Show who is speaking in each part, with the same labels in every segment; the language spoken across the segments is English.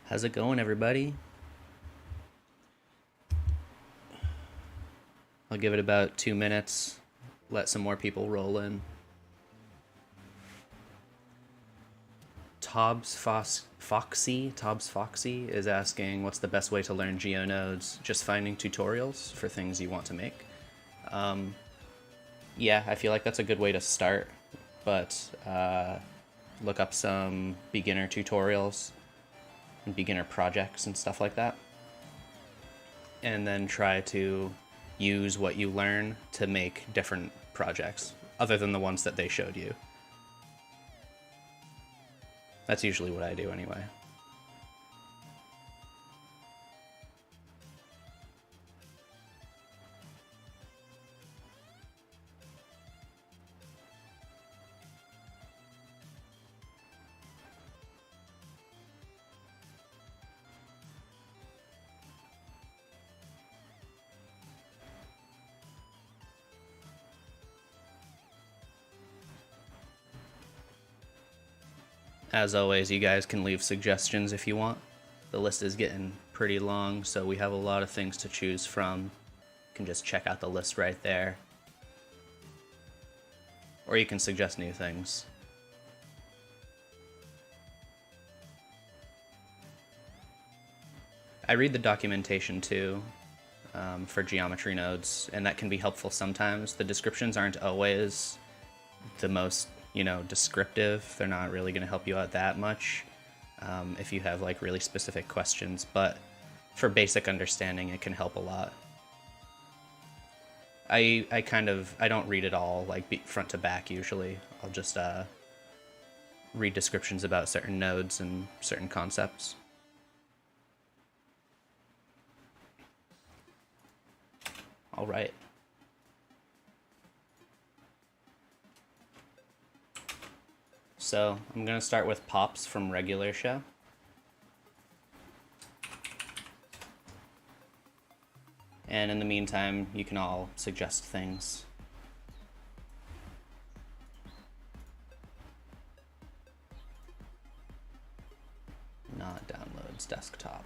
Speaker 1: How's it going, everybody? I'll give it about 2 minutes, let some more people roll in. Foxy is asking what's the best way to learn geonodes, just finding tutorials for things you want to make. Yeah, I feel like that's a good way to start, but look up some beginner tutorials and beginner projects and stuff like that, and then try to use what you learn to make different projects other than the ones that they showed you. That's usually what I do anyway. As always, you guys can leave suggestions if you want. The list is getting pretty long, so we have a lot of things to choose from. You can just check out the list right there. Or you can suggest new things. I read the documentation too, for geometry nodes, and that can be helpful sometimes. The descriptions aren't always the most descriptive. They're not really going to help you out that much if you have like really specific questions, but for basic understanding it can help a lot. I don't read it all like front to back usually. I'll just read descriptions about certain nodes and certain concepts. All right. So I'm going to start with Pops from Regular Show. And in the meantime, you can all suggest things. Not downloads, desktop.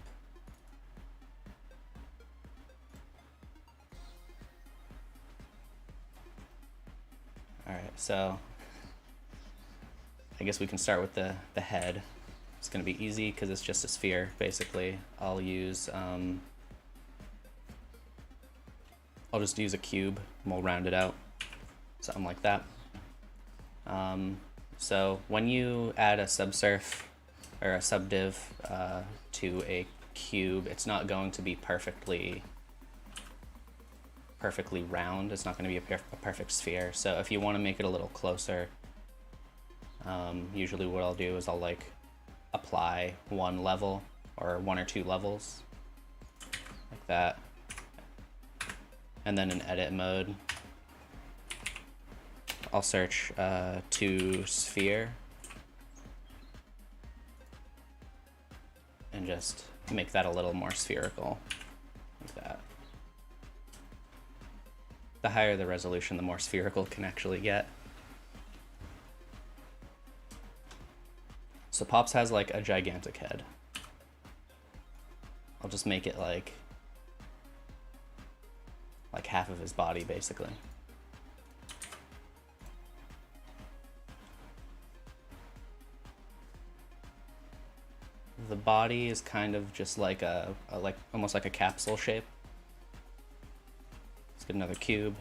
Speaker 1: All right, so I guess we can start with the head. It's going to be easy because it's just a sphere, basically. I'll just use a cube and we'll round it out. Something like that. So when you add a subsurf or a subdiv to a cube, it's not going to be perfectly round. It's not going to be a perfect sphere. So if you want to make it a little closer, usually what I'll do is I'll like apply one level or one or two levels like that, and then in edit mode I'll search to sphere and just make that a little more spherical like that. The higher the resolution, the more spherical it can actually get. So Pops has like a gigantic head. I'll just make it like half of his body, basically. The body is kind of just like almost like a capsule shape. Let's get another cube.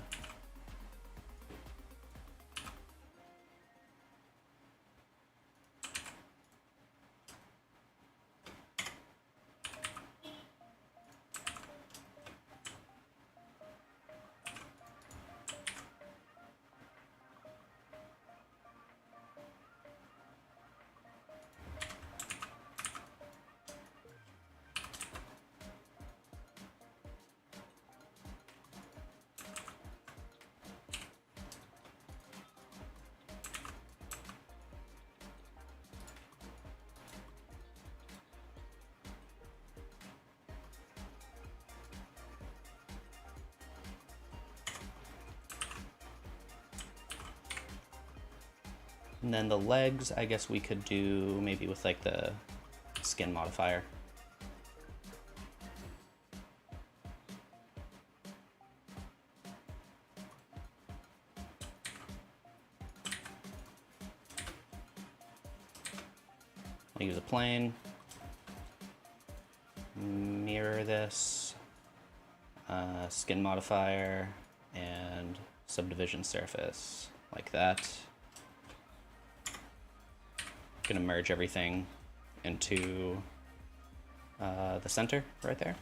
Speaker 1: And then the legs, I guess we could do maybe with like the skin modifier. use a plane, mirror this, skin modifier, and subdivision surface, like that. Gonna merge everything into the center right there.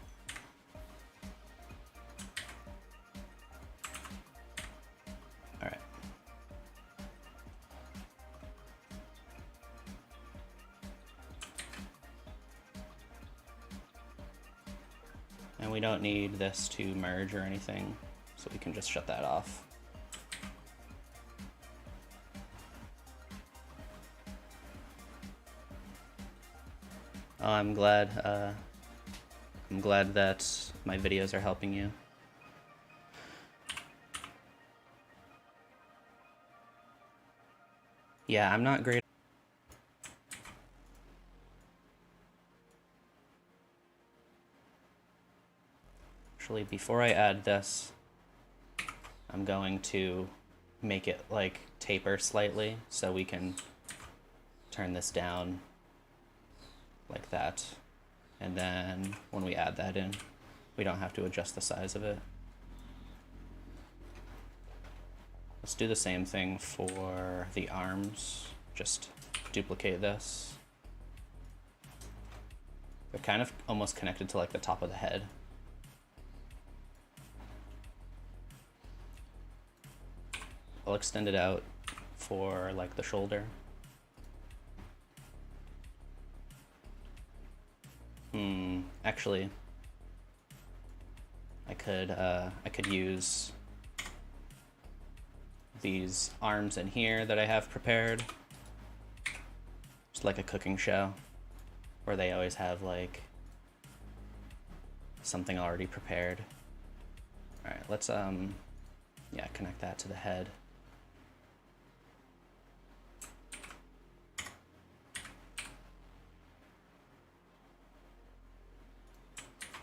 Speaker 1: All right. And we don't need this to merge or anything, so we can just shut that off. Oh, I'm glad that my videos are helping you. Yeah, I'm not great. Actually, before I add this, I'm going to make it like taper slightly so we can turn this down like that. And then when we add that in, we don't have to adjust the size of it. Let's do the same thing for the arms. Just duplicate this. They're kind of almost connected to like the top of the head. I'll extend it out for like the shoulder. Actually, I could use these arms in here that I have prepared. Just like a cooking show, where they always have like something already prepared. All right, let's yeah, connect that to the head.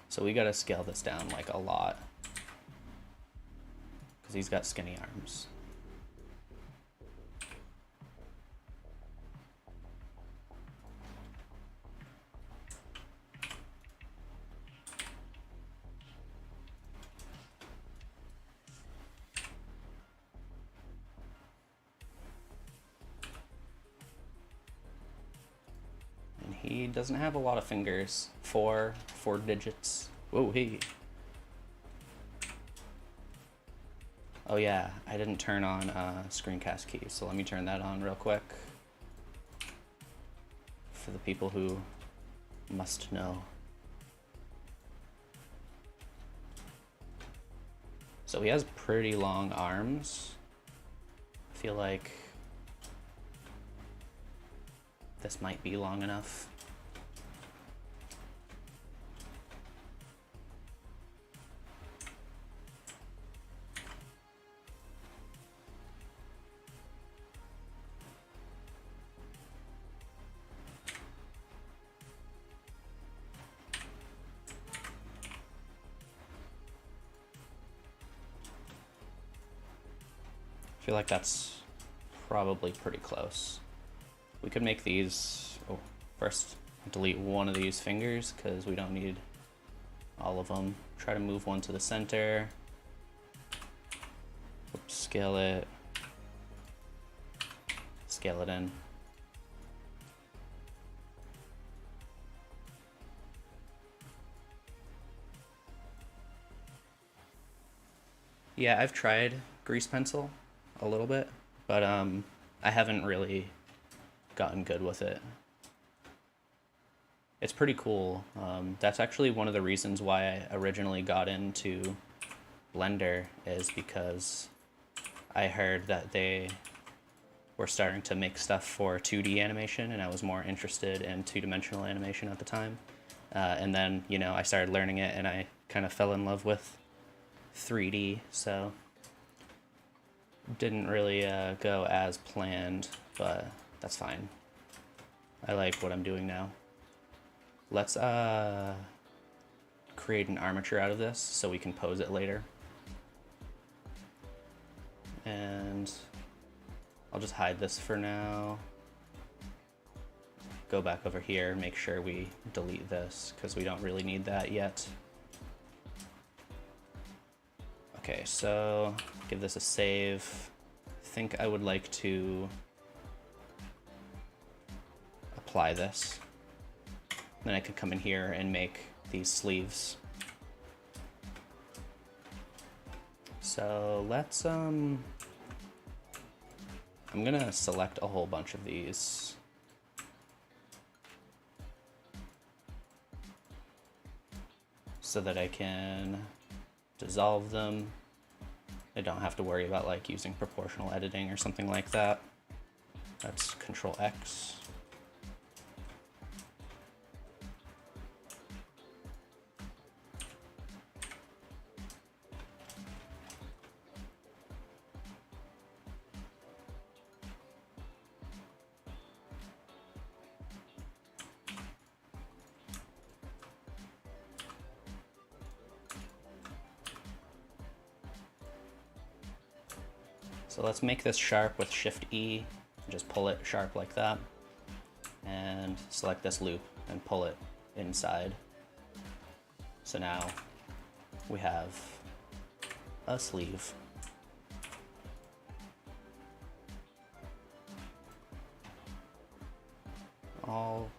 Speaker 1: So we gotta scale this down like a lot, because he's got skinny arms. And he doesn't have a lot of fingers. Four digits. Whoa, hey. Oh yeah, I didn't turn on screencast keys, so let me turn that on real quick for the people who must know. So he has pretty long arms. I feel like this might be long enough. I feel like that's probably pretty close. We could make these, oh, first delete one of these fingers because we don't need all of them. Try to move one to the center. Oops, scale it in. Yeah, I've tried grease pencil a little bit, but I haven't really gotten good with it. It's pretty cool. That's actually one of the reasons why I originally got into Blender, is because I heard that they were starting to make stuff for 2D animation, and I was more interested in two-dimensional animation at the time. And then, you know, I started learning it, and I kind of fell in love with 3D, so didn't really go as planned, but that's fine. I like what I'm doing now. Let's create an armature out of this so we can pose it later. And I'll just hide this for now. go back over here, make sure we delete this because we don't really need that yet. Okay, so give this a save. I think I would like to apply this. Then I could come in here and make these sleeves. So let's, I'm gonna select a whole bunch of these. So that I can dissolve them. I don't have to worry about like using proportional editing or something like that. That's Control X. So let's make this sharp with Shift E, and just pull it sharp like that, and select this loop and pull it inside. So now we have a sleeve. I'll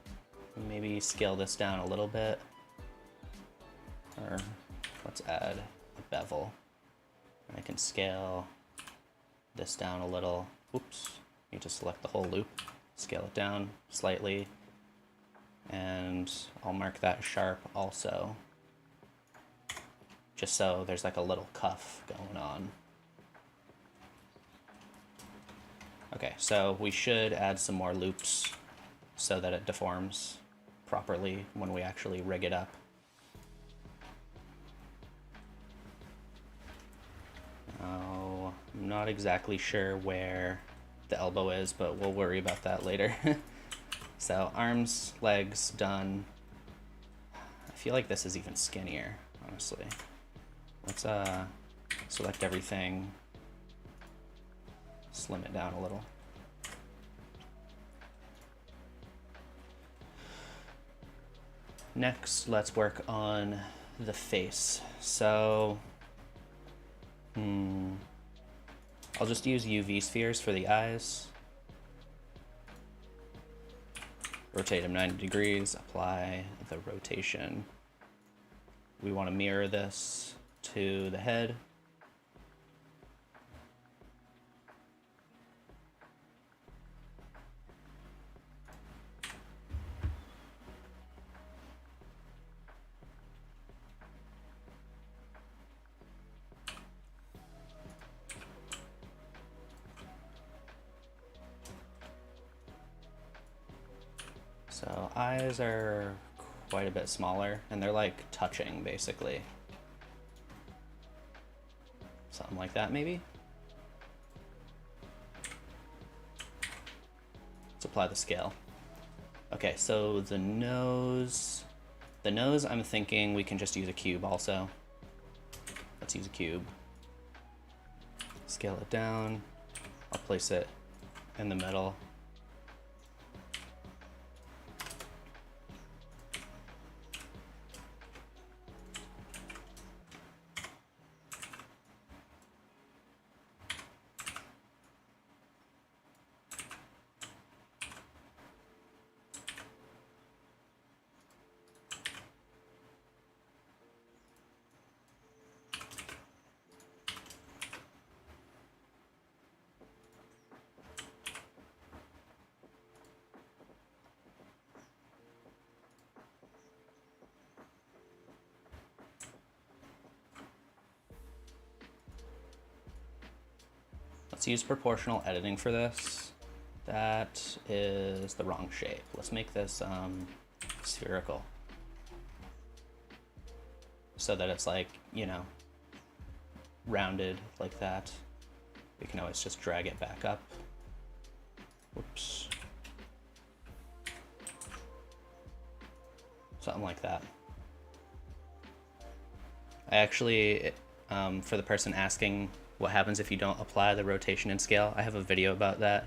Speaker 1: maybe scale this down a little bit, or let's add a bevel. And I can scale this down a little. Oops, you just select the whole loop, scale it down slightly, and I'll mark that sharp also, just so there's like a little cuff going on. Okay, so we should add some more loops so that it deforms properly when we actually rig it up. Oh, I'm not exactly sure where the elbow is, but we'll worry about that later. So arms, legs, done. I feel like this is even skinnier, honestly. Let's select everything, slim it down a little. Next, let's work on the face. So I'll just use UV spheres for the eyes. Rotate them 90 degrees, apply the rotation. We want to mirror this to the head. So eyes are quite a bit smaller, and they're like touching basically. Something like that maybe. Let's apply the scale. Okay, so the nose I'm thinking we can just use a cube also. Let's use a cube. Scale it down. I'll place it in the middle. Let's use proportional editing for this. That is the wrong shape. Let's make this spherical, so that it's like, you know, rounded like that. We can always just drag it back up. Whoops. Something like that. I actually, for the person asking what happens if you don't apply the rotation and scale, I have a video about that.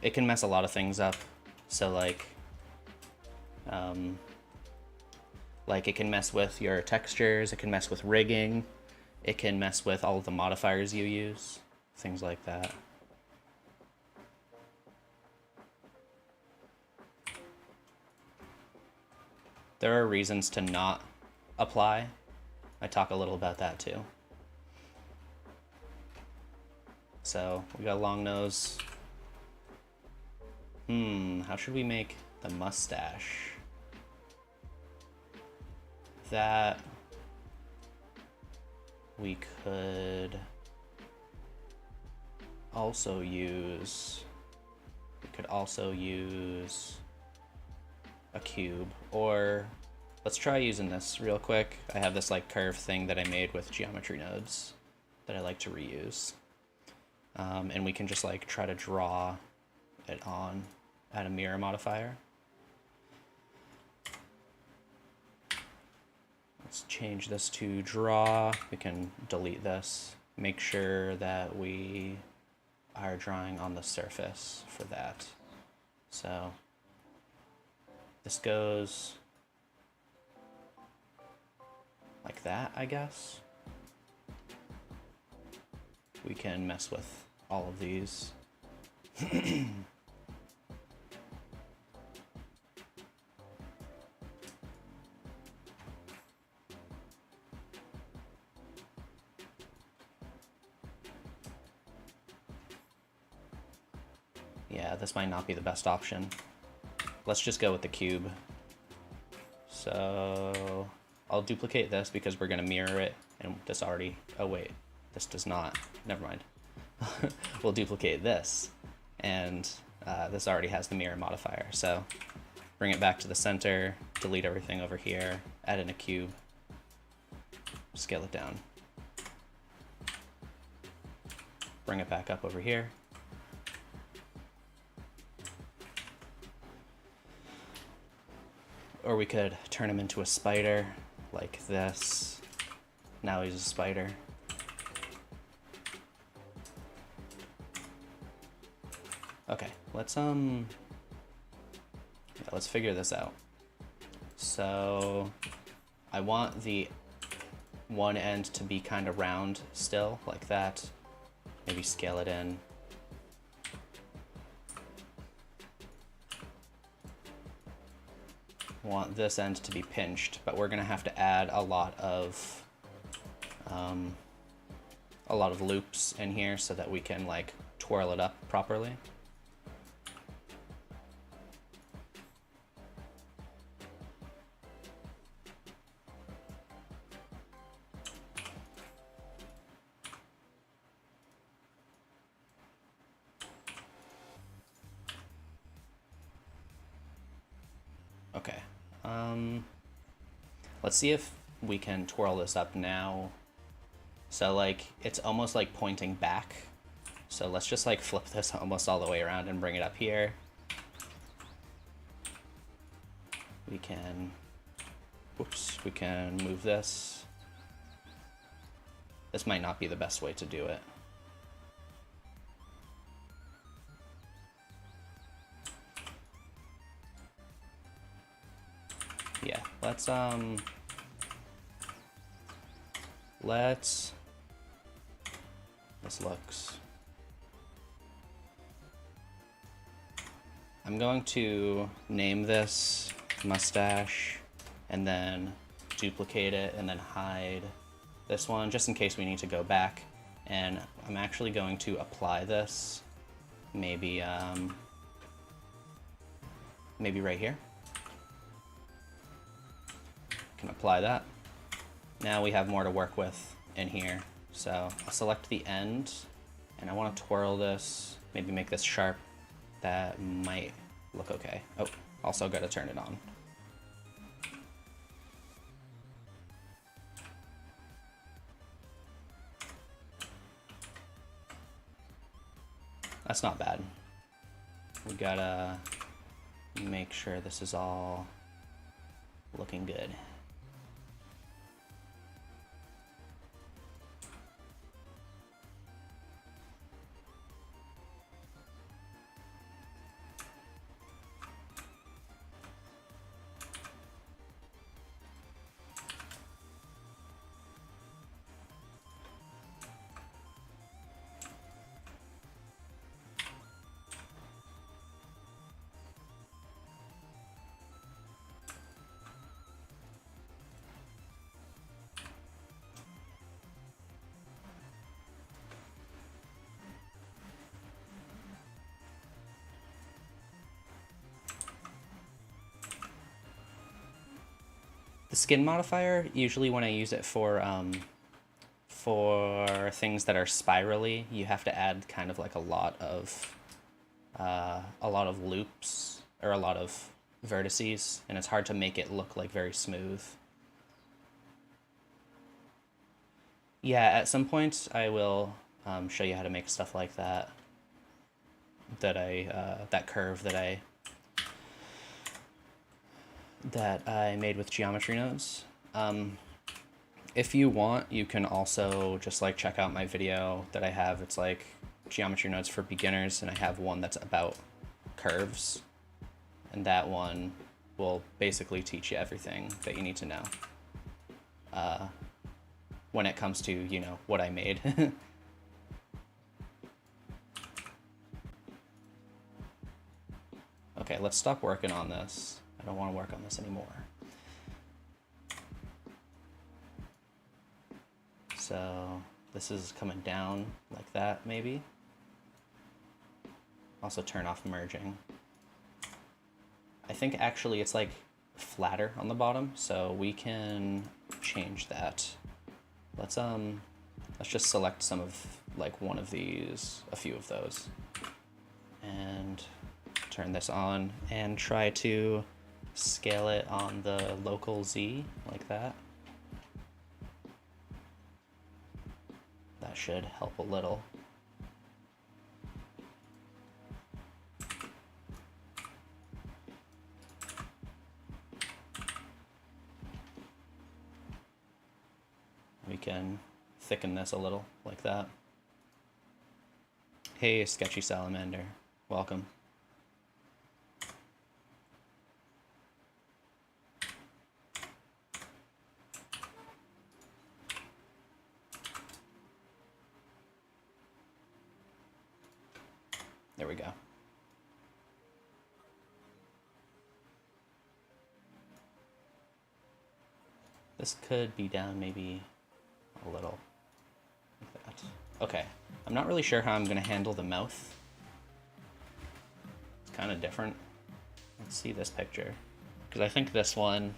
Speaker 1: It can mess a lot of things up. So like, Like it can mess with your textures, it can mess with rigging, it can mess with all of the modifiers you use, things like that. There are reasons to not apply. I talk a little about that too. So we got a long nose. How should we make the mustache? That we could also use. We could also use a cube, or let's try using this real quick. I have this like curve thing that I made with geometry nodes that I like to reuse. And we can just like try to draw it on, add a mirror modifier. Let's change this to draw. We can delete this. Make sure that we are drawing on the surface for that. So this goes like that, I guess. We can mess with all of these. Yeah, this might not be the best option. Let's just go with the cube. So I'll duplicate this because we're gonna mirror it, and this already, oh wait, this does not, never mind. We'll duplicate this, and this already has the mirror modifier. So bring it back to the center, delete everything over here, add in a cube, scale it down. Bring it back up over here. Or we could turn him into a spider like this. Now he's a spider. Okay, let's figure this out. So I want the one end to be kind of round still, like that. Maybe scale it in. Want this end to be pinched, but we're gonna have to add a lot of loops in here so that we can like twirl it up properly. Okay. Let's see if we can twirl this up now. So like, it's almost like pointing back. So let's just like flip this almost all the way around and bring it up here. We can, whoops, we can move this. This might not be the best way to do it. Yeah, this looks, I'm going to name this mustache and then duplicate it and then hide this one just in case we need to go back. And I'm actually going to apply this maybe maybe right here. Can apply that. Now we have more to work with in here. So I'll select the end and I want to twirl this, maybe make this sharp. That might look okay. Oh, also got to turn it on. That's not bad. We gotta make sure this is all looking good. Skin modifier, usually when I use it for things that are spirally, you have to add kind of like a lot of loops or a lot of vertices, and it's hard to make it look like very smooth. Yeah, at some point I will show you how to make stuff like that. That curve that I made with geometry nodes. If you want, you can also just like check out my video that I have. It's like geometry nodes for beginners, and I have one that's about curves, and that one will basically teach you everything that you need to know when it comes to, you know, what I made. Okay, let's stop working on this. I don't want to work on this anymore. So this is coming down like that, maybe. Also turn off merging. I think actually it's like flatter on the bottom, so we can change that. Let's just select some of like one of these, a few of those, and turn this on and try to scale it on the local Z like that. That should help a little. We can thicken this a little like that. Hey, Sketchy Salamander, welcome. There we go. This could be down maybe a little like that. Okay, I'm not really sure how I'm gonna handle the mouth. It's kind of different. Let's see this picture, because I think this one,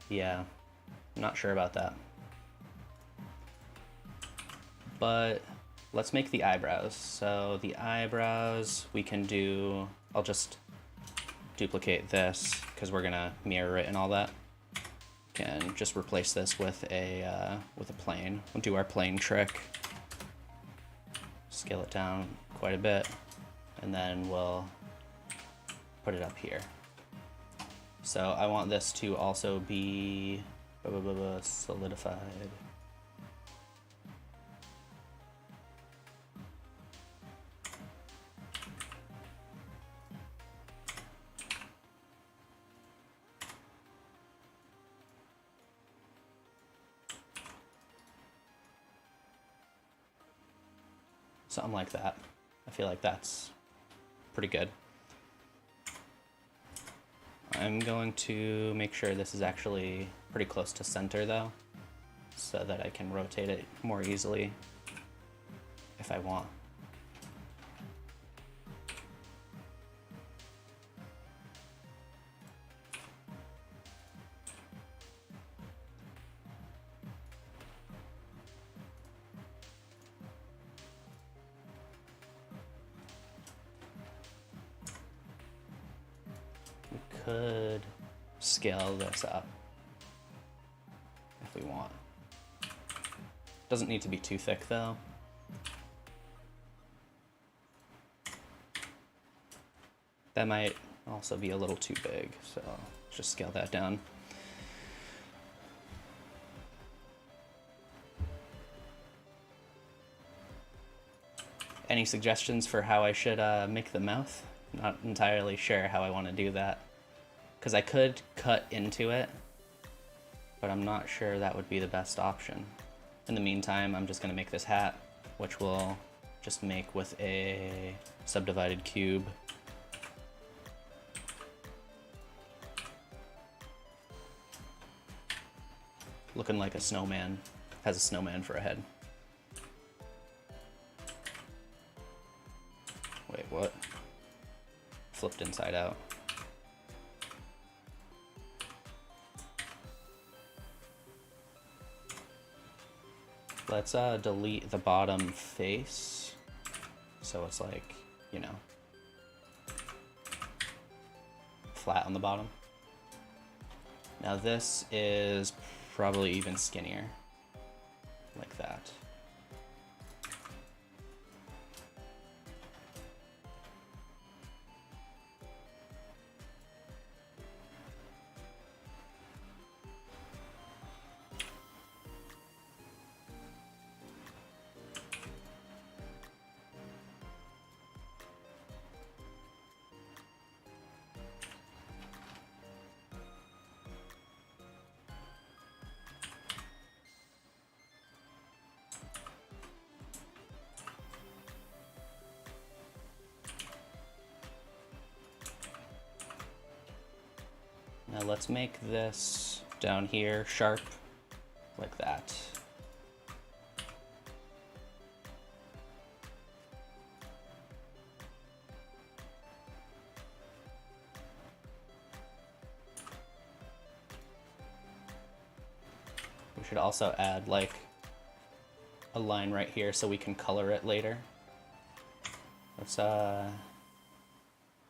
Speaker 1: yeah, I'm not sure about that. But let's make the eyebrows. So the eyebrows we can do, I'll just duplicate this because we're gonna mirror it and all that. Can just replace this with a plane. We'll do our plane trick. Scale it down quite a bit, and then we'll put it up here. So I want this to also be solidified. Something like that. I feel like that's pretty good. I'm going to make sure this is actually pretty close to center though, so that I can rotate it more easily if I want. Could scale this up if we want. Doesn't need to be too thick though. That might also be a little too big, so just scale that down. Any suggestions for how I should make the mouth? Not entirely sure how I want to do that, because I could cut into it, but I'm not sure that would be the best option. In the meantime, I'm just going to make this hat, which we'll just make with a subdivided cube. Looking like a snowman. Has a snowman for a head. Wait, what? flipped inside out. Let's delete the bottom face, so it's like, you know, flat on the bottom. Now this is probably even skinnier, like that. Now let's make this down here sharp, like that. We should also add like a line right here so we can color it later. Let's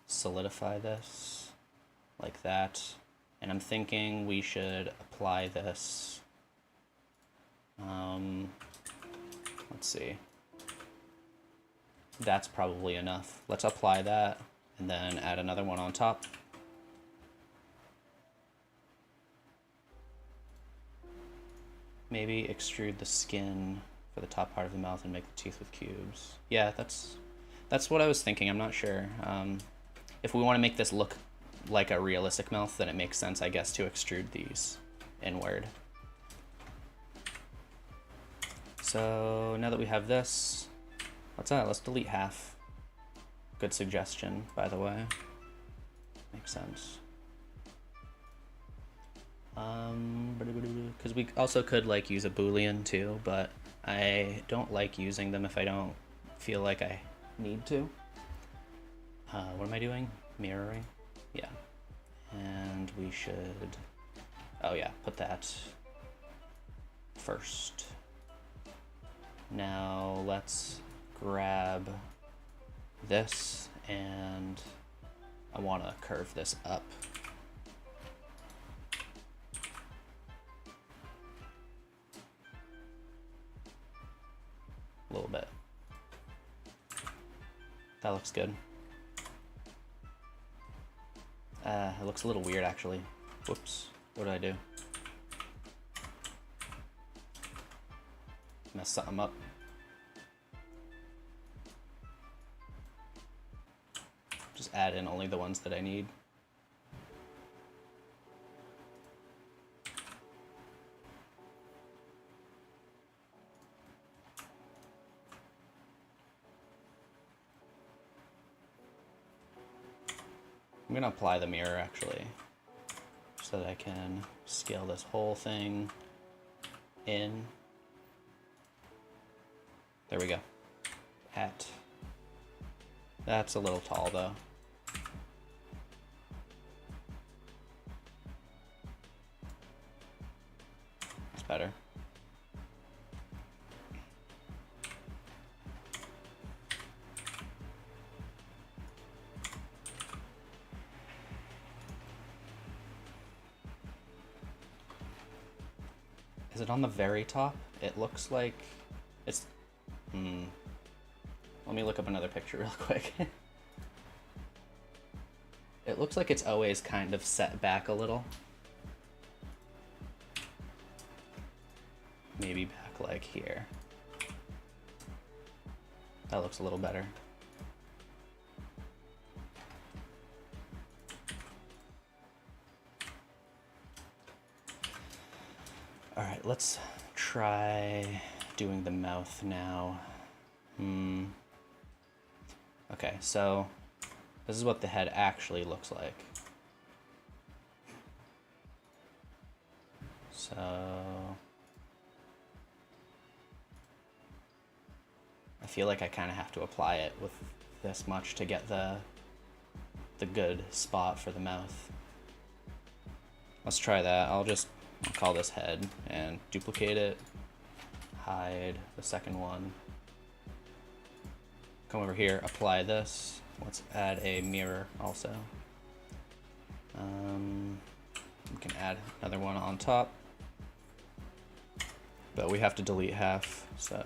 Speaker 1: solidify this like that. And I'm thinking we should apply this, let's see, that's probably enough. Let's apply that and then add another one on top. Maybe extrude the skin for the top part of the mouth and make the teeth with cubes. Yeah, that's what I was thinking. I'm not sure. If we want to make this look like a realistic mouth, then it makes sense, I guess, to extrude these inward. So now that we have this, let's delete half. Good suggestion, by the way. Makes sense. Because we also could like use a Boolean too, but I don't like using them if I don't feel like I need to. What am I doing? Mirroring? Yeah. And we should, oh yeah, put that first. Now let's grab this and I want to curve this up. A little bit. That looks good. It looks a little weird actually. Whoops, what did I do? Messed something up. Just add in only the ones that I need. I'm gonna apply the mirror actually, so that I can scale this whole thing in. There we go. That's a little tall though. That's better. Is it on the very top? It looks like it's, let me look up another picture real quick. It looks like it's always kind of set back a little. Maybe back like here. That looks a little better. All right, let's try doing the mouth now. Okay, so this is what the head actually looks like. So I feel like I kind of have to apply it with this much to get the the good spot for the mouth. Let's try that. I'll call this head and duplicate it, hide the second one. Come over here, apply this. Let's add a mirror also. We can add another one on top, but we have to delete half, so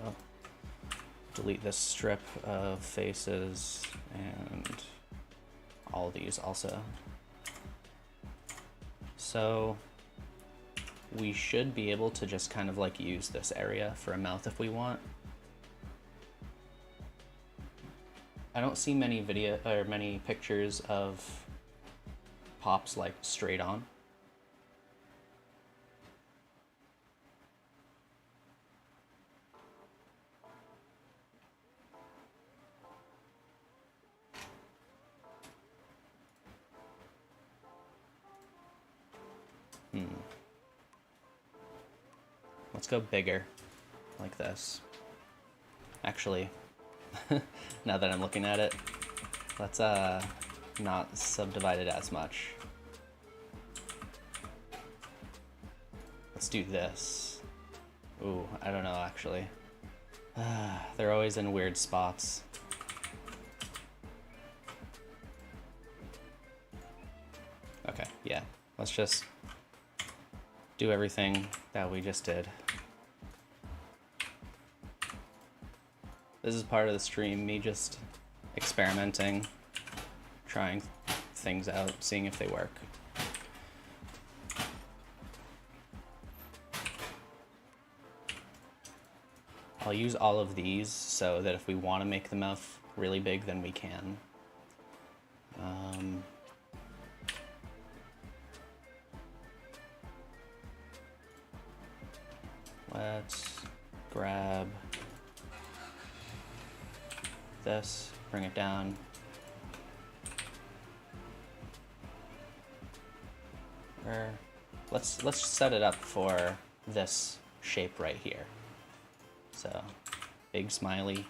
Speaker 1: delete this strip of faces and all of these also. So we should be able to just kind of like use this area for a mouth if we want. I don't see many many pictures of pops like straight on. Let's go bigger, like this. Actually, now that I'm looking at it, let's not subdivide it as much. Let's do this. Ooh, I don't know actually. They're always in weird spots. Okay, yeah, let's just do everything that we just did. This is part of the stream, me just experimenting, trying things out, seeing if they work. I'll use all of these so that if we want to make the mouth really big, then we can. Let's grab this, bring it down. Let's set it up for this shape right here. So, big smiley.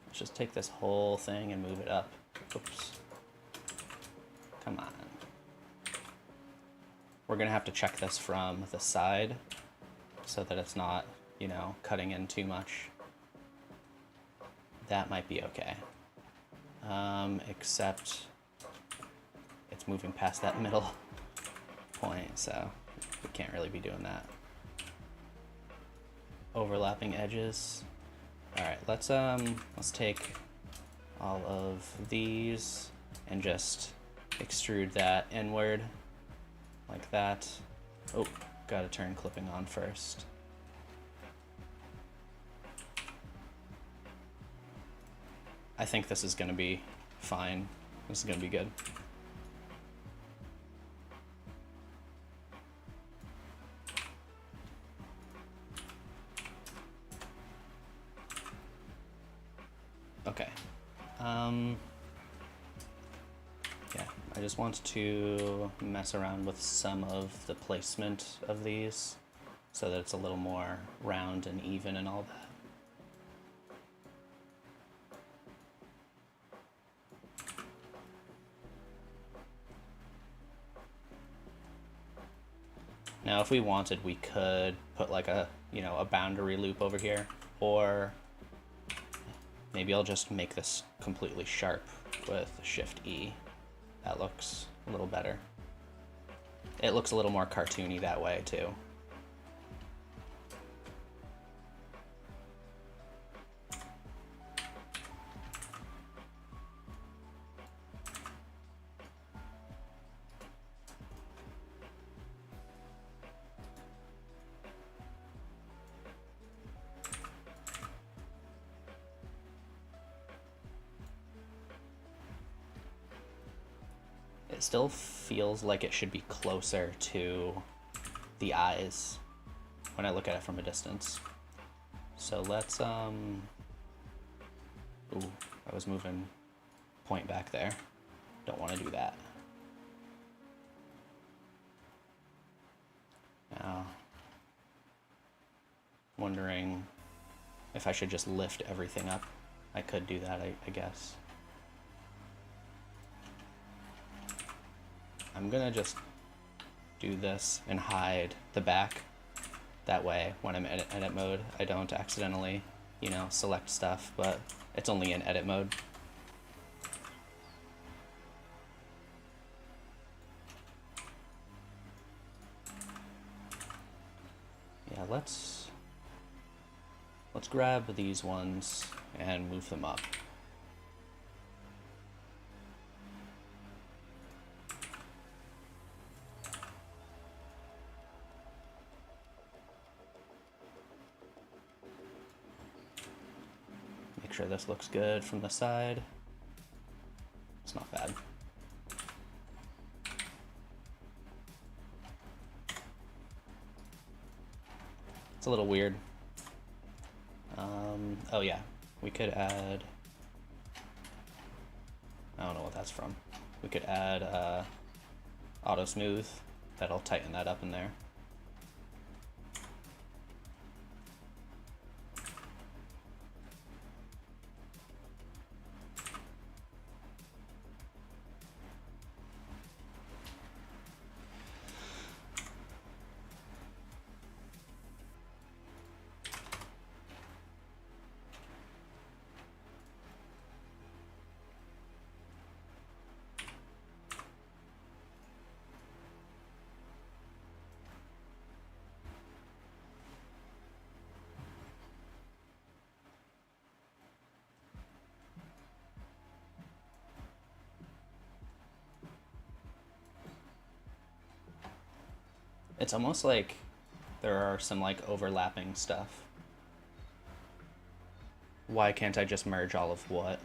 Speaker 1: Let's just take this whole thing and move it up. Oops. Come on. We're gonna have to check this from the side so that it's not, you know, cutting in too much. That might be okay. Except it's moving past that middle point, so we can't really be doing that. Overlapping edges. All right, let's take all of these and just extrude that inward like that. Oh, gotta turn clipping on first. I think this is gonna be fine. This is gonna be good. Okay. Yeah, I just want to mess around with some of the placement of these so that it's a little more round and even and all that. Now, if we wanted, we could put like a, you know, a boundary loop over here, or maybe I'll just make this completely sharp with Shift E. That looks a little better. It looks a little more cartoony that way too. still feels like it should be closer to the eyes when I look at it from a distance. So let's, ooh, I was moving point back there. Don't want to do that. Now, wondering if I should just lift everything up. I could do that, I guess. I'm gonna just do this and hide the back. That way, when I'm in edit mode, I don't accidentally, you know, select stuff, but it's only in edit mode. Yeah, let's grab these ones and move them up. Make sure this looks good from the side. It's not bad. It's a little weird. Oh yeah, we could add, I don't know what that's from. We could add auto smooth. That'll tighten that up in there. It's almost like there are some like overlapping stuff. Why can't I just merge all of what?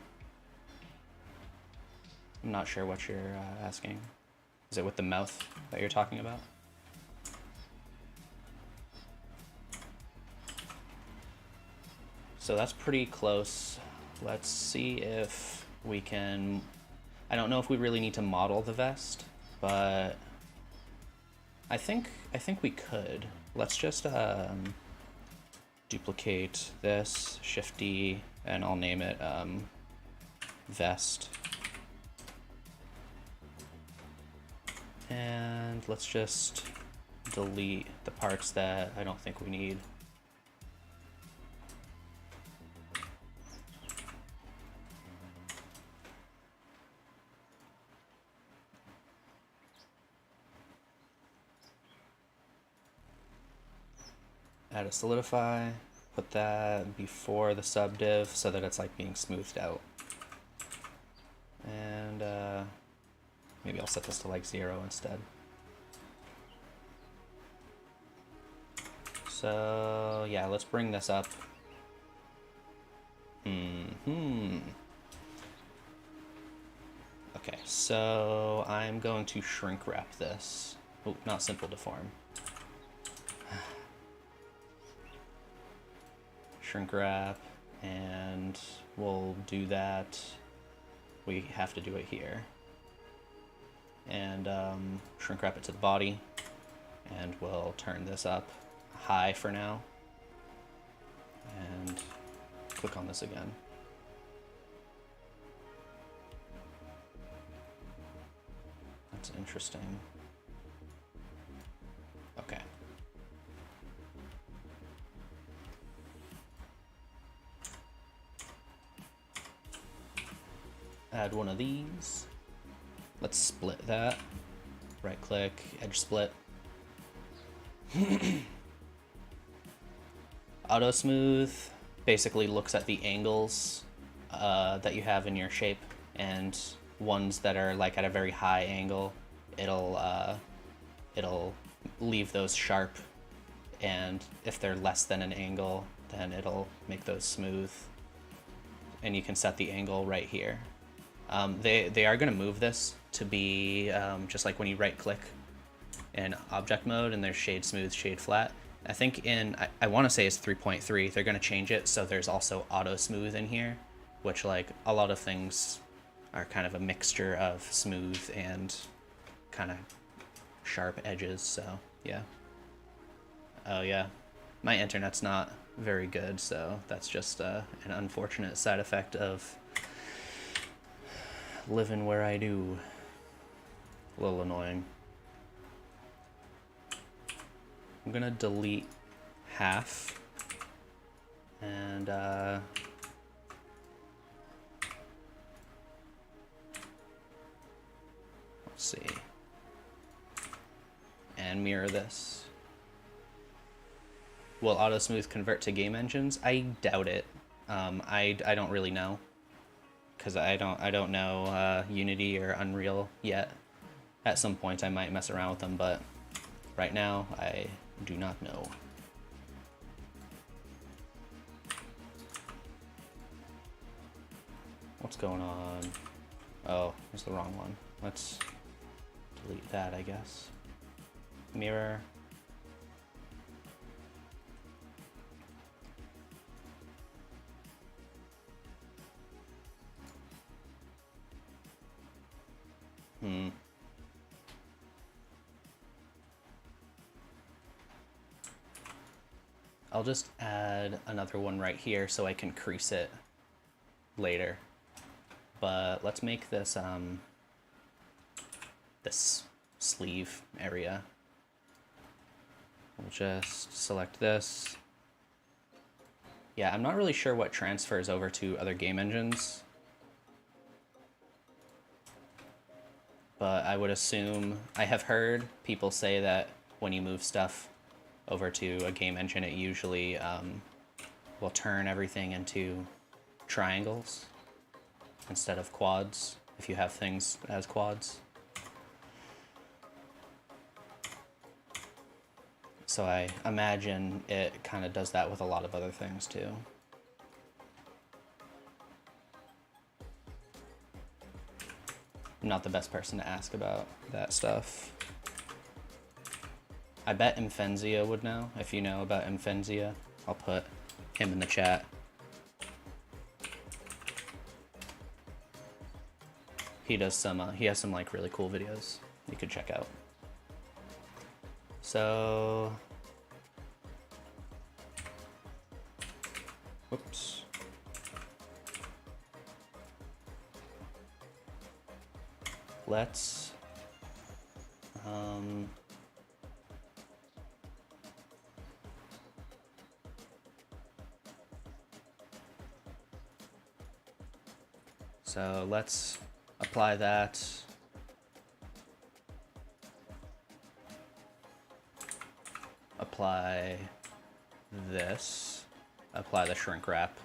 Speaker 1: I'm not sure what you're asking. Is it with the mouth that you're talking about? So that's pretty close. Let's see if we can, I don't know if we really need to model the vest, but I think we could. Let's just duplicate this, Shift D, and I'll name it vest. And let's just delete the parts that I don't think we need. Add a solidify, put that before the subdiv so that it's like being smoothed out. And maybe I'll set this to like 0 instead. So yeah, let's bring this up. Okay, so I'm going to shrink wrap this. Oh, not simple deform. Shrink wrap, and we'll do that. We have to do it here. And shrink wrap it to the body, and we'll turn this up high for now. And click on this again. That's interesting. Okay. Add one of these. Let's split that. Right click, edge split. Auto smooth basically looks at the angles that you have in your shape, and ones that are like at a very high angle, it'll leave those sharp, and if they're less than an angle, then it'll make those smooth. And you can set the angle right here. They are going to move this to be just like when you right click in object mode and there's shade smooth, shade flat. I think I want to say it's 3.3, they're going to change it so there's also auto smooth in here, which like a lot of things are kind of a mixture of smooth and kind of sharp edges, so yeah. Oh yeah, my internet's not very good, so that's just an unfortunate side effect of living where I do. A little annoying. I'm gonna delete half and let's see, and mirror this. Will auto smooth convert to game engines? I doubt it. I don't really know, because I don't know Unity or Unreal yet. At some point I might mess around with them, but right now I do not know. What's going on? Oh, it's the wrong one. Let's delete that, I guess. Mirror. I'll just add another one right here so I can crease it later. But let's make this this sleeve area. We'll just select this. Yeah, I'm not really sure what transfers over to other game engines, but I would assume, I have heard people say that when you move stuff over to a game engine, it usually will turn everything into triangles instead of quads, if you have things as quads. So I imagine it kind of does that with a lot of other things too. I'm not the best person to ask about that stuff. I bet Infenzia would know. If you know about Infenzia, I'll put him in the chat. He does some, he has some like really cool videos you could check out. So, whoops. Let's, so let's apply that. Apply this, apply the shrink wrap,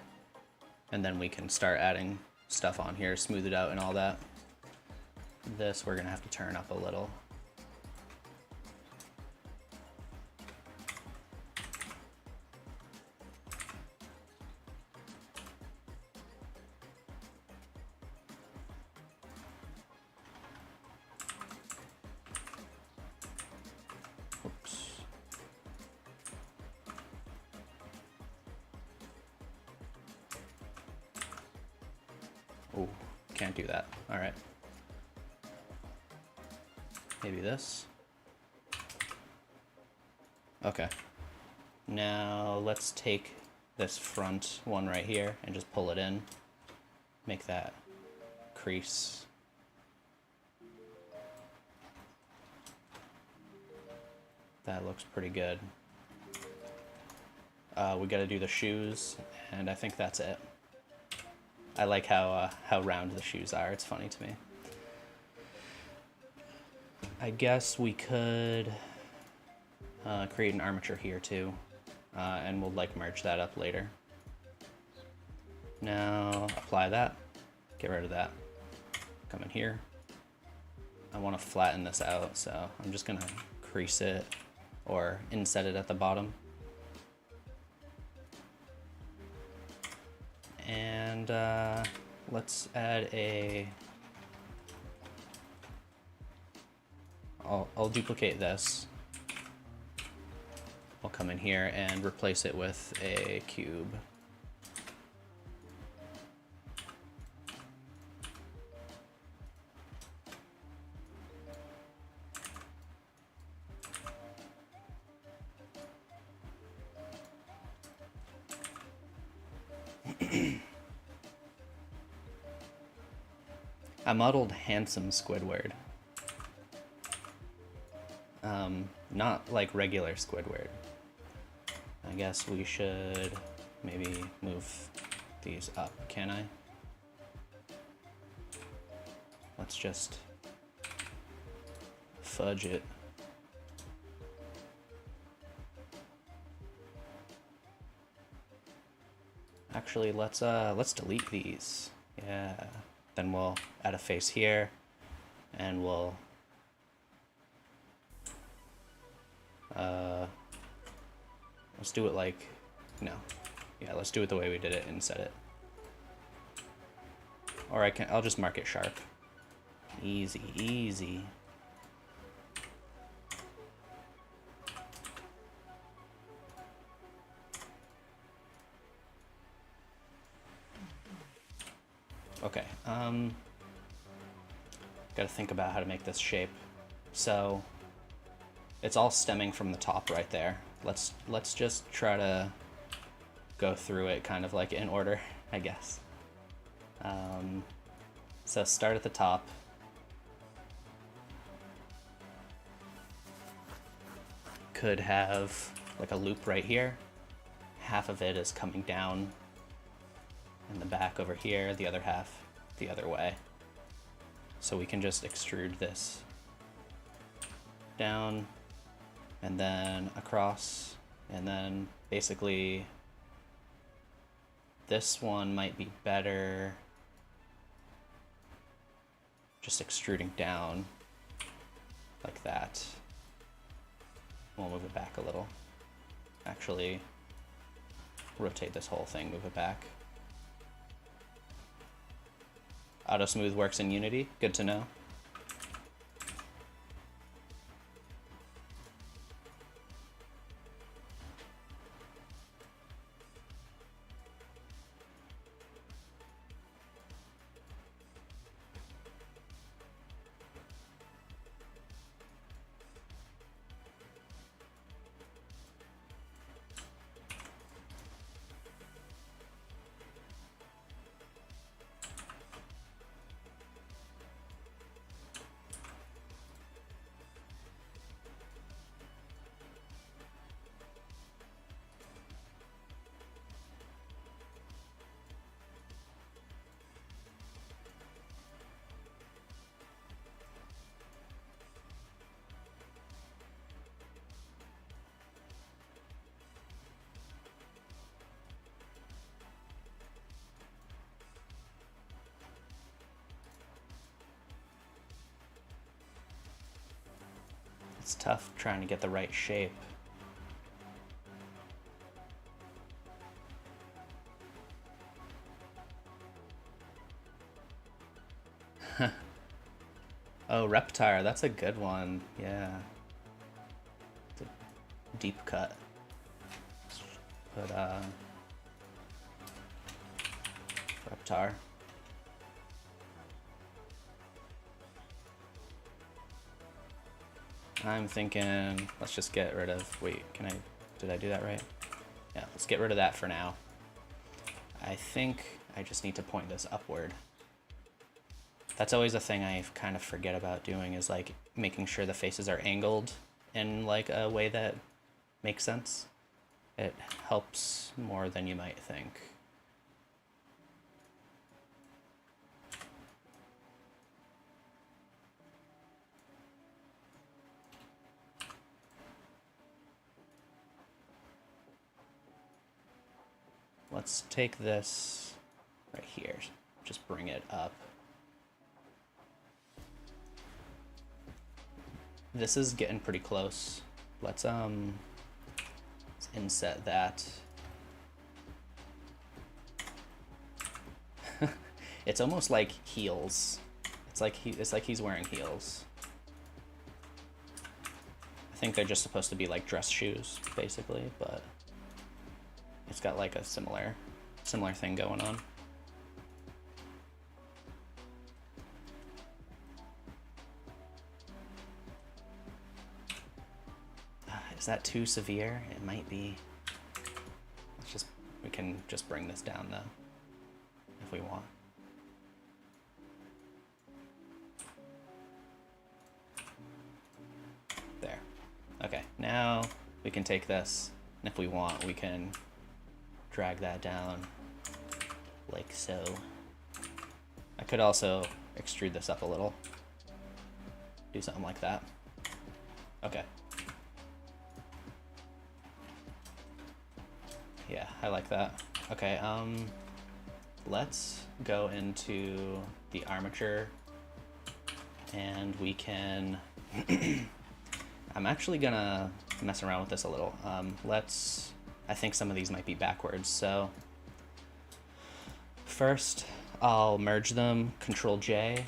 Speaker 1: and then we can start adding stuff on here, smooth it out and all that. This we're gonna have to turn up a little. Oh, can't do that. All right. Maybe this. Okay. Now let's take this front one right here and just pull it in. Make that crease. That looks pretty good. We gotta do the shoes, and I think that's it. I like how round the shoes are. It's funny to me. I guess we could create an armature here too, and we'll like merge that up later. Now apply that, get rid of that, come in here. I want to flatten this out, so I'm just gonna crease it or inset it at the bottom. And let's add a I'll duplicate this. I'll come in here and replace it with a cube. I modeled handsome Squidward. Not like regular Squidward. I guess we should maybe move these up, can I? Let's just fudge it. Actually, let's delete these. Yeah. Then we'll add a face here, and we'll let's do it like, no. Yeah, let's do it the way we did it and set it. Or I'll just mark it sharp. Easy, easy. Okay, gotta think about how to make this shape. So it's all stemming from the top right there. Let's just try to go through it kind of like in order, I guess. So start at the top. Could have like a loop right here. Half of it is coming down in the back over here, the other half the other way. So we can just extrude this down and then across, and then basically this one might be better just extruding down like that. We'll move it back a little. Actually, rotate this whole thing, move it back. Auto smooth works in Unity, good to know. It's tough trying to get the right shape. Oh, Reptar, that's a good one. Yeah. It's a deep cut. But Reptar. I'm thinking, let's just get rid of, wait, did I do that right? Yeah, let's get rid of that for now. I think I just need to point this upward. That's always a thing I kind of forget about doing, is like making sure the faces are angled in like a way that makes sense. It helps more than you might think. Let's take this right here, just bring it up. This is getting pretty close. Let's inset that. It's almost like heels. It's like he's wearing heels. think they're just supposed to be like dress shoes, basically, but it's got like a similar thing going on. Is that too severe? It might be. We can just bring this down though, if we want. There. Okay, now we can take this, and if we want, we can drag that down like so. I could also extrude this up a little. Do something like that. Okay. Yeah, I like that. Okay, let's go into the armature, and we can I'm actually gonna mess around with this a little. I think some of these might be backwards, so first I'll merge them, Control J,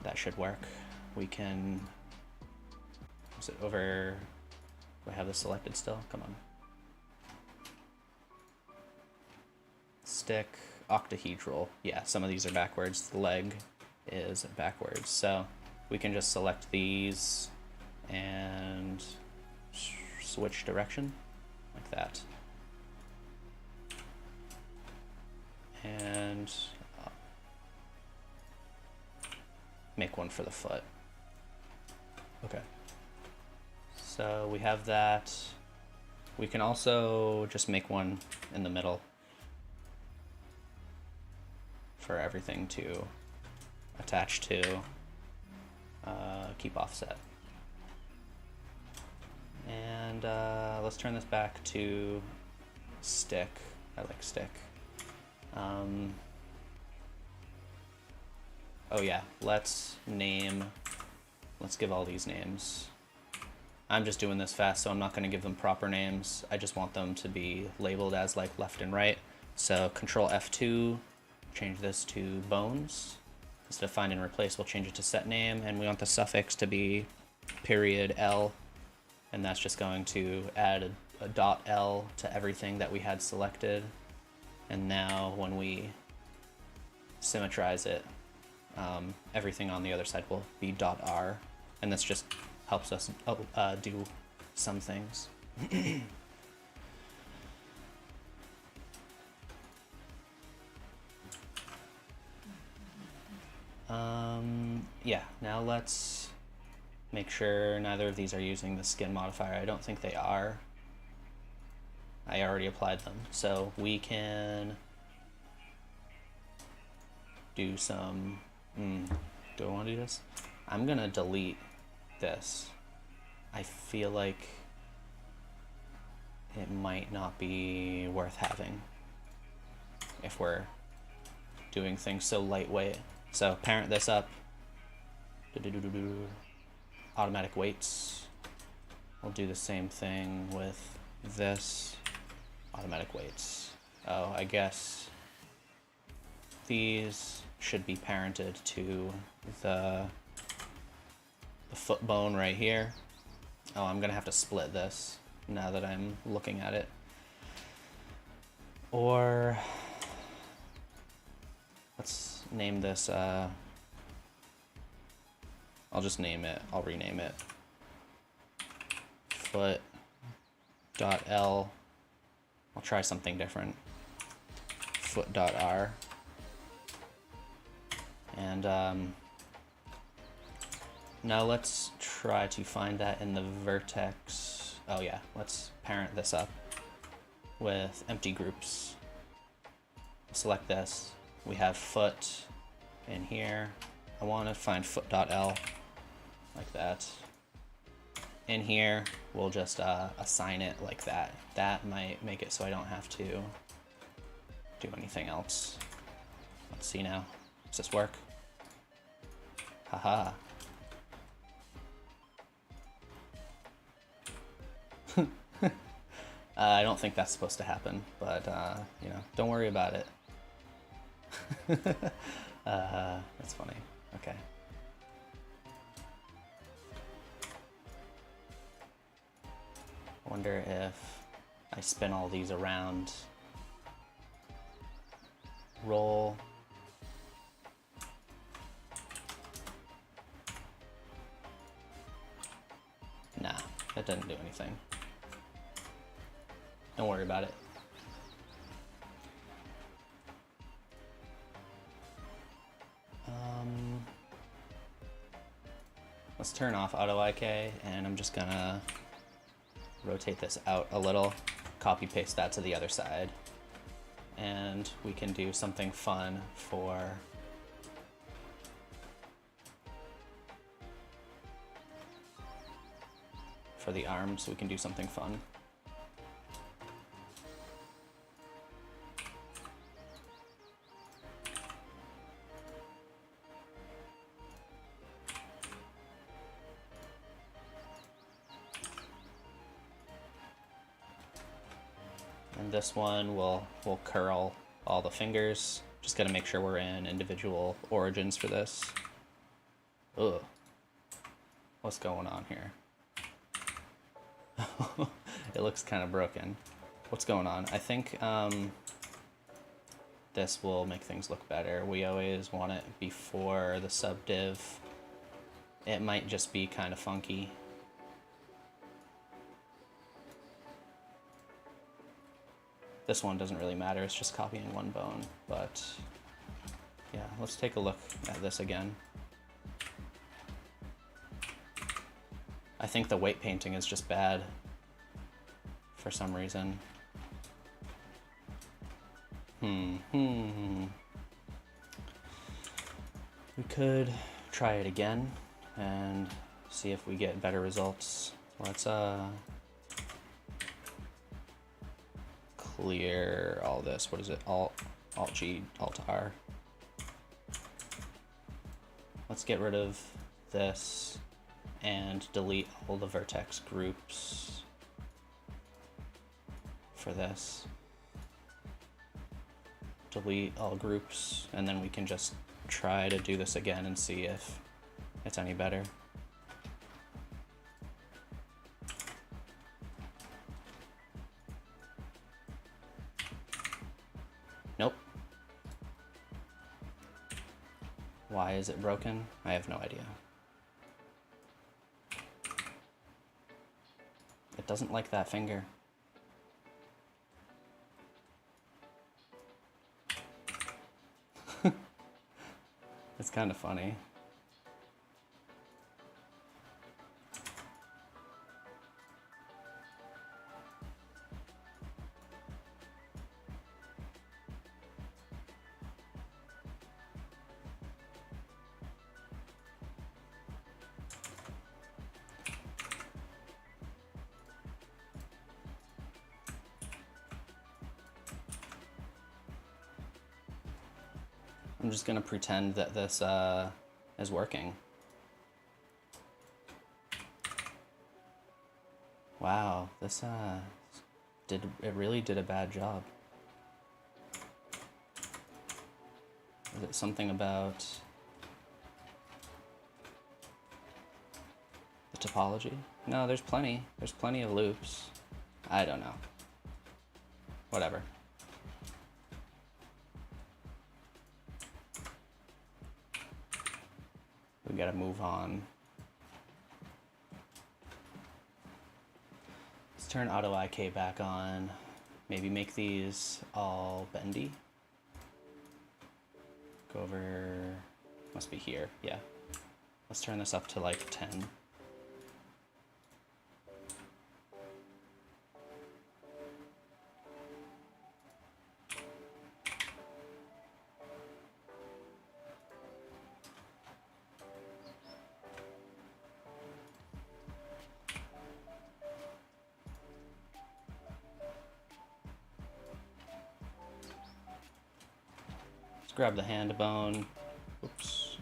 Speaker 1: that should work. We can, is it over, do I have this selected still? Come on. Stick, octahedral. Yeah, some of these are backwards. The leg is backwards. So we can just select these and switch direction like that. And make one for the foot. Okay. So we have that. We can also just make one in the middle for everything to attach to, keep offset. And let's turn this back to stick. I like stick. Oh yeah, let's give all these names. I'm just doing this fast, so I'm not going to give them proper names. I just want them to be labeled as like left and right. So Control F2, change this to bones. Instead of find and replace, we'll change it to set name, and we want the suffix to be .L, and that's just going to add a .L to everything that we had selected. And now when we symmetrize it, everything on the other side will be .R, and this just helps us do some things. Yeah, now let's make sure neither of these are using the skin modifier. I don't think they are. I already applied them. So we can do some, do I want to do this? I'm gonna delete this. I feel like it might not be worth having if we're doing things so lightweight. So parent this up. Automatic weights. We'll do the same thing with this. Automatic weights. Oh, I guess these should be parented to the foot bone right here. Oh, I'm gonna have to split this now that I'm looking at it. Or let's name this, I'll just name it, I'll rename it foot.L. I'll try something different. Foot.R. And now let's try to find that in the vertex. Oh yeah, let's parent this up with empty groups. Select this. We have foot in here. I want to find foot.L like that. In here, we'll just assign it like that. That might make it so I don't have to do anything else. Let's see now. Does this work? Haha. I don't think that's supposed to happen, but you know, don't worry about it. That's funny. Okay. Wonder if I spin all these around. Roll. Nah, that doesn't do anything. Don't worry about it. Let's turn off auto IK, and I'm just gonna rotate this out a little, copy paste that to the other side, and we can do something fun for the arms. We can do something fun. And this one we'll curl all the fingers. Just gotta make sure we're in individual origins for this. Ugh. What's going on here? It looks kind of broken. What's going on? I think this will make things look better. We always want it before the subdiv. It might just be kind of funky. This one doesn't really matter, it's just copying one bone, but yeah, let's take a look at this again. I think the weight painting is just bad for some reason. We could try it again and see if we get better results. Let's clear all this. What is it? Alt G, Alt R. Let's get rid of this and delete all the vertex groups for this. Delete all groups, and then we can just try to do this again and see if it's any better. Nope. Why is it broken? I have no idea. It doesn't like that finger. It's kind of funny. I'm just gonna pretend that this is working. Wow, this really did a bad job. Is it something about the topology? No, there's plenty of loops. I don't know. Whatever. We gotta move on. Let's turn auto IK back on. Maybe make these all bendy. Go over, must be here, yeah. Let's turn this up to like 10. Grab the hand bone. Oops.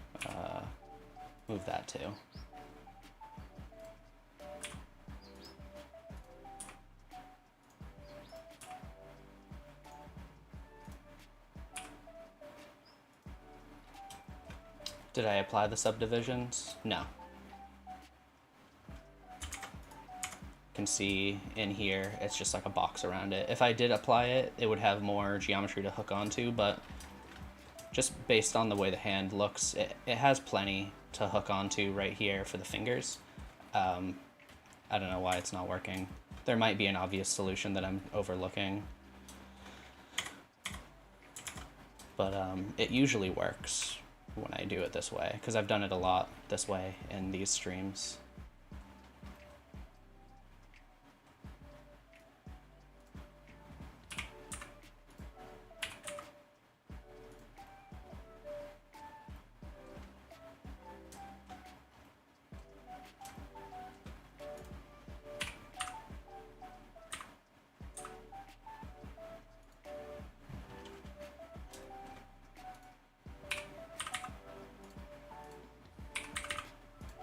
Speaker 1: Move that too. Did I apply the subdivisions? No. can see in here, it's just like a box around it. If I did apply it, it would have more geometry to hook onto, but just based on the way the hand looks, it has plenty to hook onto right here for the fingers. I don't know why it's not working. There might be an obvious solution that I'm overlooking, but it usually works when I do it this way, because I've done it a lot this way in these streams.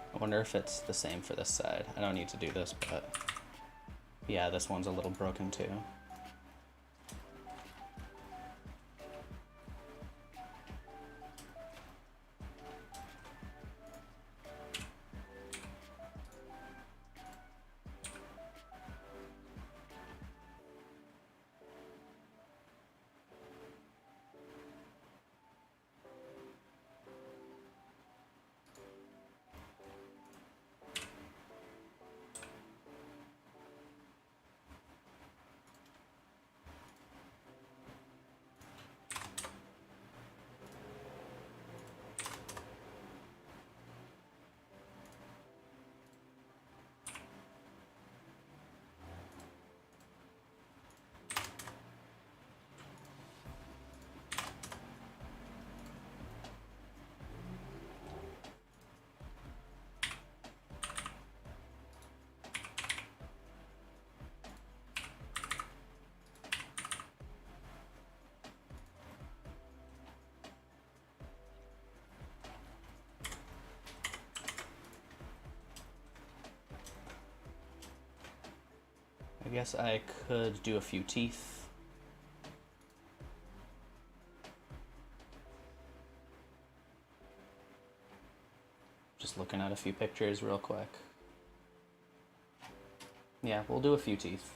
Speaker 1: I wonder if it's the same for this side. I don't need to do this, but yeah, this one's a little broken too. I guess I could do a few teeth. Just looking at a few pictures real quick. Yeah, we'll do a few teeth.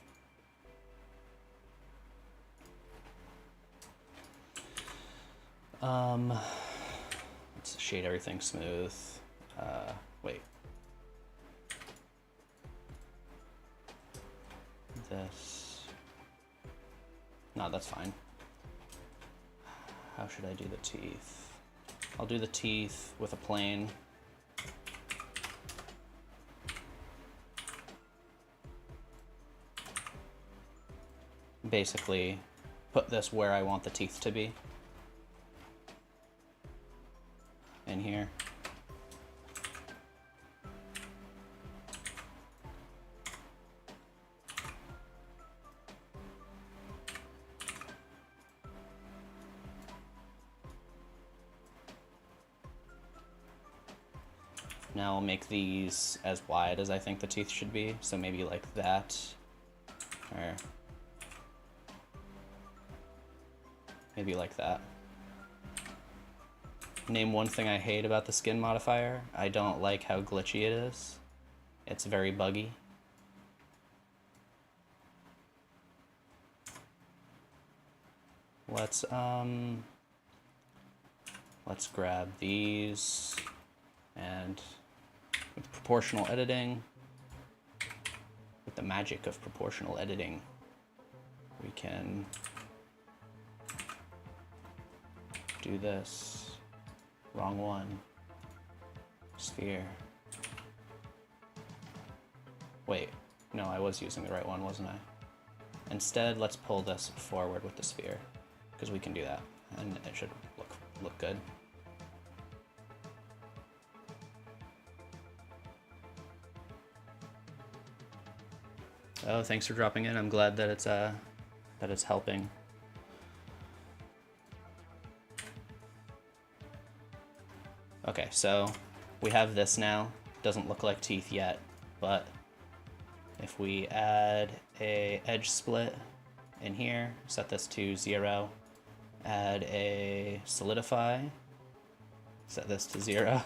Speaker 1: Let's shade everything smooth. Wait. This. No, that's fine. How should I do the teeth? I'll do the teeth with a plane. Basically, put this where I want the teeth to be. In here. Now I'll make these as wide as I think the teeth should be, so maybe like that, or maybe like that. Name one thing I hate about the skin modifier. I don't like how glitchy it is. It's very buggy. Let's grab these, and with proportional editing, with the magic of proportional editing, we can do this. Wrong one. Sphere. Wait, no, I was using the right one, wasn't I? Instead, let's pull this forward with the sphere, because we can do that, and it should look good. Oh, thanks for dropping in. I'm glad that it's helping. Okay, so we have this now. Doesn't look like teeth yet, but if we add a edge split in here, set this to 0, add a solidify, set this to 0,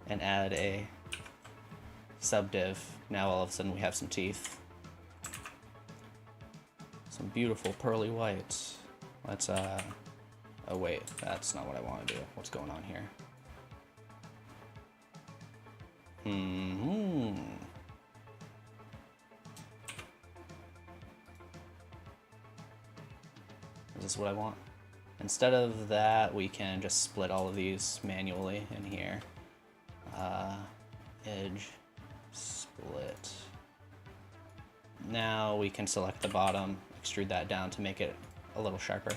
Speaker 1: and add a subdiv. Now all of a sudden we have some teeth. Some beautiful pearly whites. Let's, oh wait, that's not what I want to do. What's going on here? Is this what I want? Instead of that, we can just split all of these manually in here. Edge, split. Now we can select the bottom, extrude that down to make it a little sharper.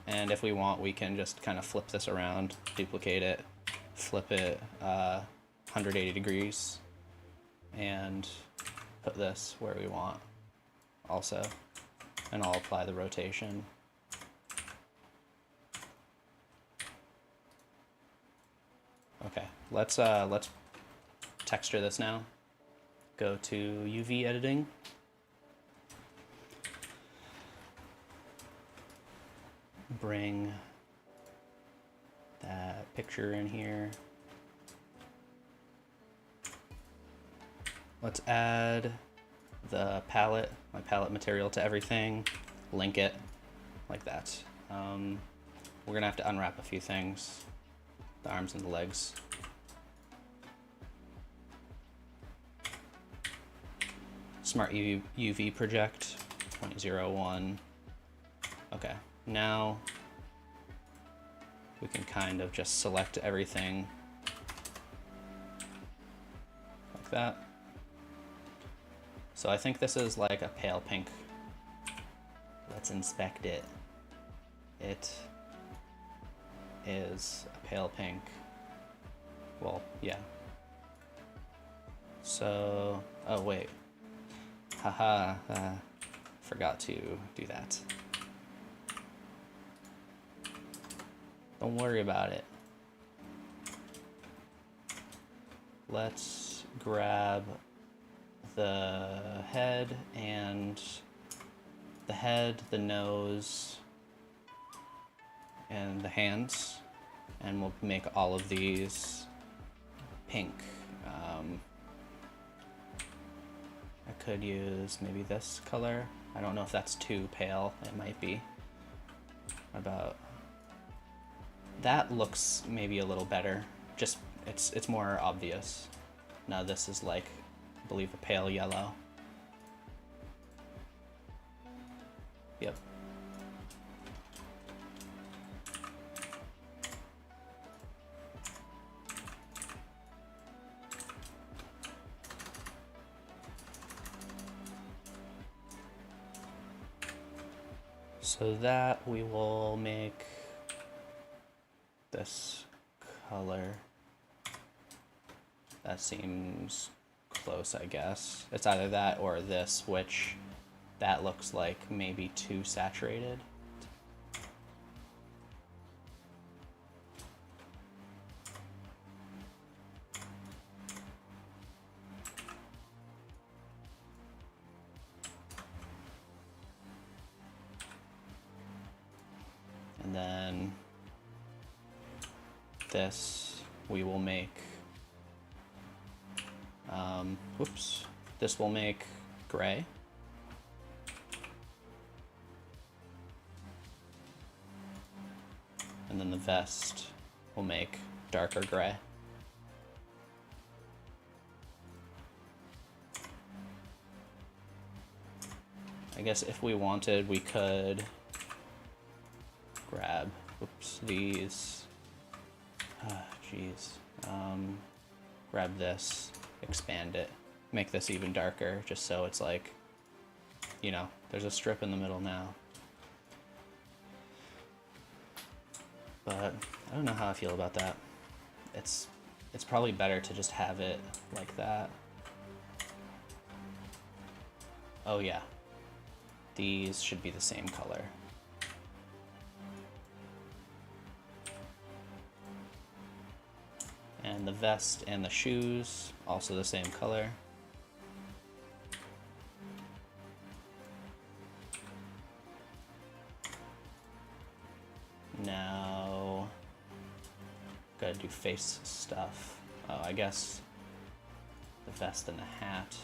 Speaker 1: And if we want, we can just kind of flip this around, duplicate it, flip it 180 degrees, and put this where we want also. And I'll apply the rotation. Okay, let's texture this now. Go to UV editing. Bring that picture in here. Let's add the palette, my palette material to everything, link it like that. We're gonna have to unwrap a few things, the arms and the legs. Smart UV project, 0.01. Okay, now we can kind of just select everything like that. So I think this is like a pale pink. Let's inspect it. It is a pale pink. Well, yeah. So, oh wait. Haha, forgot to do that. Don't worry about it. Let's grab the head and the nose, and the hands, and we'll make all of these pink. I could use maybe this color. I don't know if that's too pale. It might be. About that looks maybe a little better. Just it's more obvious. Now this is like, I believe, a pale yellow. Yep. So that we will make this color. That seems close, I guess. It's either that or this, which that looks like maybe too saturated. And then this we will make, whoops, this will make gray. And then the vest will make darker gray. I guess if we wanted, we could grab, oops, these, grab this, expand it, make this even darker, just so it's like, you know, there's a strip in the middle now. But I don't know how I feel about that. It's probably better to just have it like that. Oh yeah, these should be the same color. And the vest and the shoes, also the same color. gotta do face stuff. Oh, I guess the vest and the hat.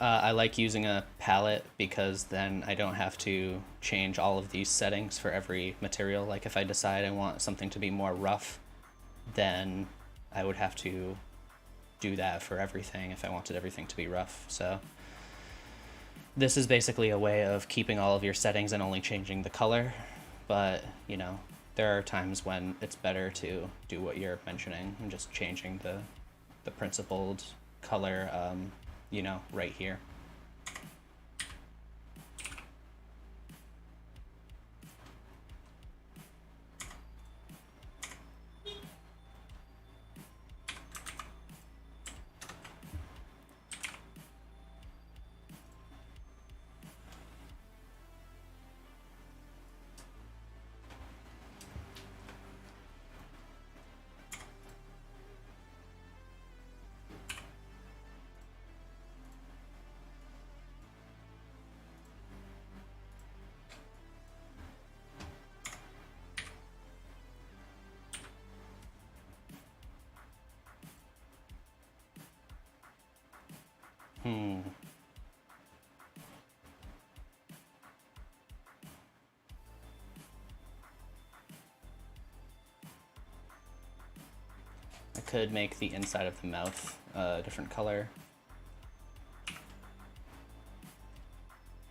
Speaker 1: I like using a palette because then I don't have to change all of these settings for every material. Like if I decide I want something to be more rough, then I would have to do that for everything if I wanted everything to be rough. So this is basically a way of keeping all of your settings and only changing the color. But, you know, there are times when it's better to do what you're mentioning and just changing the principled color, you know, right here. I could make the inside of the mouth a different color.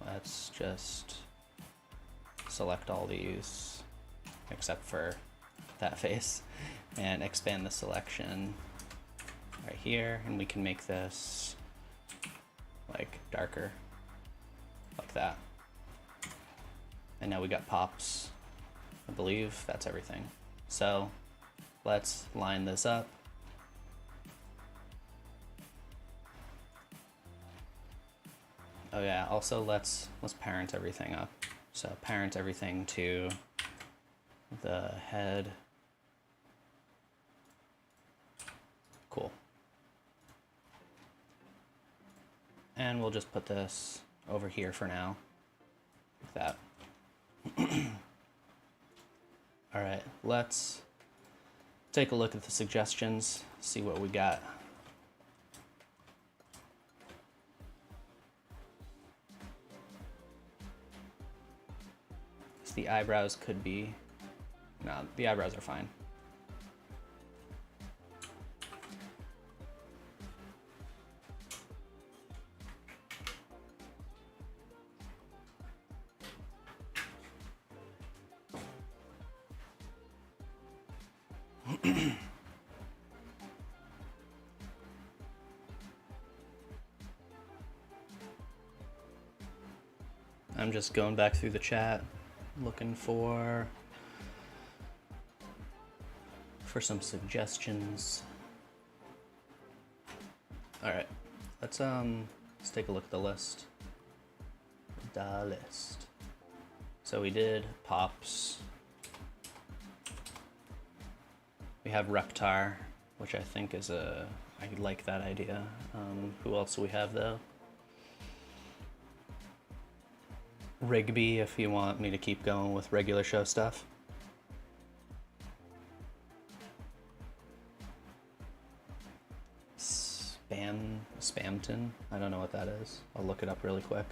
Speaker 1: Let's just select all these except for that face and expand the selection right here, and we can make this like darker like that. And now we got pops. I believe that's everything. So let's line this up. Oh yeah, also let's parent everything up. So parent everything to the head. Cool. And we'll just put this over here for now, like that. All right, let's take a look at the suggestions, see what we got. So the eyebrows could be, no, the eyebrows are fine. I'm just going back through the chat, looking for some suggestions. All right, let's take a look at the list. So we did pops. We have Reptar, which I think is I like that idea. Who else do we have though? Rigby, if you want me to keep going with regular show stuff. Spamton? I don't know what that is. I'll look it up really quick.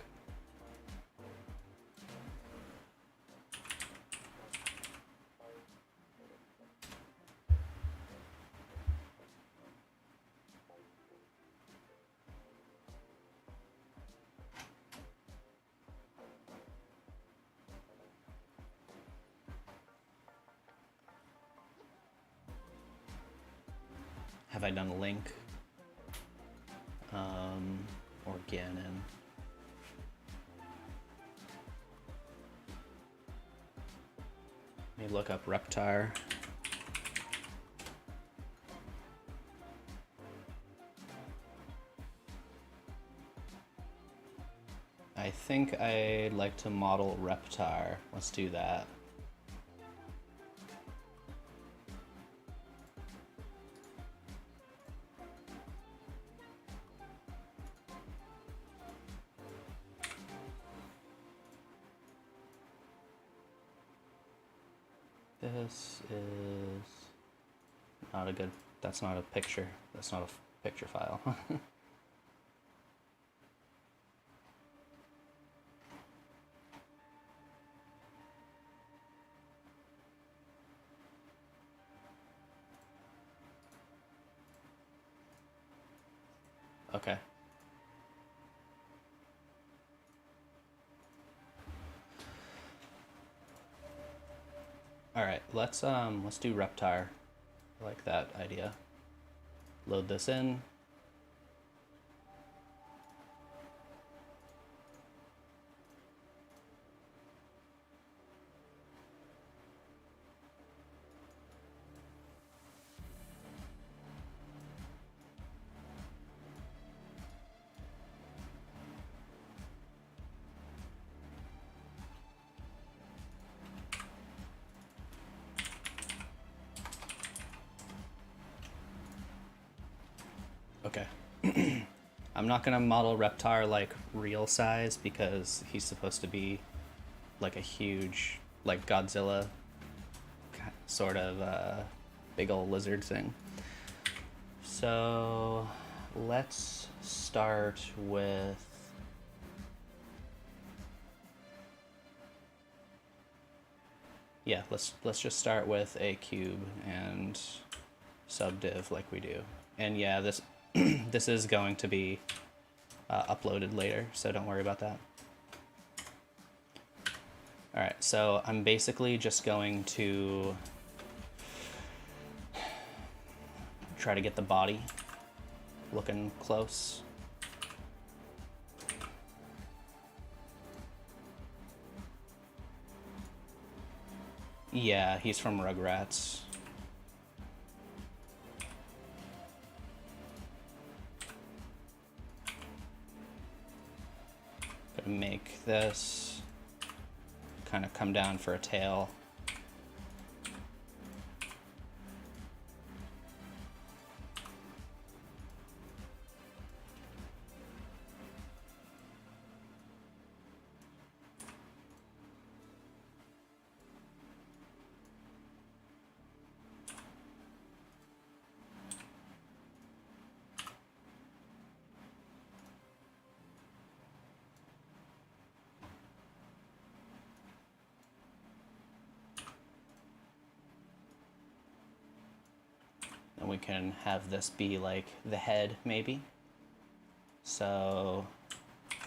Speaker 1: have I done a link? Or Ganon. Let me look up Reptar. I think I'd like to model Reptar. Let's do that. This is not a good, that's not a picture. That's not a picture file. Okay. All right, let's do Reptar. I like that idea. Load this in. Okay. I'm not gonna model Reptar like real size because he's supposed to be like a huge, like Godzilla sort of big old lizard thing. So let's start with let's just start with a cube and subdiv like we do. And yeah, this this is going to be uploaded later, so don't worry about that. All right, so I'm basically just going to try to get the body looking close. Yeah, he's from Rugrats. Gonna make this kind of come down for a tail. And we can have this be like the head, maybe. So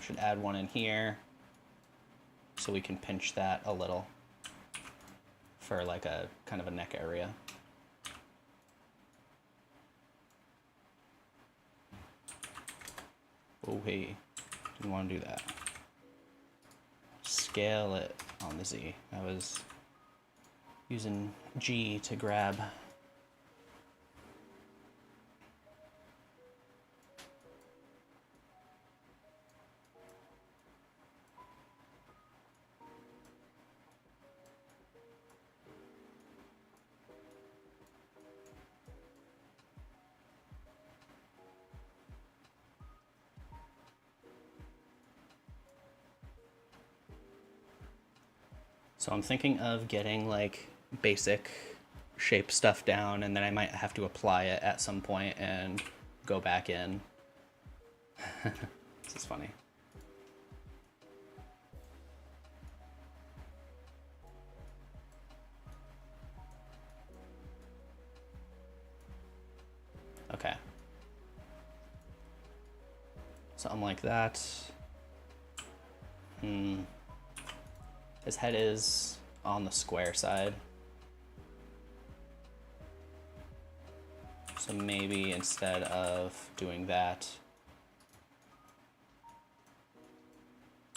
Speaker 1: should add one in here so we can pinch that a little for like a kind of a neck area. Oh, hey, didn't want to do that. Scale it on the Z. I was using G to grab. So I'm thinking of getting like basic shape stuff down, and then I might have to apply it at some point and go back in. This is funny. Okay. Something like that. His head is on the square side. So maybe instead of doing that,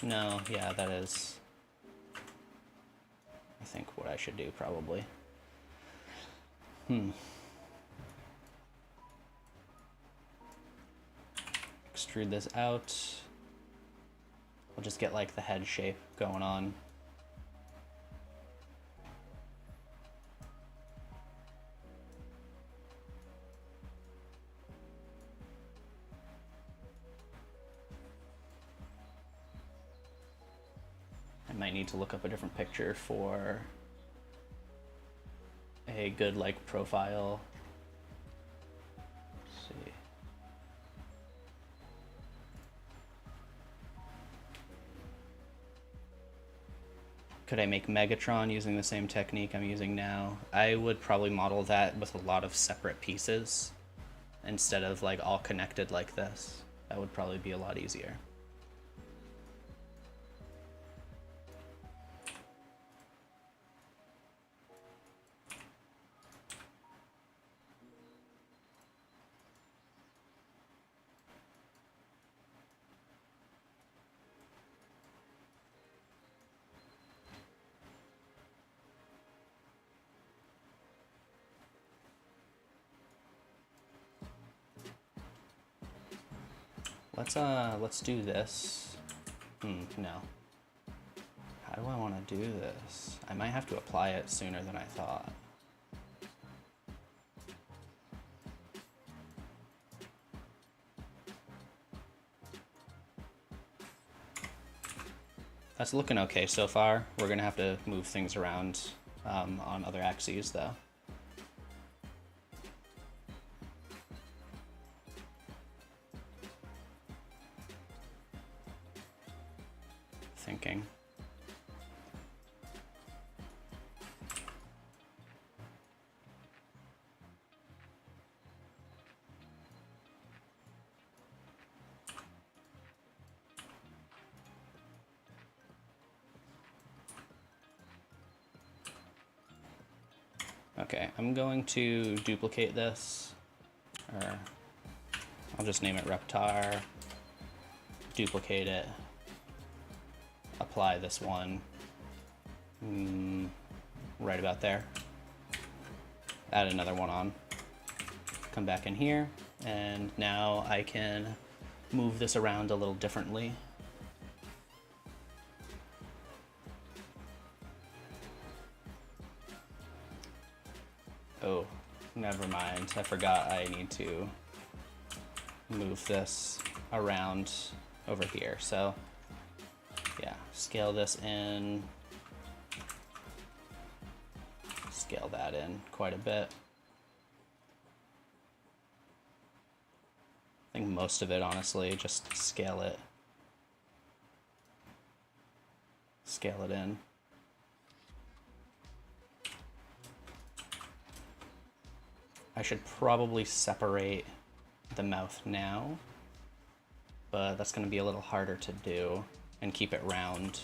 Speaker 1: no, yeah, that is, I think, what I should do probably. Extrude this out. We'll just get like the head shape going on. I might need to look up a different picture for a good like profile. Let's see. Could I make Megatron using the same technique I'm using now? I would probably model that with a lot of separate pieces instead of like all connected like this. That would probably be a lot easier. Let's do this. No. How do I want to do this? I might have to apply it sooner than I thought. That's looking okay so far. We're gonna have to move things around on other axes though. Thinking. Okay, I'm going to duplicate this, or I'll just name it Reptar, duplicate it, apply this one right about there, add another one on, come back in here, and now I can move this around a little differently. Oh, never mind, I forgot I need to move this around over here, so yeah, scale this in, scale that in quite a bit. I think most of it, honestly, just scale it in. I should probably separate the mouth now, but that's going to be a little harder to do, and keep it round.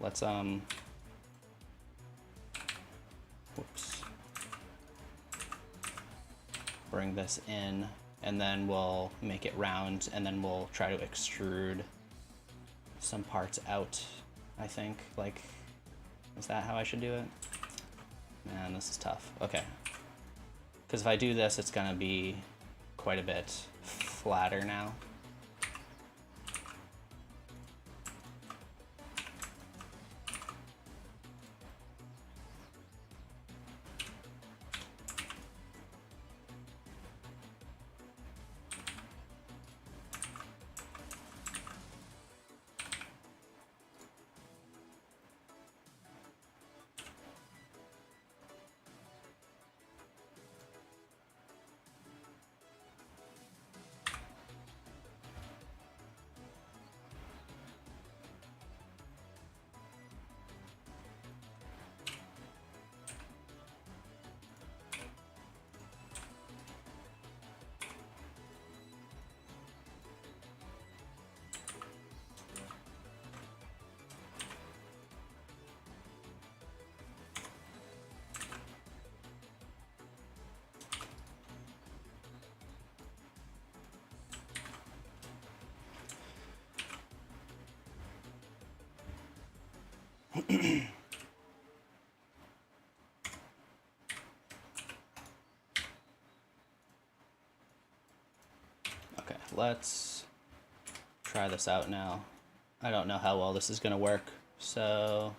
Speaker 1: Let's whoops, bring this in, and then we'll make it round, and then we'll try to extrude some parts out, I think. Like, is that how I should do it? Man, this is tough. Okay. Because if I do this, it's gonna be quite a bit flatter now. Okay, let's try this out now. I don't know how well this is going to work, so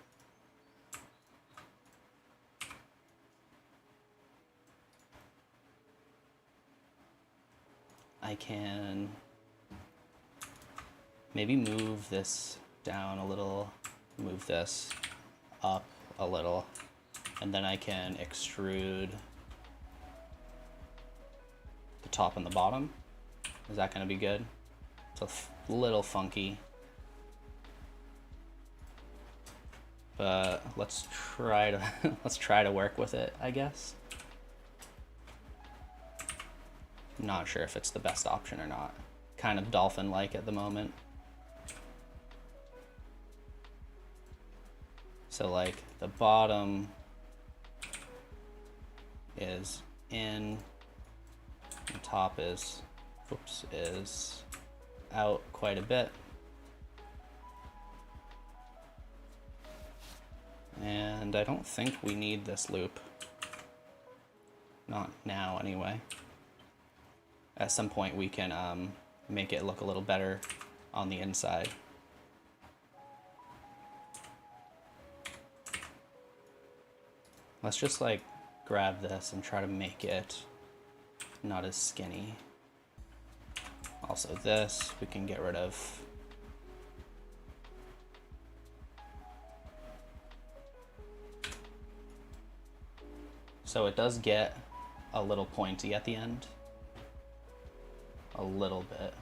Speaker 1: I can maybe move this down a little, move this up a little, and then I can extrude the top and the bottom. Is that going to be good? It's a little funky, but let's try to let's try to work with it, I guess. Not sure if it's the best option or not. Kind of dolphin-like at the moment. So like the bottom is in, the top is, oops, is out quite a bit. And I don't think we need this loop. Not now anyway. At some point we can make it look a little better on the inside. Let's just like grab this and try to make it not as skinny. Also this we can get rid of. So it does get a little pointy at the end. A little bit.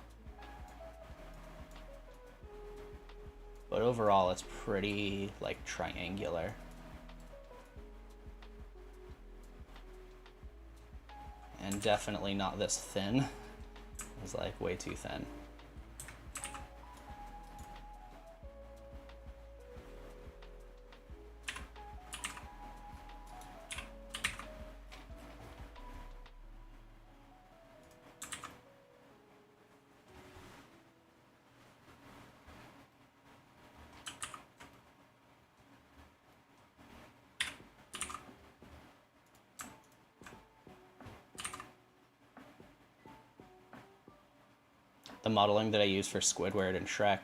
Speaker 1: But overall it's pretty like triangular. And definitely not this thin. It's like way too thin. The modeling that I use for Squidward and Shrek,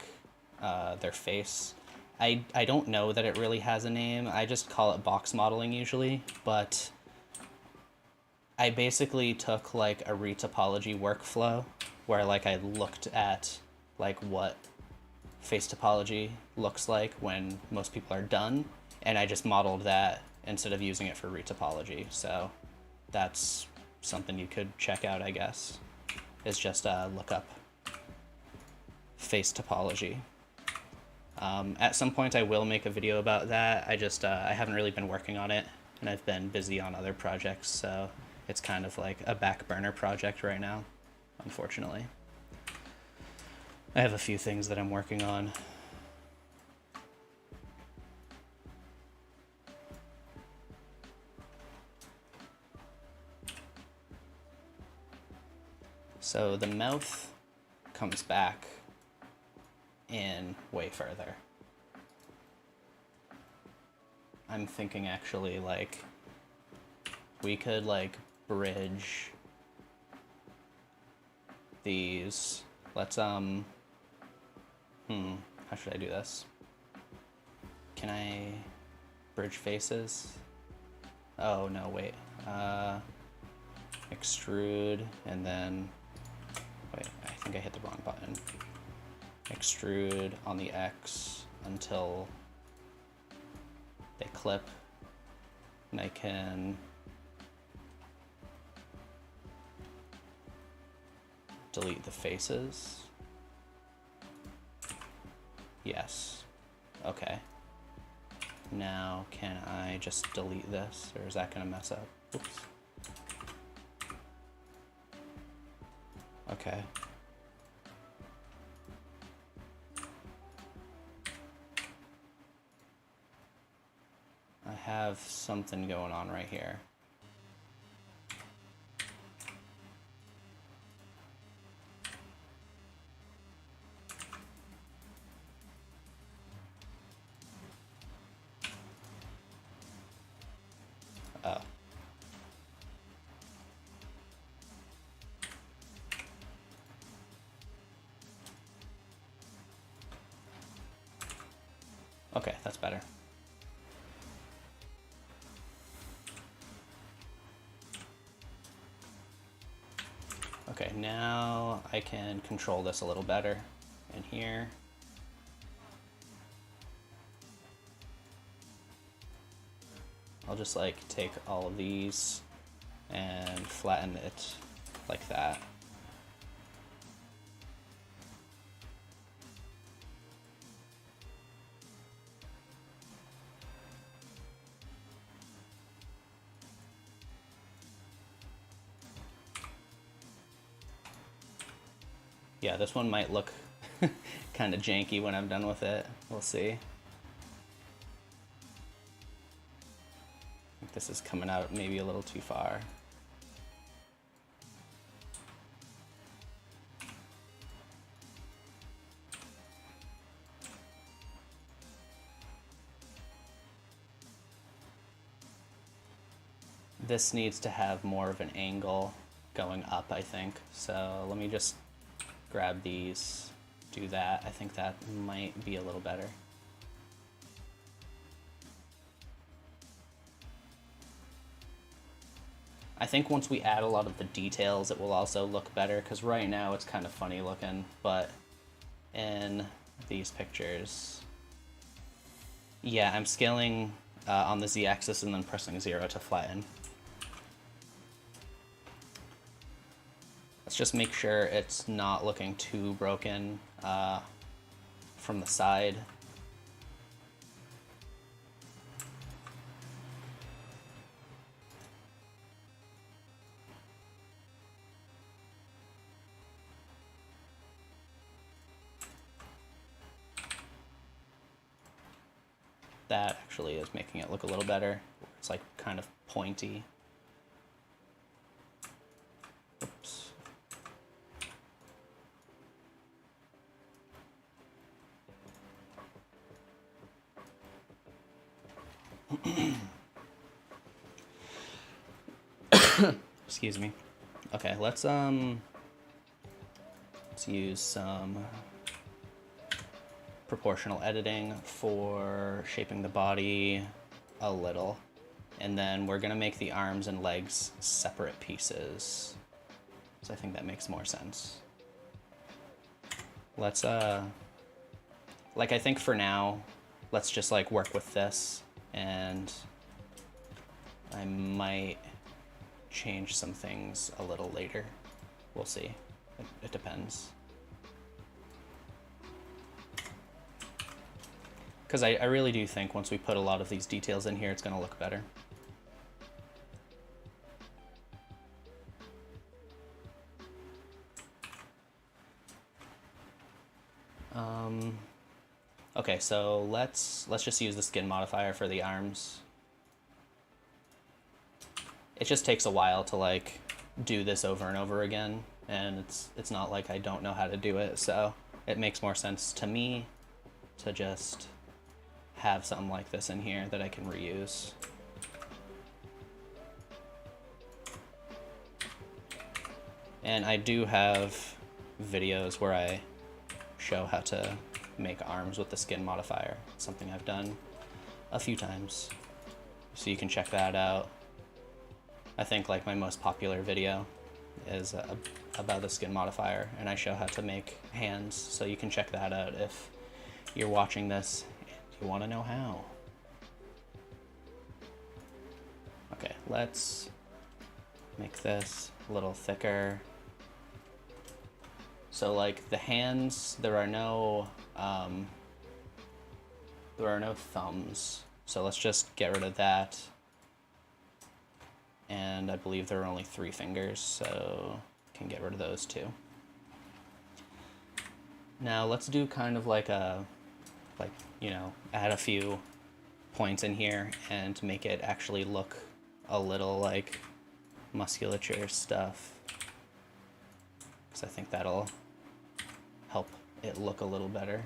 Speaker 1: their face, I don't know that it really has a name. I just call it box modeling usually, but I basically took like a retopology workflow where like I looked at like what face topology looks like when most people are done, and I just modeled that instead of using it for retopology. So that's something you could check out, I guess, is just look up face topology. At some point I will make a video about that. I haven't really been working on it, and I've been busy on other projects, so it's kind of like a back burner project right now, unfortunately. I have a few things that I'm working on. So the mouth comes back in way further. I'm thinking actually like we could like bridge these. Let's how should I do this? Can I bridge faces? Oh no, wait. Extrude and then wait, I think I hit the wrong button. Extrude on the X until they clip, and I can delete the faces. Yes. Okay. Now can I just delete this, or is that gonna mess up? Oops. Okay. I have something going on right here. Oh. Okay, that's better. Okay, now I can control this a little better in here. I'll just like take all of these and flatten it like that. Yeah, this one might look kind of janky when I'm done with it. We'll see. I think this is coming out maybe a little too far. This needs to have more of an angle going up, I think. So let me just grab these, do that. I think that might be a little better. I think once we add a lot of the details, it will also look better, because right now it's kind of funny looking, but in these pictures, yeah, I'm scaling on the Z-axis and then pressing 0 to flatten. Let's just make sure it's not looking too broken from the side. That actually is making it look a little better. It's like kind of pointy. Oops. Excuse me. Okay, let's use some proportional editing for shaping the body a little, and then we're gonna make the arms and legs separate pieces. So I think that makes more sense. Let's like, I think for now, let's just like work with this, and I might change some things a little later. We'll see. It depends. Because I really do think once we put a lot of these details in here, it's going to look better. Okay, so let's just use the skin modifier for the arms. It just takes a while to like do this over and over again, and it's not like I don't know how to do it, so it makes more sense to me to just have something like this in here that I can reuse. And I do have videos where I show how to make arms with the skin modifier. It's something I've done a few times, so you can check that out. I think like my most popular video is about the skin modifier, and I show how to make hands, so you can check that out if you're watching this and you want to know how. Okay, let's make this a little thicker. So like the hands, there are no thumbs, so let's just get rid of that. And I believe there are only 3 fingers, so can get rid of those too. Now let's do kind of like you know, add a few points in here and make it actually look a little like musculature stuff, because I think that'll help it look a little better.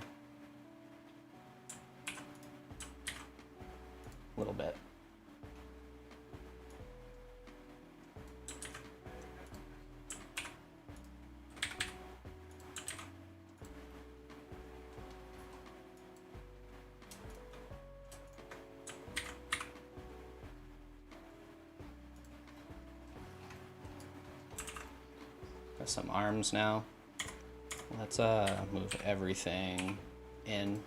Speaker 1: A little bit. some arms now. Let's move everything in.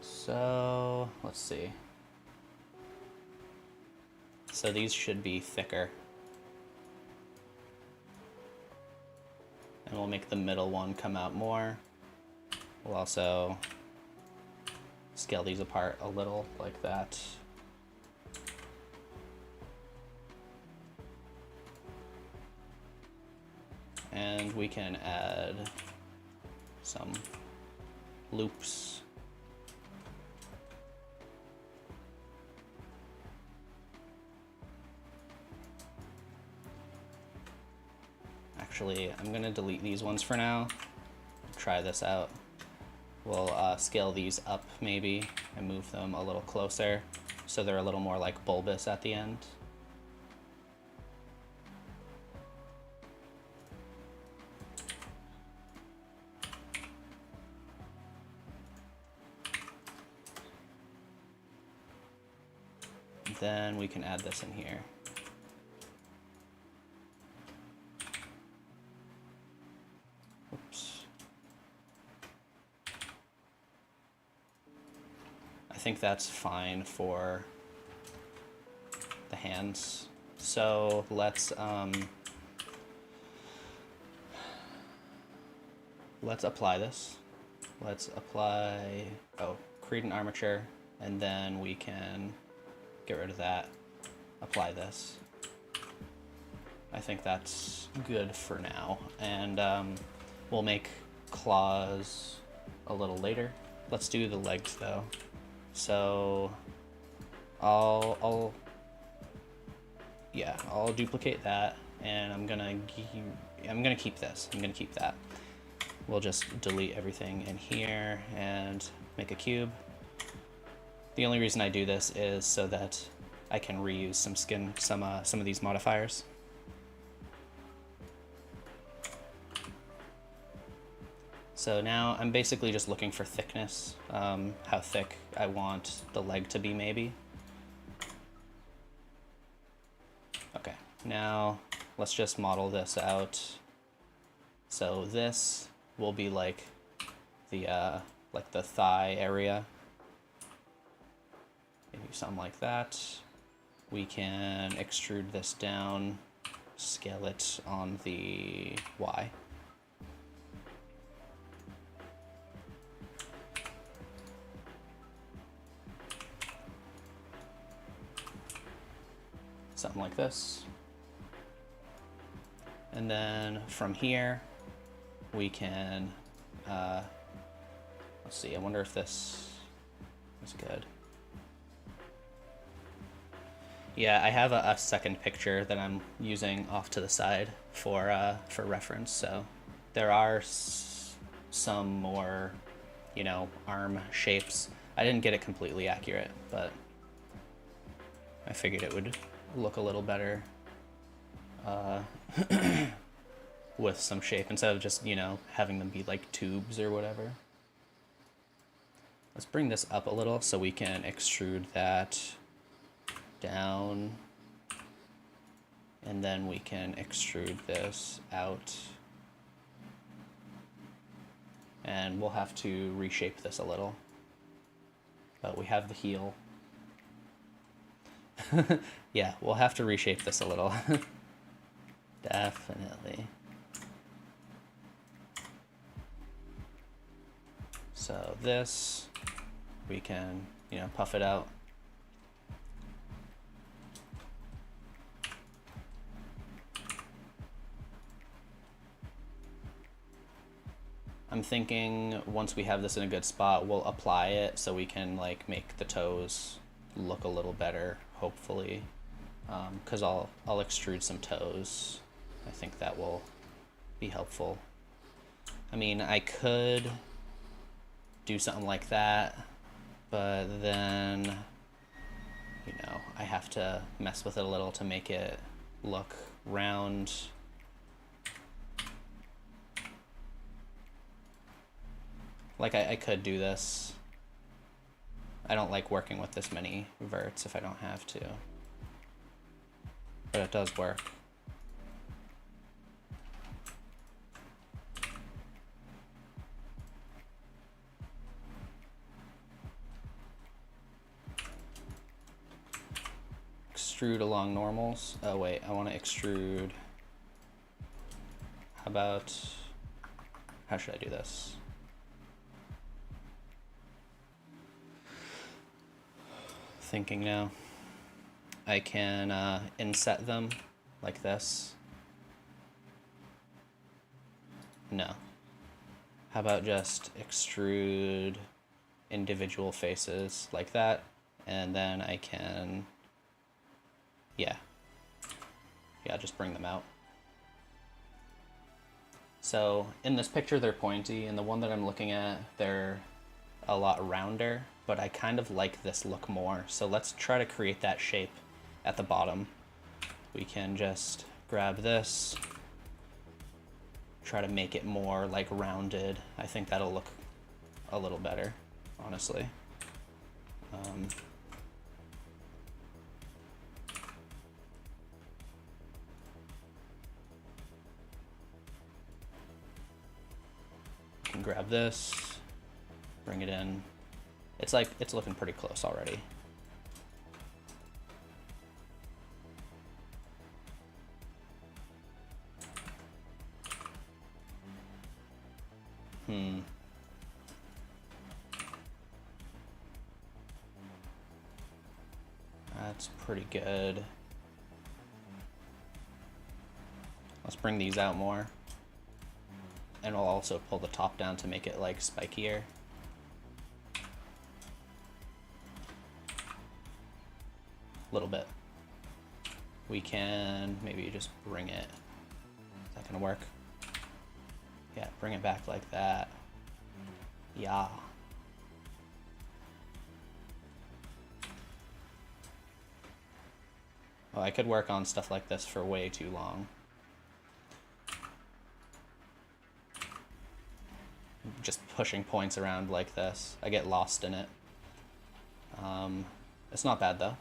Speaker 1: So let's see. So these should be thicker. And we'll make the middle one come out more. We'll also scale these apart a little like that. And we can add some loops. Actually, I'm gonna delete these ones for now. Try this out. We'll scale these up maybe and move them a little closer so they're a little more like bulbous at the end. Then we can add this in here. I think that's fine for the hands. So let's apply this. Let's apply, create an armature, and then we can get rid of that, apply this. I think that's good for now. And we'll make claws a little later. Let's do the legs though. So I'll duplicate that, and I'm gonna keep this. I'm gonna keep that. We'll just delete everything in here and make a cube. The only reason I do this is so that I can reuse some of these modifiers. So now I'm basically just looking for thickness, how thick I want the leg to be maybe. Okay, now let's just model this out. So this will be like the thigh area. Maybe something like that. We can extrude this down, scale it on the Y. Something like this. And then from here, we can, let's see, I wonder if this is good. Yeah, I have a second picture that I'm using off to the side for reference. So there are some more, arm shapes. I didn't get it completely accurate, but I figured it would look a little better with some shape instead of just, having them be like tubes or whatever. Let's bring this up a little so we can extrude that down, and then we can extrude this out, and we'll have to reshape this a little, but we have the heel. Yeah, we'll have to reshape this a little. Definitely. So this, we can, puff it out. I'm thinking once we have this in a good spot, we'll apply it so we can make the toes look a little better, hopefully. Because I'll extrude some toes. I think that will be helpful. I mean, I could do something like that, but then you know, I have to mess with it a little to make it look round. Like I could do this. I don't like working with this many verts if I don't have to, but it does work. Extrude along normals. Oh wait, I want to extrude. How should I do this? Thinking now. I can inset them like this. No. How about just extrude individual faces like that, and then I can, yeah, just bring them out. So in this picture they're pointy, and the one that I'm looking at, they're a lot rounder, but I kind of like this look more. So let's try to create that shape at the bottom. We can just grab this, try to make it more like rounded. I think that'll look a little better, honestly. Can grab this, bring it in. It's like, it's looking pretty close already. That's pretty good. Let's bring these out more. And we'll also pull the top down to make it like spikier. A little bit. We can maybe just bring it. Is that gonna work? Yeah, bring it back like that. Yeah. Well, I could work on stuff like this for way too long. Just pushing points around like this. I get lost in it. It's not bad though.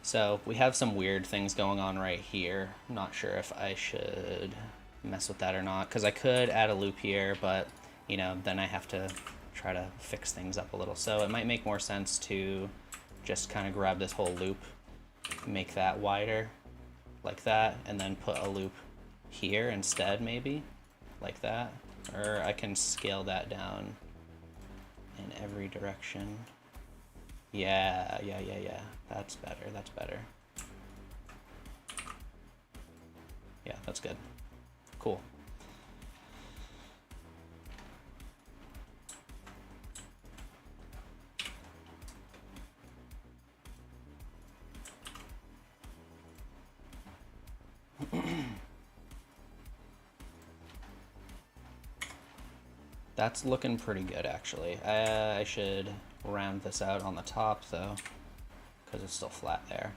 Speaker 1: So we have some weird things going on right here. I'm not sure if I should mess with that or not, because I could add a loop here, but you know, then I have to try to fix things up a little. So it might make more sense to just kind of grab this whole loop, make that wider like that, and then put a loop here instead, maybe like that. Or I can scale that down in every direction. Yeah. That's better, that's better. Yeah, that's good. Cool. That's looking pretty good, actually. I should round this out on the top, though, because it's still flat there.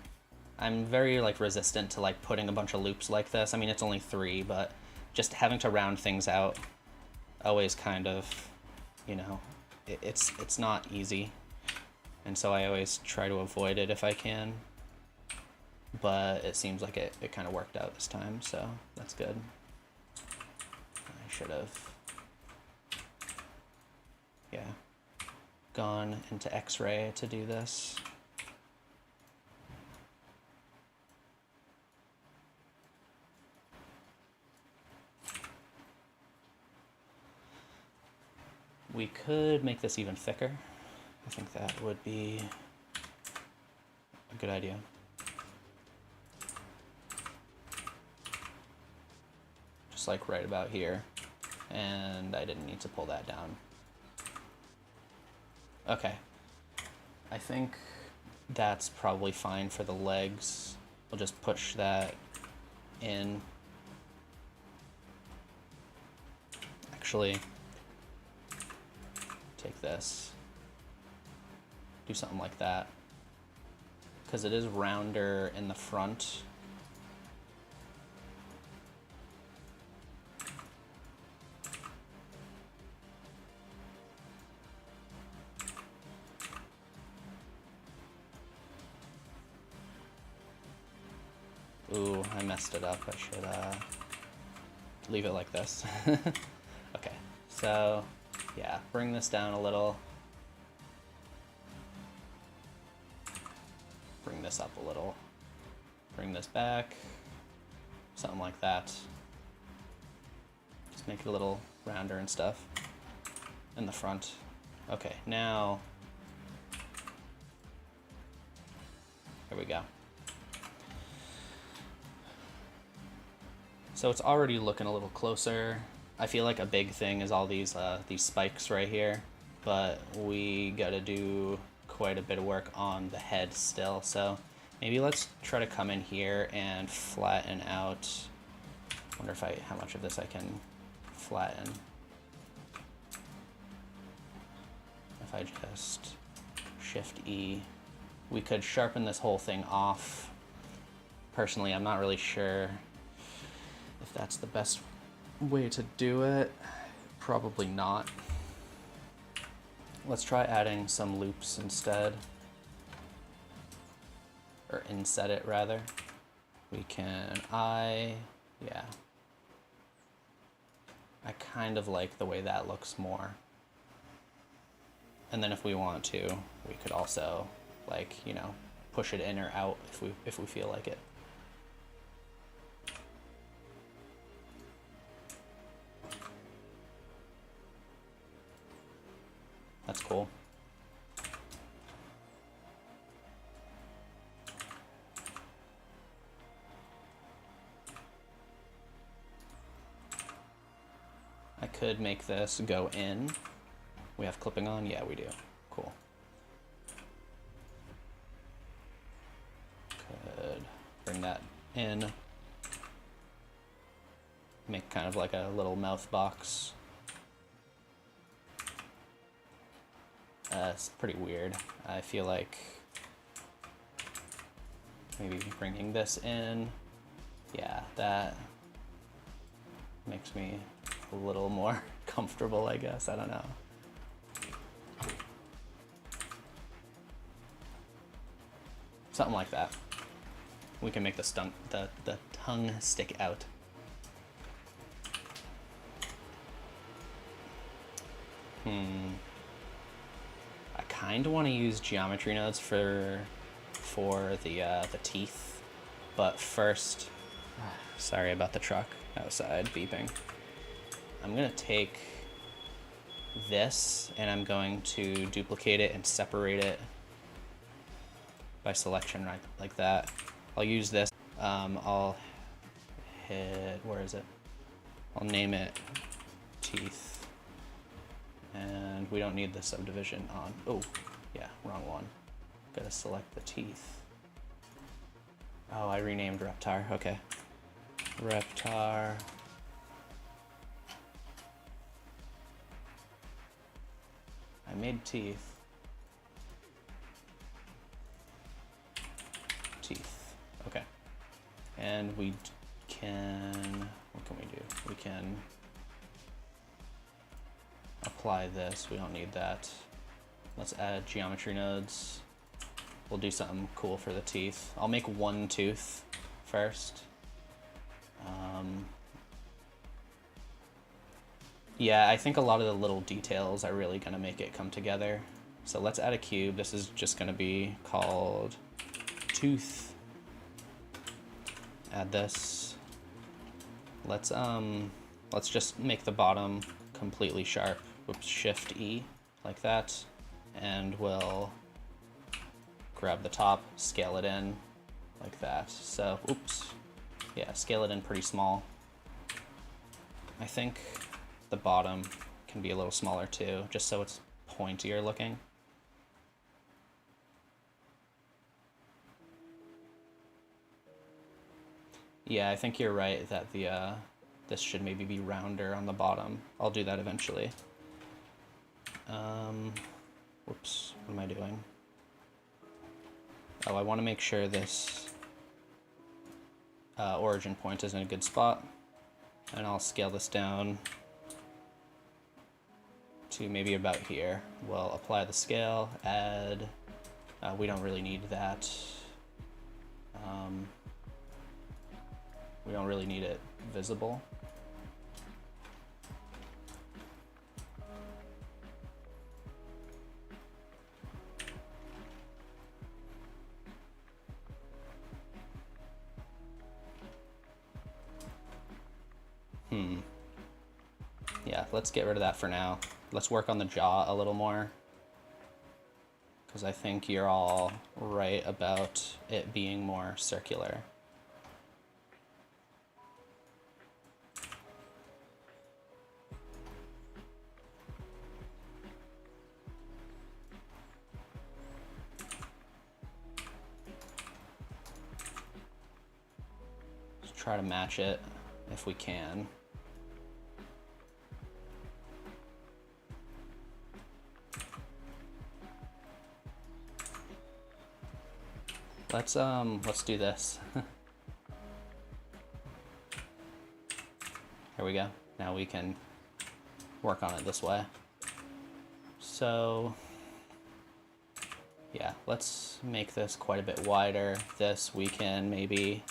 Speaker 1: I'm very, like, resistant to, like, putting a bunch of loops like this. I mean, it's only 3, but just having to round things out always kind of, you know, it's not easy. And so I always try to avoid it if I can. But it seems like it kind of worked out this time, so that's good. I should have, yeah, gone into X-ray to do this. We could make this even thicker. I think that would be a good idea. Just like right about here. And I didn't need to pull that down. Okay. I think that's probably fine for the legs. We'll just push that in. actually take this, do something like that, because it is rounder in the front. Ooh, I messed it up. I should leave it like this. Okay, so yeah, bring this down a little. Bring this up a little. Bring this back. Something like that. Just make it a little rounder and stuff in the front. Okay, now, here we go. So it's already looking a little closer. I feel like a big thing is all these spikes right here, but we gotta do quite a bit of work on the head still. So maybe let's try to come in here and flatten out. Wonder if how much of this I can flatten. If I just Shift E, we could sharpen this whole thing off. Personally, I'm not really sure if that's the best way to do it. Probably not. Let's try adding some loops instead. Or inset it rather. We can, yeah. I kind of like the way that looks more. And then if we want to, we could also, like, you know, push it in or out if we feel like it. That's cool. I could make this go in. We have clipping on? Yeah, we do. Cool. Could bring that in. Make kind of like a little mouth box. It's pretty weird. I feel like maybe bringing this in, yeah, that makes me a little more comfortable, I guess. I don't know. Something like that. We can make the tongue stick out. I kind of want to use geometry nodes for the teeth, but first, sorry about the truck outside beeping. I'm gonna take this and I'm going to duplicate it and separate it by selection, right, like that. I'll use this. I'll hit, where is it? I'll name it teeth. And we don't need the subdivision on. Oh, yeah, wrong one. Gotta select the teeth. Oh, I renamed Reptar. Okay. Reptar. I made teeth. Teeth. Okay. And we can, what can we do? We can apply this. We don't need that. Let's add geometry nodes. We'll do something cool for the teeth. I'll make one tooth first. Yeah, I think a lot of the little details are really gonna make it come together. So let's add a cube. This is just gonna be called tooth. Add this. Let's just make the bottom completely sharp. Oops, Shift E, like that. And we'll grab the top, scale it in, like that. So, oops. Yeah, scale it in pretty small. I think the bottom can be a little smaller too, just so it's pointier looking. Yeah, I think you're right that the this should maybe be rounder on the bottom. I'll do that eventually. Whoops, what am I doing? Oh, I want to make sure this origin point is in a good spot. And I'll scale this down to maybe about here. We'll apply the scale, add, we don't really need that. We don't really need it visible. Yeah, let's get rid of that for now. Let's work on the jaw a little more, because I think you're all right about it being more circular. Let's try to match it if we can. Let's do this. Here we go. Now we can work on it this way. So yeah, let's make this quite a bit wider. This we can maybe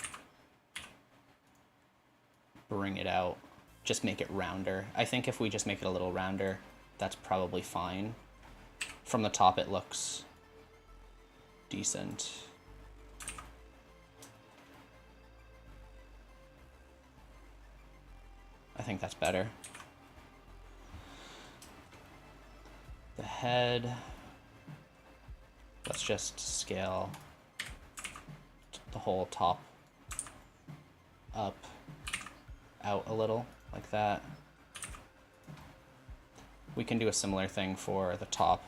Speaker 1: bring it out, just make it rounder. I think if we just make it a little rounder, that's probably fine. From the top it looks decent. I think that's better. The head, let's just scale the whole top up, out a little, like that. We can do a similar thing for the top.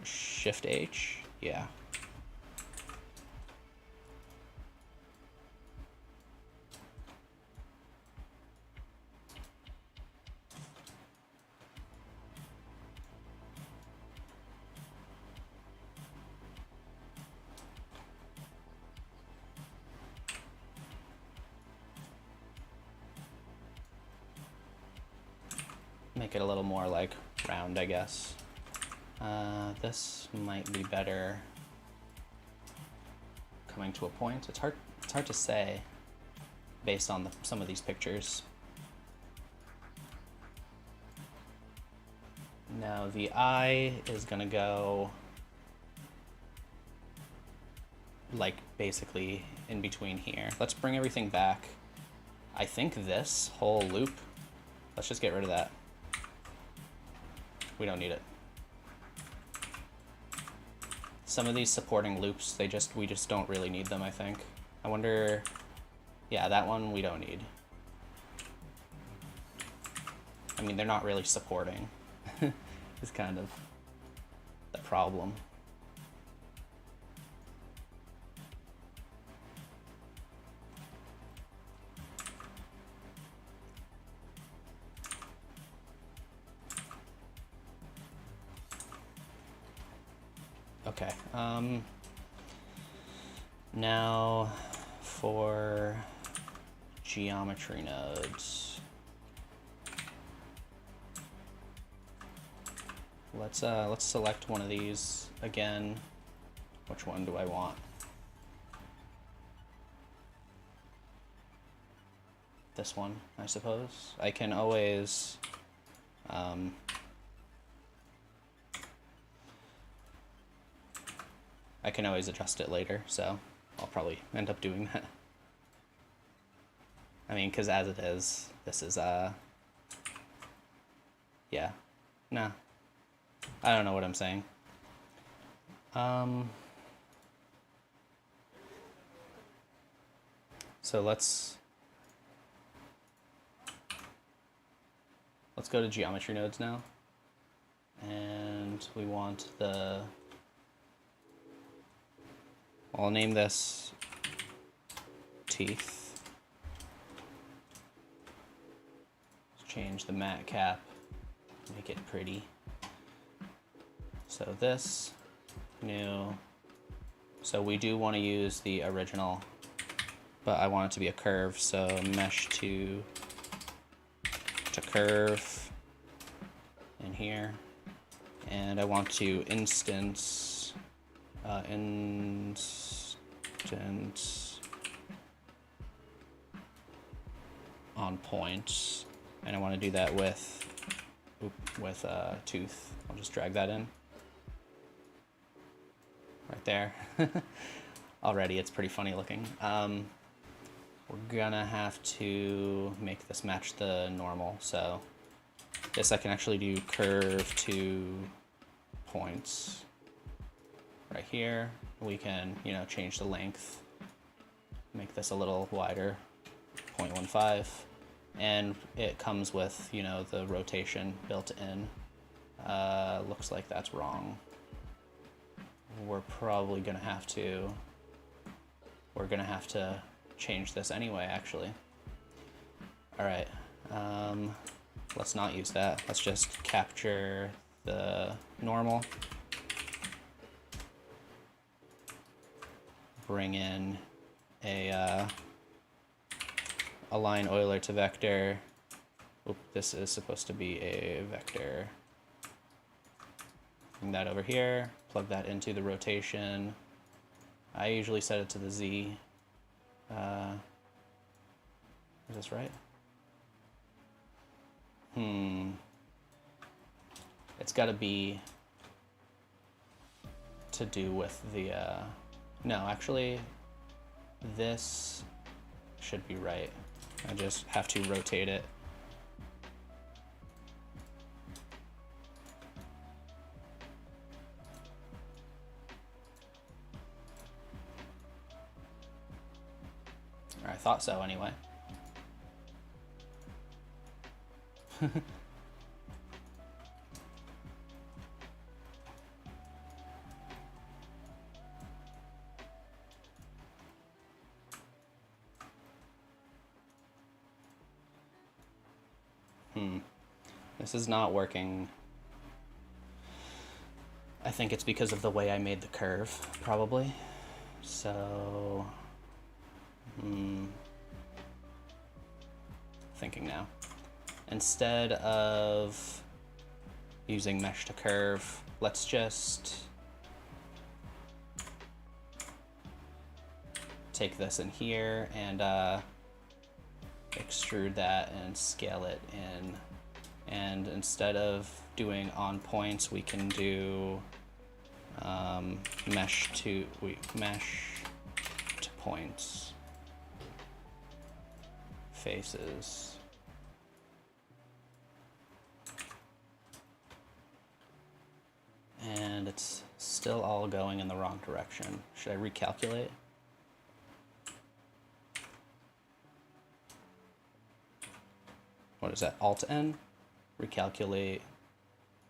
Speaker 1: Shift H, yeah. Make it a little more like round, I guess. This might be better coming to a point. It's hard to say based on some of these pictures. Now the eye is gonna go like basically in between here. Let's bring everything back. I think this whole loop, let's just get rid of that. We don't need it. Some of these supporting loops, we just don't really need them, I think. I wonder, yeah, that one we don't need. I mean, they're not really supporting. Is kind of the problem. Okay, now for geometry nodes. Let's select one of these again. Which one do I want? This one, I suppose. I can always adjust it later, so I'll probably end up doing that. I mean, because as it is, this is, yeah, nah, I don't know what I'm saying. So let's go to geometry nodes now, and we want the, I'll name this teeth. change the mat cap, make it pretty. So this, new. So we do want to use the original, but I want it to be a curve, so mesh to curve in here. And I want to instance on point, and I want to do that with tooth. I'll just drag that in right there. Already it's pretty funny looking. We're gonna have to make this match the normal, so this I can actually do curve to points right here. We can, you know, change the length, make this a little wider, 0.15, and it comes with, you know, the rotation built in. Looks like that's wrong. We're probably gonna have to, change this anyway, actually. All right, let's not use that. Let's just capture the normal, bring in a align Euler to vector. Oop, this is supposed to be a vector. Bring that over here, plug that into the rotation. I usually set it to the Z. Is this right? It's got to be to do with the, no, actually, this should be right. I just have to rotate it. I thought so anyway. This is not working. I think it's because of the way I made the curve, probably. So, thinking now. Instead of using mesh to curve, let's just take this in here and extrude that and scale it in. And instead of doing on points, we can do mesh to points, faces. And it's still all going in the wrong direction. Should I recalculate? What is that? Alt-N? Recalculate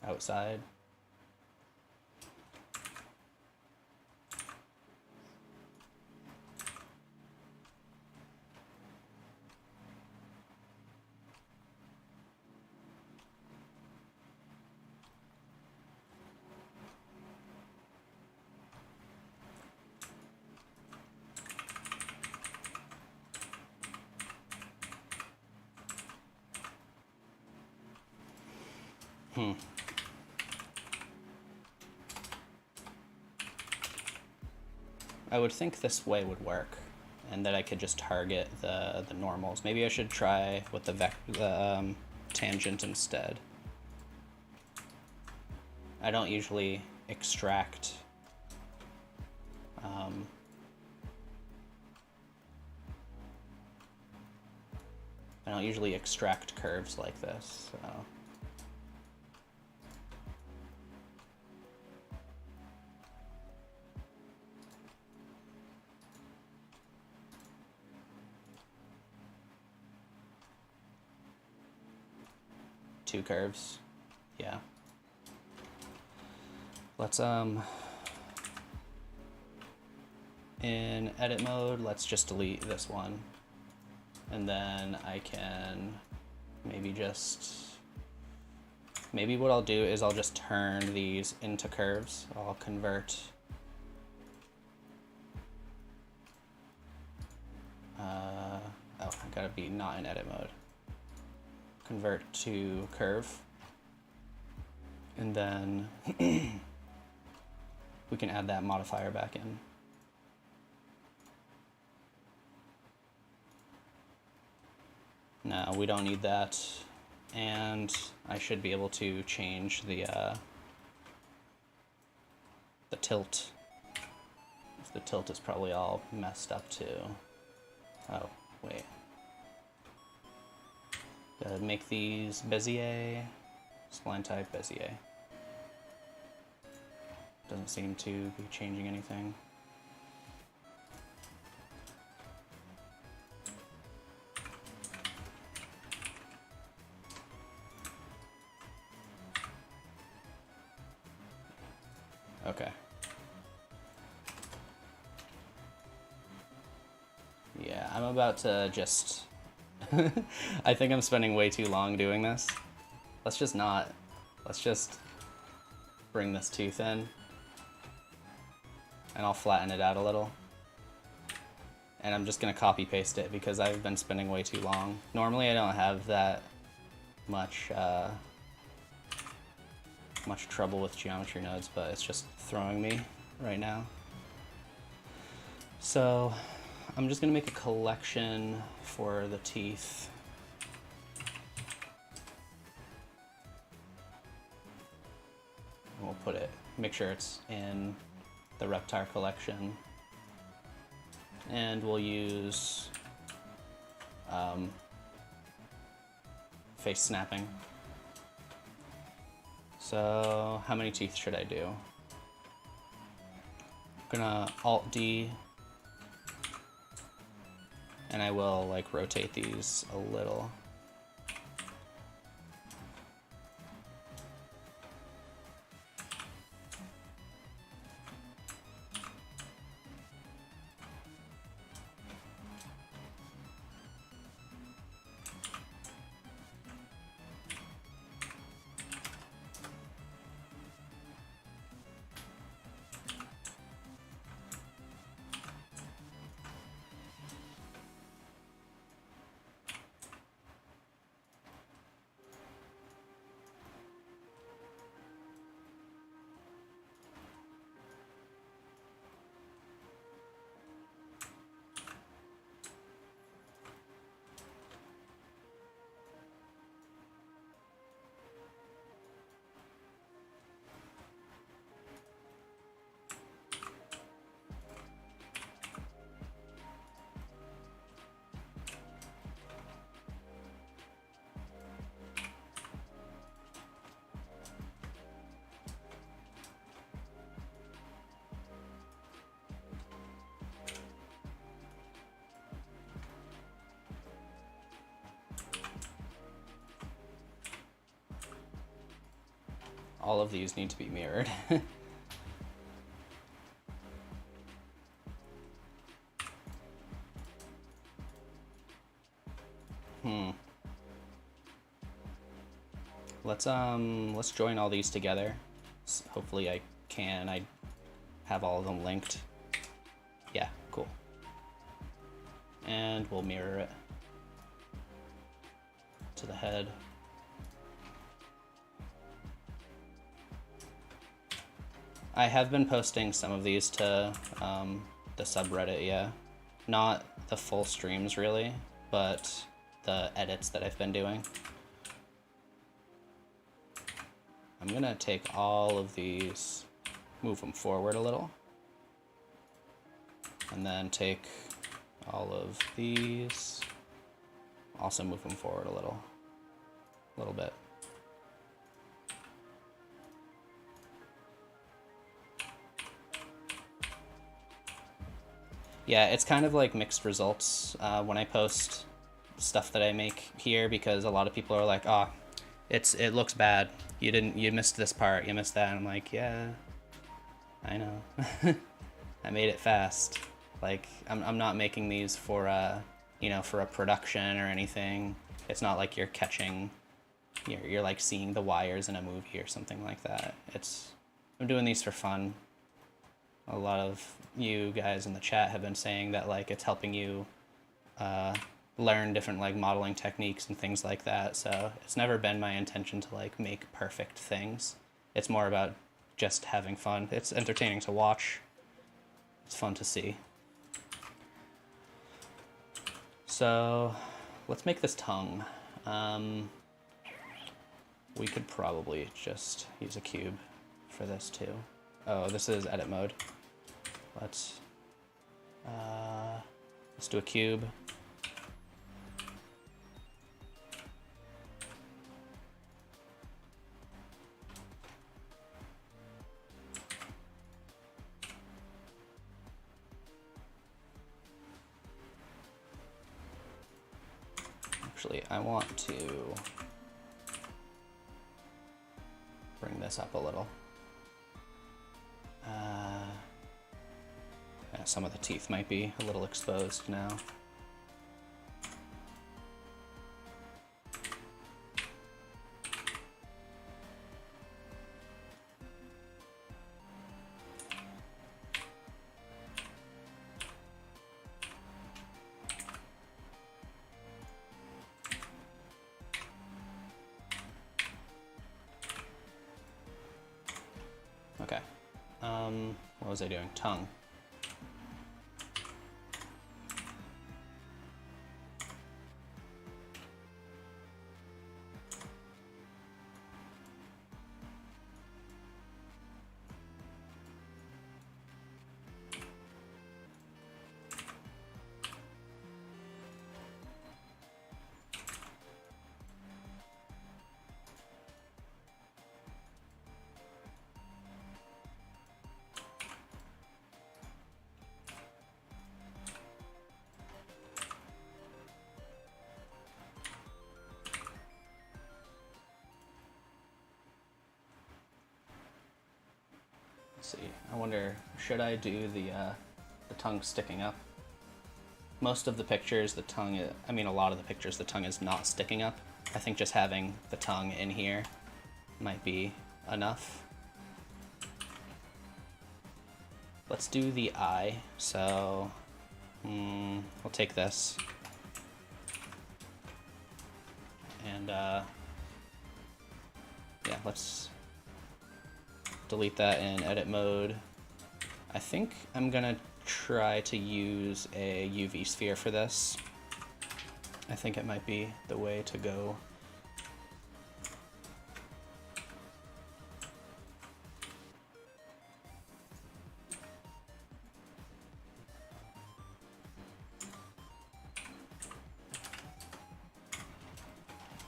Speaker 1: outside. I would think this way would work, and that I could just target the normals. Maybe I should try with the tangent instead. I don't usually extract curves like this, so. Two curves, yeah. Let's in edit mode, let's just delete this one, and then I can maybe what I'll do is I'll just turn these into curves. I'll convert oh, I gotta be not in edit mode. Convert to curve, and then we can add that modifier back in. No, we don't need that. And I should be able to change the tilt. The tilt is probably all messed up too. Oh, wait. Gotta make these Bezier, spline type Bezier. Doesn't seem to be changing anything. Okay. Yeah, I'm about to just... I think I'm spending way too long doing this. Let's just not. Let's just bring this tooth in. And I'll flatten it out a little. And I'm just going to copy paste it because I've been spending way too long. Normally I don't have that much much trouble with geometry nodes, but it's just throwing me right now. So I'm just gonna make a collection for the teeth. We'll put it, make sure it's in the Reptar collection. And we'll use face snapping. So how many teeth should I do? I'm gonna Alt D, and I will like rotate these a little. All of these need to be mirrored. Let's join all these together. Hopefully I can. I have all of them linked. Yeah, cool. And we'll mirror it to the head. I have been posting some of these to the subreddit, yeah. Not the full streams really, but the edits that I've been doing. I'm gonna take all of these, move them forward a little, and then take all of these, also move them forward a little bit. Yeah, it's kind of like mixed results when I post stuff that I make here, because a lot of people are like, "Oh, it looks bad. You missed this part. You missed that." And I'm like, "Yeah, I know. I made it fast. Like, I'm not making these for you know, for a production or anything. It's not like you're catching, you're like seeing the wires in a movie or something like that. I'm doing these for fun. A lot of you guys in the chat have been saying that like it's helping you learn different like modeling techniques and things like that. So it's never been my intention to like make perfect things. It's more about just having fun. It's entertaining to watch. It's fun to see. So let's make this tongue. We could probably just use a cube for this too. Oh, this is edit mode. Let's do a cube. Actually, I want to bring this up a little. Yeah, some of the teeth might be a little exposed now. Okay. What was I doing? Tongue. See, I wonder, should I do the tongue sticking up? Most of the pictures, the tongue, I mean a lot of the pictures, the tongue is not sticking up. I think just having the tongue in here might be enough. Let's do the eye, so we'll take this. And yeah, let's delete that in edit mode. I think I'm gonna try to use a UV sphere for this. I think it might be the way to go.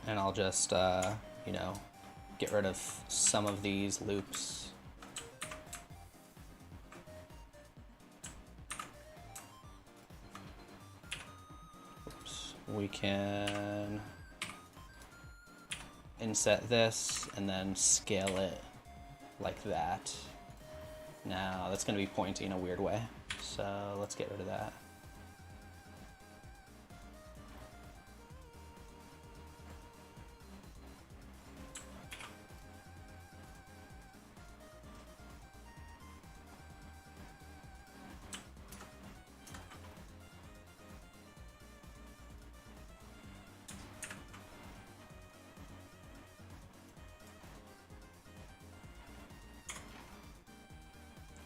Speaker 1: And I'll just, you know, get rid of some of these loops. We can inset this and then scale it like that. Now that's going to be pointy in a weird way, so let's get rid of that.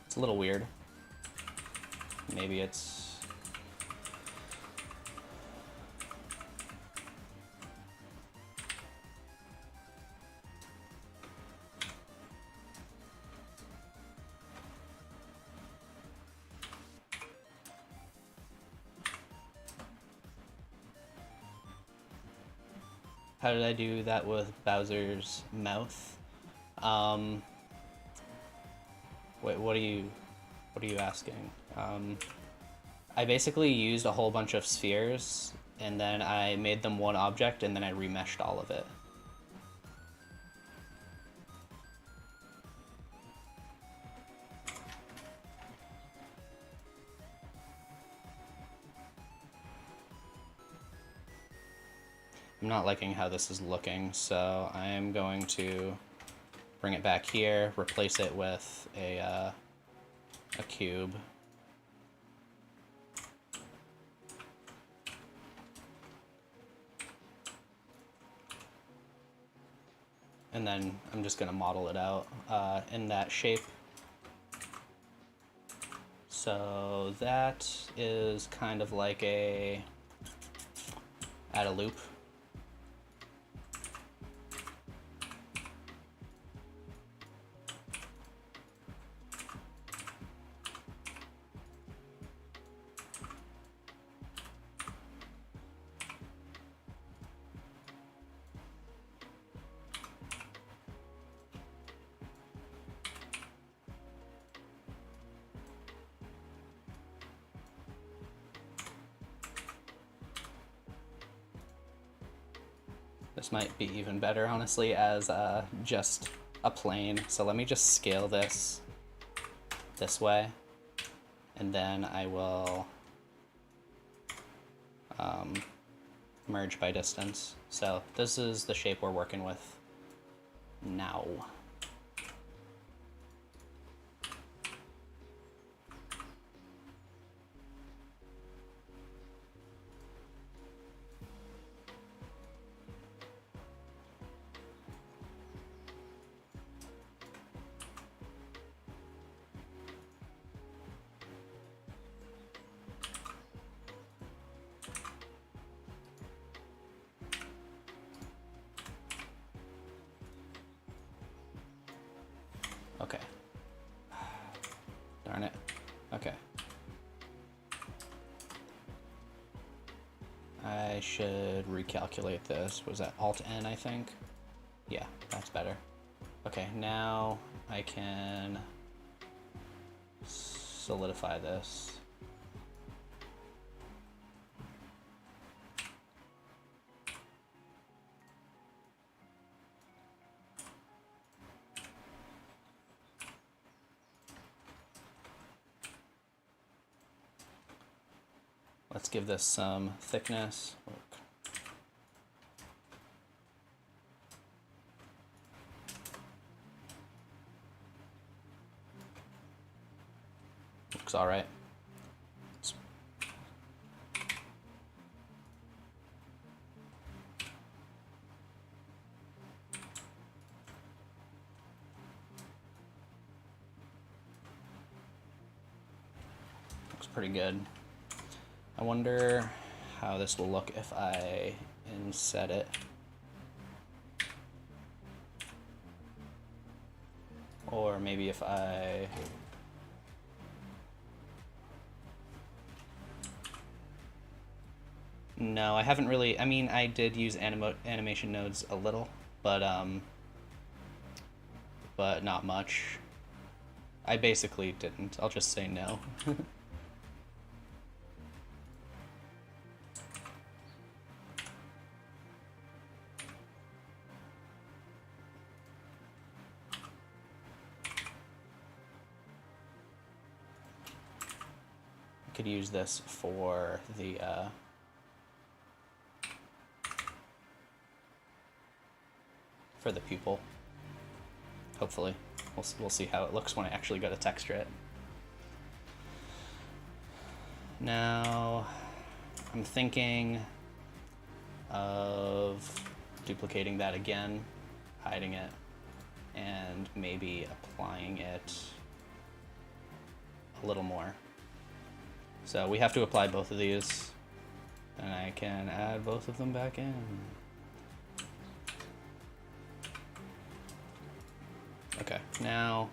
Speaker 1: It's a little weird. Maybe it's... How did I do that with Bowser's mouth? Wait, what are you asking? I basically used a whole bunch of spheres, and then I made them one object, and then I remeshed all of it. I'm not liking how this is looking, so I am going to bring it back here, replace it with a cube. And then I'm just going to model it out in that shape. So that is kind of like add a loop. This might be even better, honestly, as just a plane. So let me just scale this way, and then I will merge by distance. So this is the shape we're working with now. Okay. Darn it. Okay. I should recalculate this. Was that Alt-N, I think? Yeah, that's better. Okay, now I can solidify this. Let's give this some thickness. Looks all right. Looks pretty good. I wonder how this will look if I inset it. Or maybe if I... No, I haven't really... I mean, I did use animation nodes a little, but not much. I basically didn't. I'll just say no. Could use this for the pupil. Hopefully, we'll see how it looks when I actually go to texture it. Now, I'm thinking of duplicating that again, hiding it, and maybe applying it a little more. So we have to apply both of these, and I can add both of them back in. Okay, now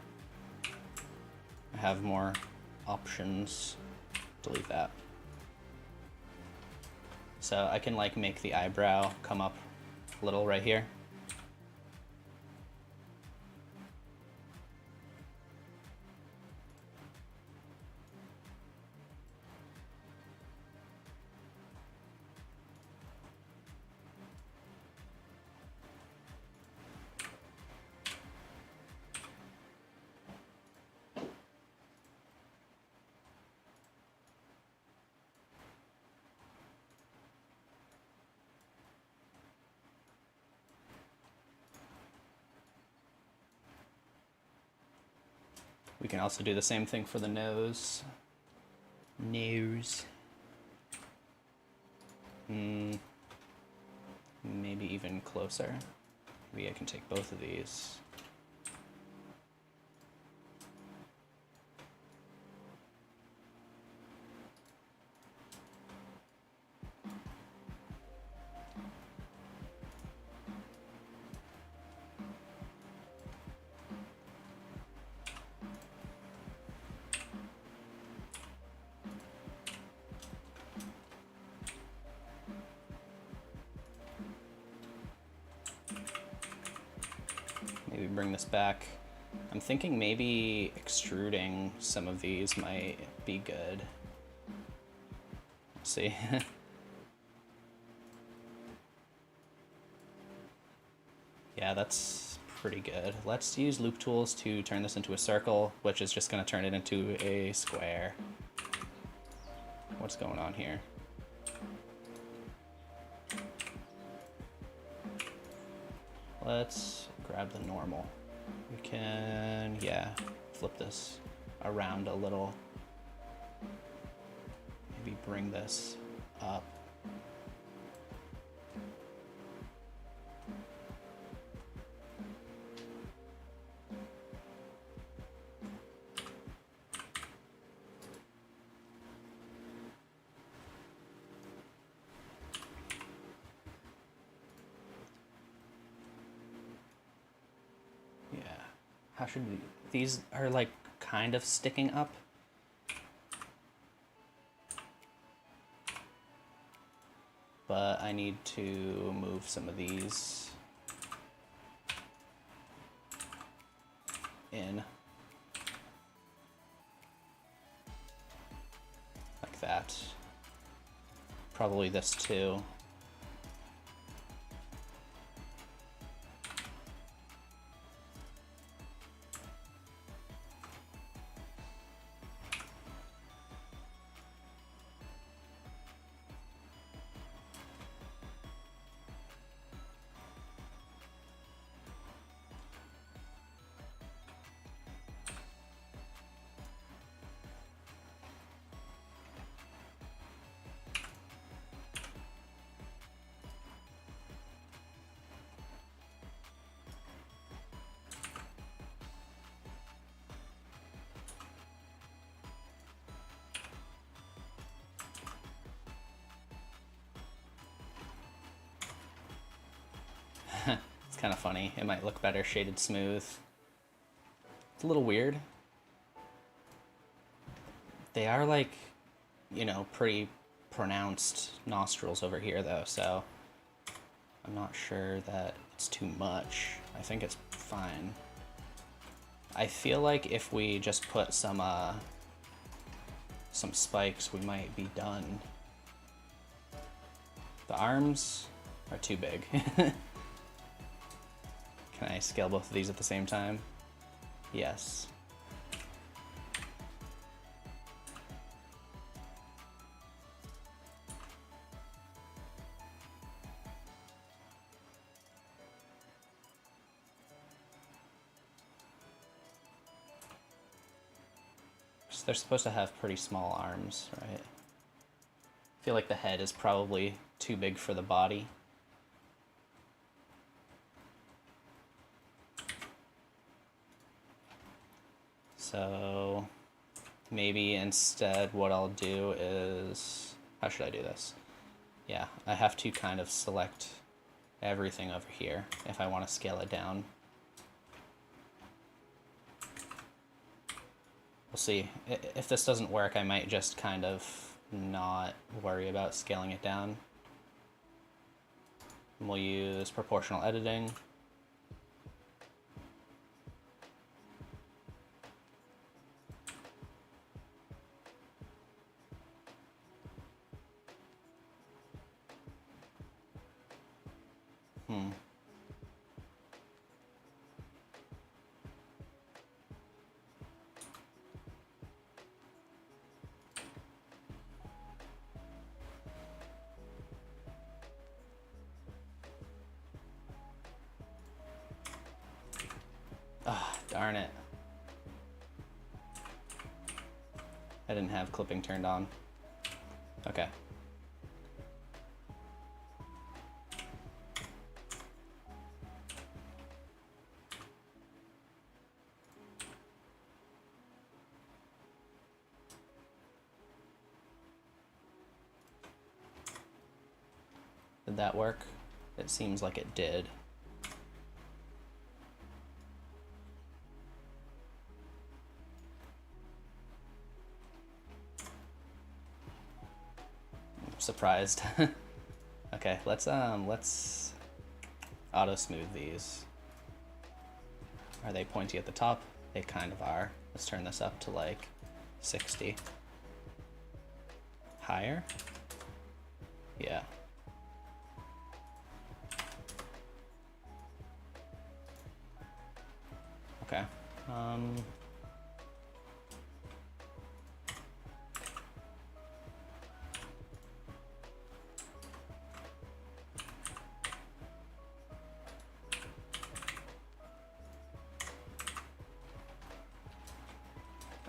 Speaker 1: I have more options. Delete that. So I can like make the eyebrow come up a little right here. We can also do the same thing for the nose. Nose. Maybe even closer. Maybe I can take both of these. Maybe bring this back. I'm thinking maybe extruding some of these might be good. Let's see. Yeah, that's pretty good. Let's use loop tools to turn this into a circle, which is just going to turn it into a square. What's going on here? Let's grab the normal. We can, yeah, flip this around a little. Maybe bring this up. How should we, these are like kind of sticking up. But I need to move some of these in. Like that. Probably this too. It's kind of funny. It might look better shaded smooth. It's a little weird. They are like, you know, pretty pronounced nostrils over here though, so I'm not sure that it's too much. I think it's fine. I feel like if we just put some spikes, we might be done. The arms are too big. Can I scale both of these at the same time? Yes. So they're supposed to have pretty small arms, right? I feel like the head is probably too big for the body. So maybe instead what I'll do is, how should I do this? Yeah, I have to kind of select everything over here if I want to scale it down. We'll see. If this doesn't work, I might just kind of not worry about scaling it down. And we'll use proportional editing. Ah, darn it. I didn't have clipping turned on. Okay. Did that work? It seems like it did. Surprised. Okay, let's auto smooth these. Are they pointy at the top? They kind of are. Let's turn this up to like 60. Higher? Yeah. Okay.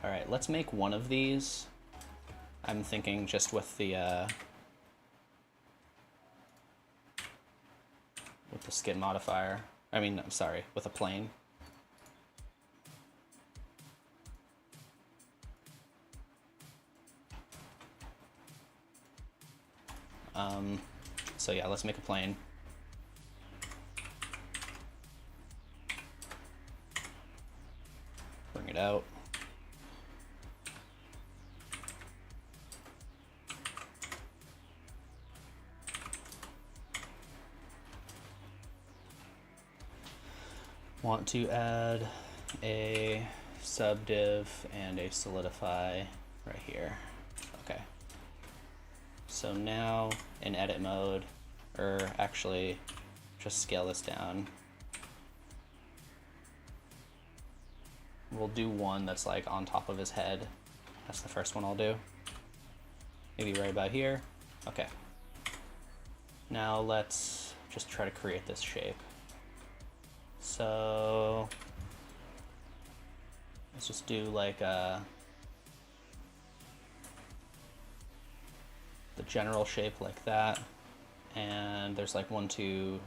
Speaker 1: All right, let's make one of these. I'm thinking just with the skin modifier. I mean, I'm sorry, with a plane. So yeah, let's make a plane. Bring it out. Want to add a subdiv and a solidify right here. Okay. So now in edit mode, or actually just scale this down. We'll do one that's like on top of his head. That's the first one I'll do. Maybe right about here. Okay. Now let's just try to create this shape. So let's just do like the general shape like that, and there's like 1, 2,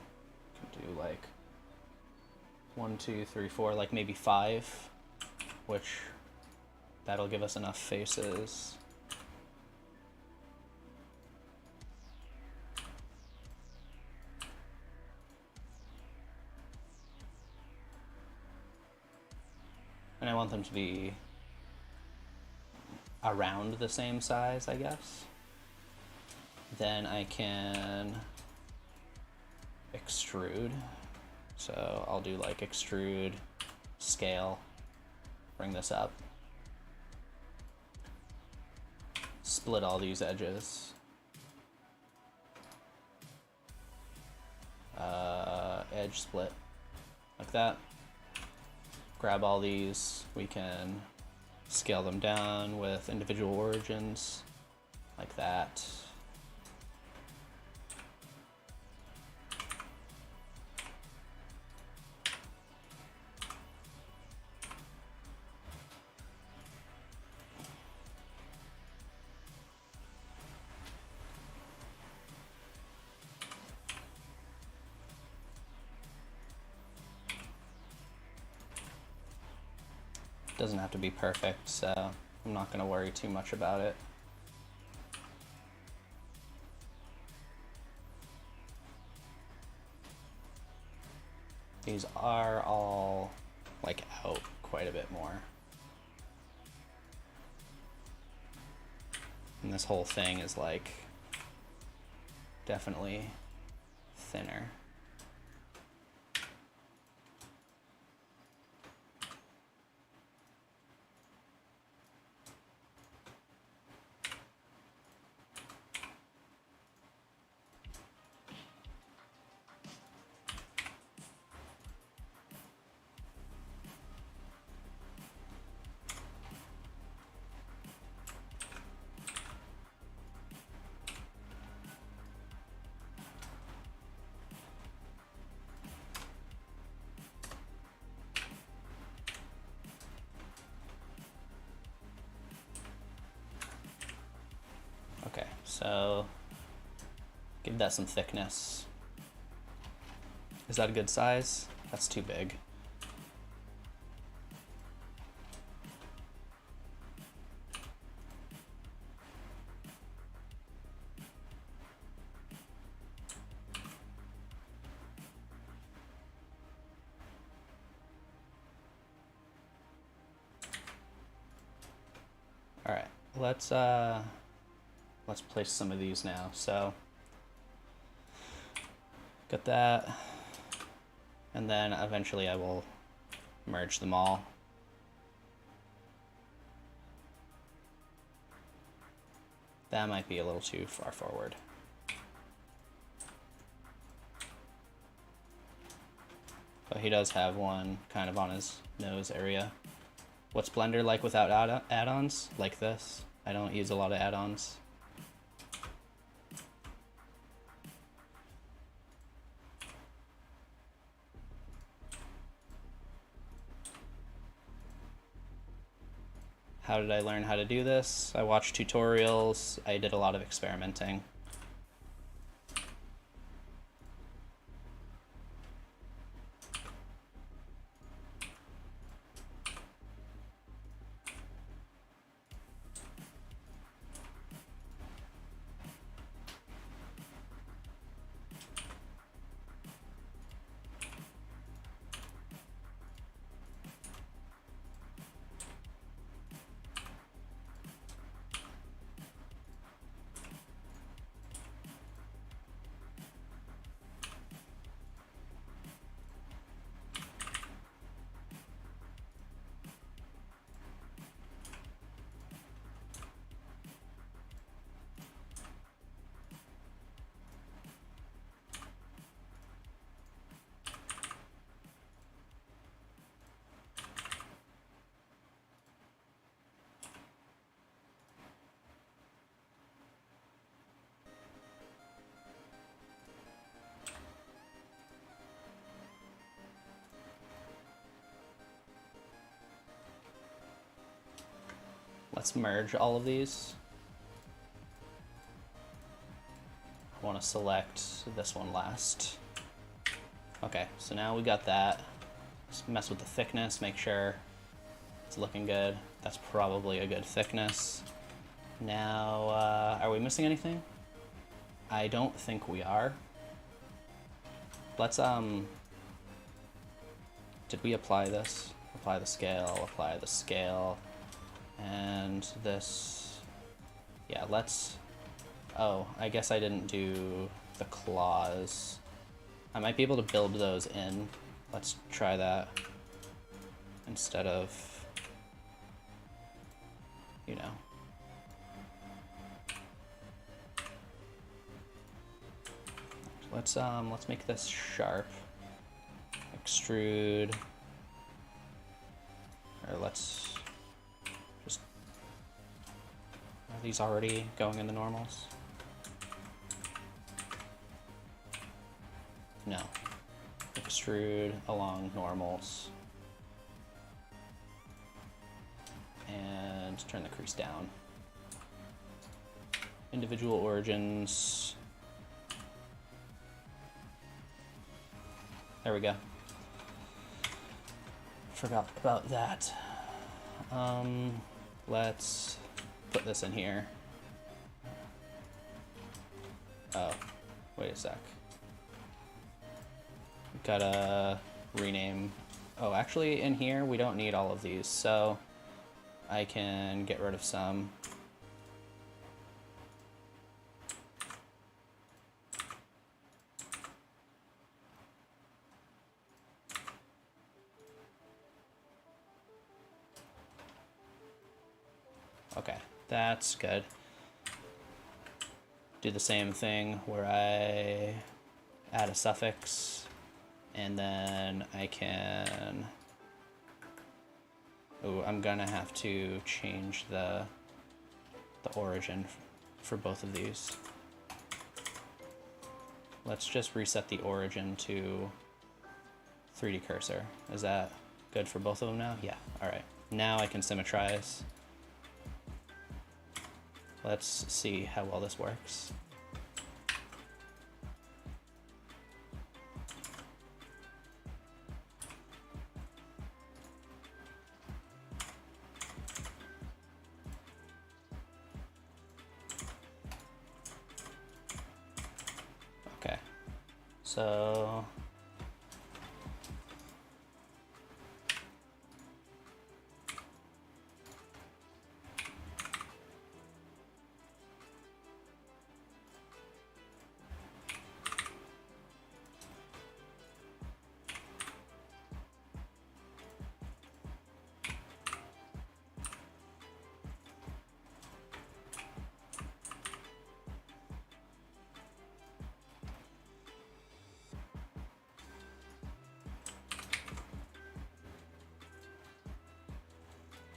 Speaker 1: can do like 1, 2, 3, 4, like maybe 5, which that'll give us enough faces. And I want them to be around the same size, I guess. Then I can extrude. So I'll do like extrude, scale, bring this up. Split all these edges. Edge split, like that. Grab all these, we can scale them down with individual origins, like that. Doesn't have to be perfect, so I'm not going to worry too much about it. These are all like out quite a bit more. And this whole thing is like definitely thinner. So give that some thickness. Is that a good size? That's too big. All right, let's place some of these now. So got that, and then eventually I will merge them all. That might be a little too far forward. But he does have one kind of on his nose area. What's Blender like without add-ons? Like this. I don't use a lot of add-ons. How did I learn how to do this? I watched tutorials. I did a lot of experimenting. Let's merge all of these. I want to select this one last. Okay, so now we got that. Let's mess with the thickness, make sure it's looking good. That's probably a good thickness. Now, are we missing anything? I don't think we are. Let's, did we apply this? Apply the scale, and this, yeah, let's, oh, I guess I didn't do the claws. I might be able to build those in. Let's try that instead of, you know. Let's make this sharp. Extrude, or let's just, are these already going in the normals? No. Extrude along normals. And turn the crease down. Individual origins. There we go. Forgot about that. Let's put this in here. Oh, wait a sec. Gotta rename. Oh, actually in here we don't need all of these, so I can get rid of some. Okay, that's good. Do the same thing where I add a suffix, and then I can, oh, I'm gonna have to change the origin for both of these. Let's just reset the origin to 3D cursor. Is that good for both of them now? Yeah, all right. Now I can symmetrize. Let's see how well this works. Okay, so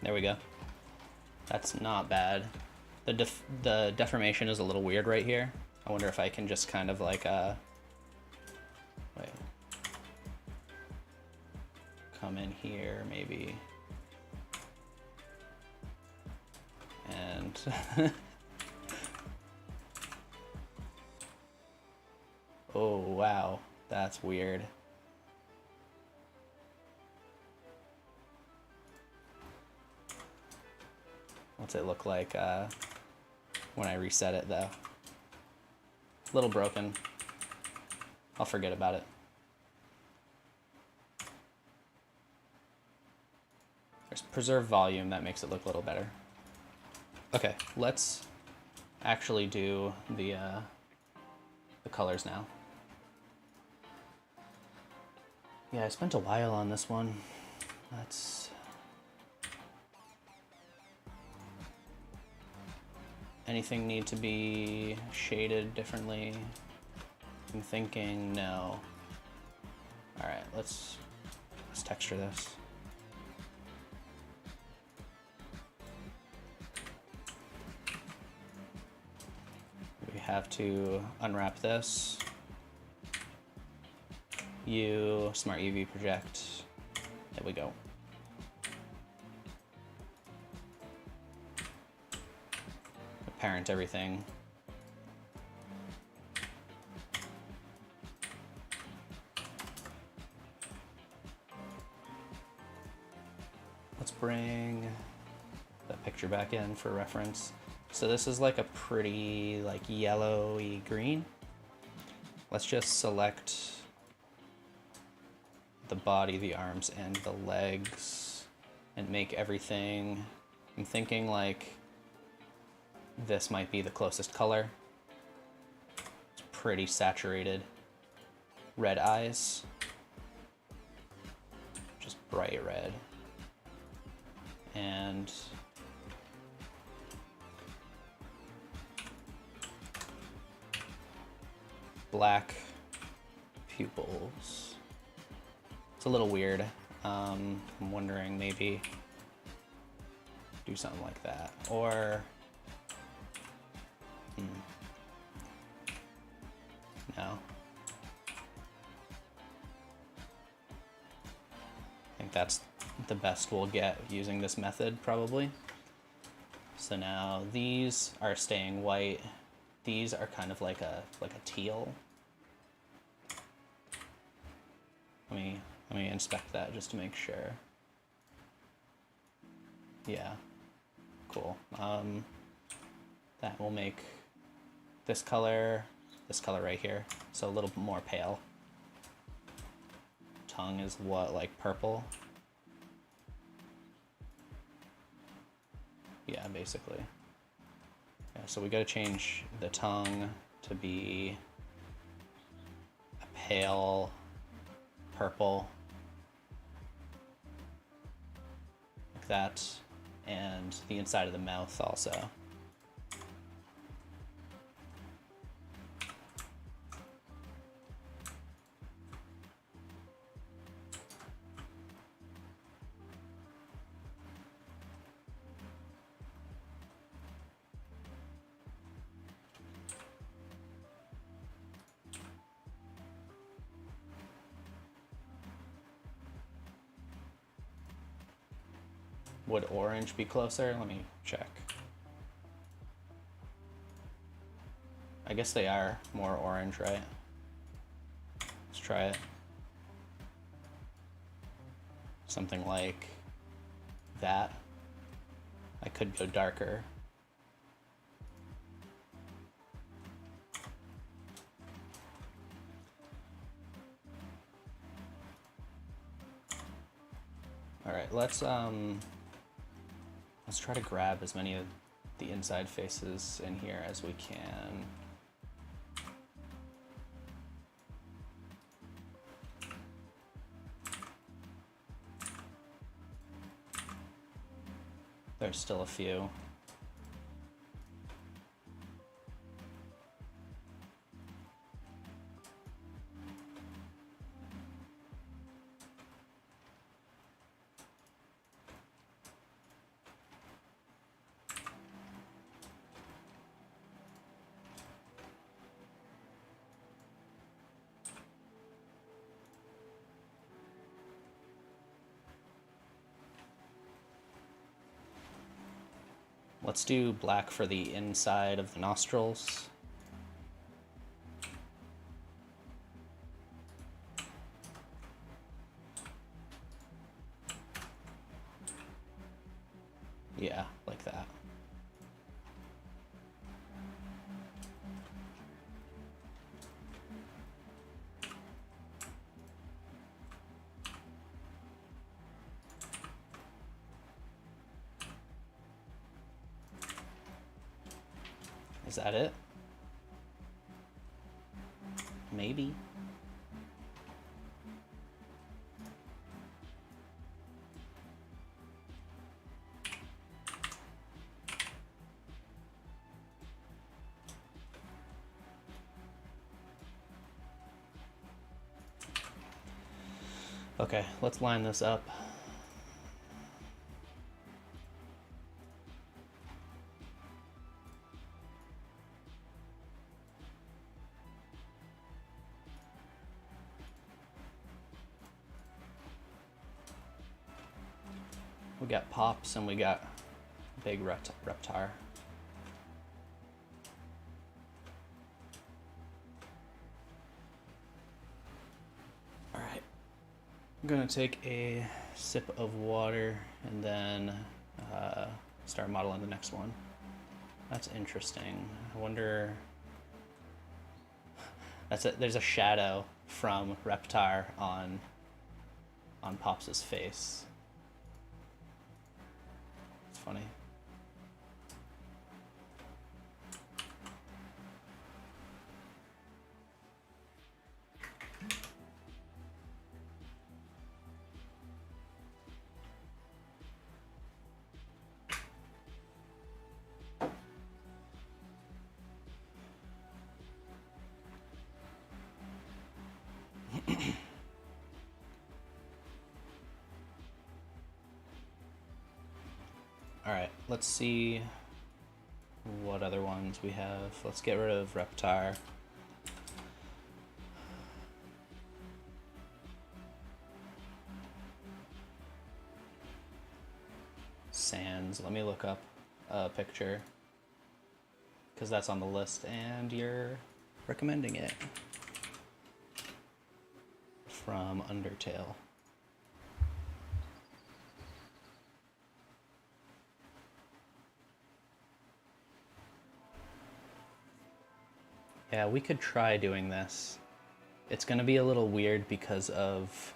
Speaker 1: there we go. That's not bad. The deformation is a little weird right here. I wonder if I can just kind of like wait, come in here maybe, and oh wow, that's weird. What's it look like when I reset it though? A little broken. I'll forget about it. There's preserve volume, that makes it look a little better. Okay, let's actually do the colors now. Yeah, I spent a while on this one. Let's... Anything need to be shaded differently? I'm thinking no. All right, let's texture this. We have to unwrap this. Smart UV project. There we go. Parent everything. Let's bring the picture back in for reference. So this is like a pretty like yellowy green. Let's just select the body, the arms, and the legs and make everything, I'm thinking like this might be the closest color. It's pretty saturated. Red eyes. Just bright red. And black pupils. It's a little weird. I'm wondering maybe do something like that. Or no. I think that's the best we'll get using this method probably. So now these are staying white. These are kind of like a teal. Let me inspect that just to make sure. Yeah, cool. That will make this color right here, so a little more pale. Tongue is what, like purple? Yeah, basically. Yeah, so we gotta change the tongue to be a pale purple, like that, and the inside of the mouth also. Would orange be closer? Let me check. I guess they are more orange, right? Let's try it. Something like that. I could go darker. All right, let's try to grab as many of the inside faces in here as we can. There's still a few. Let's do black for the inside of the nostrils. Yeah, like that. Is that it? Maybe. Okay, let's line this up. We got pops and we got big Reptar. All right, I'm gonna take a sip of water and then start modeling the next one. That's interesting. I wonder. There's a shadow from Reptar on Pops's face. It's funny. All right, let's see what other ones we have. Let's get rid of Reptar. Sands, let me look up a picture because that's on the list and you're recommending it. From Undertale. Yeah, we could try doing this. It's gonna be a little weird because of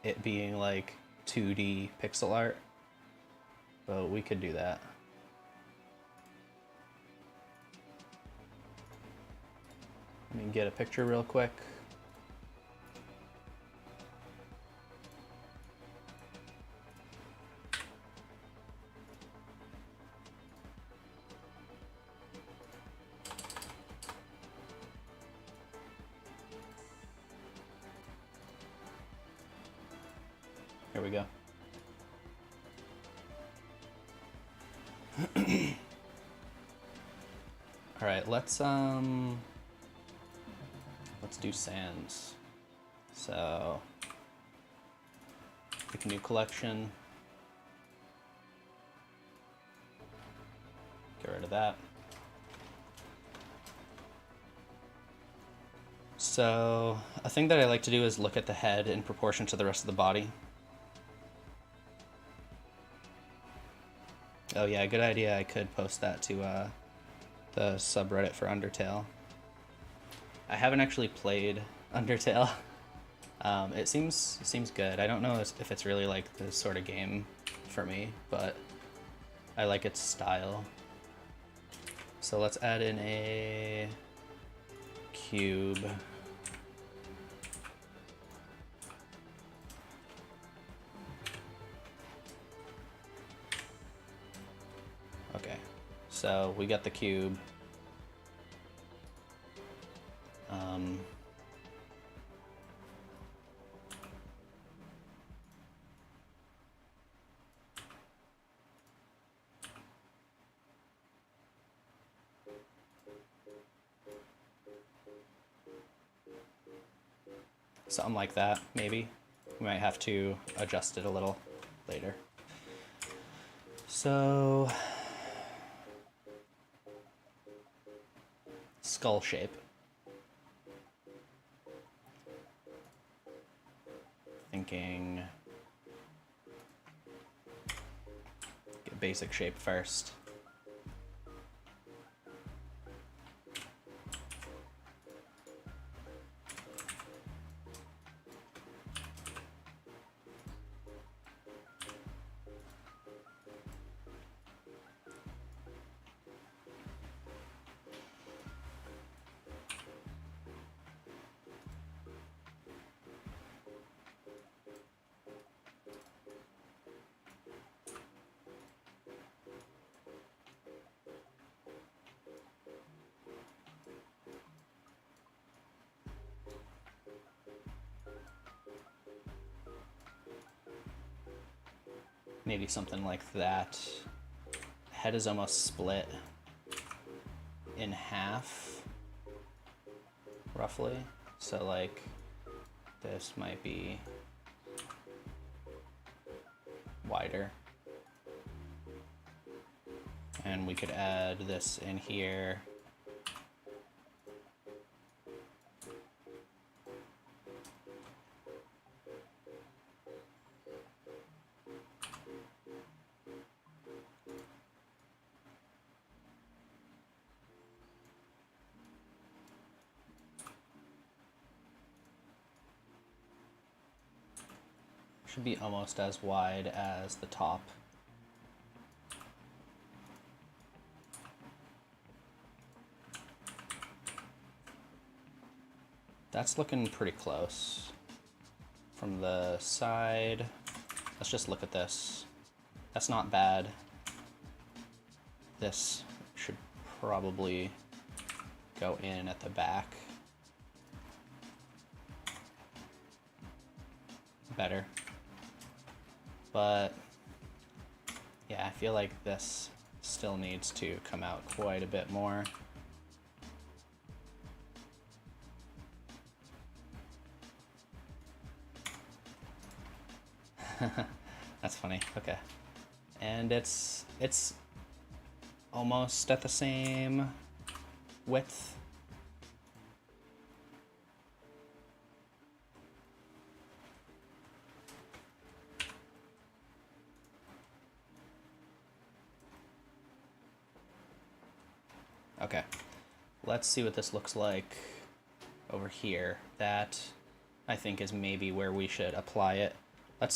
Speaker 1: it being like 2D pixel art, but we could do that. Let me get a picture real quick. Here we go. All right, let's do sands. So pick a new collection. Get rid of that. So a thing that I like to do is look at the head in proportion to the rest of the body. Oh yeah, good idea. I could post that to the subreddit for Undertale. I haven't actually played Undertale. It seems good. I don't know if it's really like the sort of game for me, but I like its style. So let's add in a cube. Okay, so we got the cube. Something like that, maybe. We might have to adjust it a little later. So, skull shape. Thinking get basic shape first. Maybe something like that. Head is almost split in half, roughly. So like this might be wider. And we could add this in here. Should be almost as wide as the top. That's looking pretty close. From the side, let's just look at this. That's not bad. This should probably go in at the back. Better. But yeah, I feel like this still needs to come out quite a bit more. That's funny. Okay. And it's almost at the same width. Okay, let's see what this looks like over here. That, I think, is maybe where we should apply it. Let's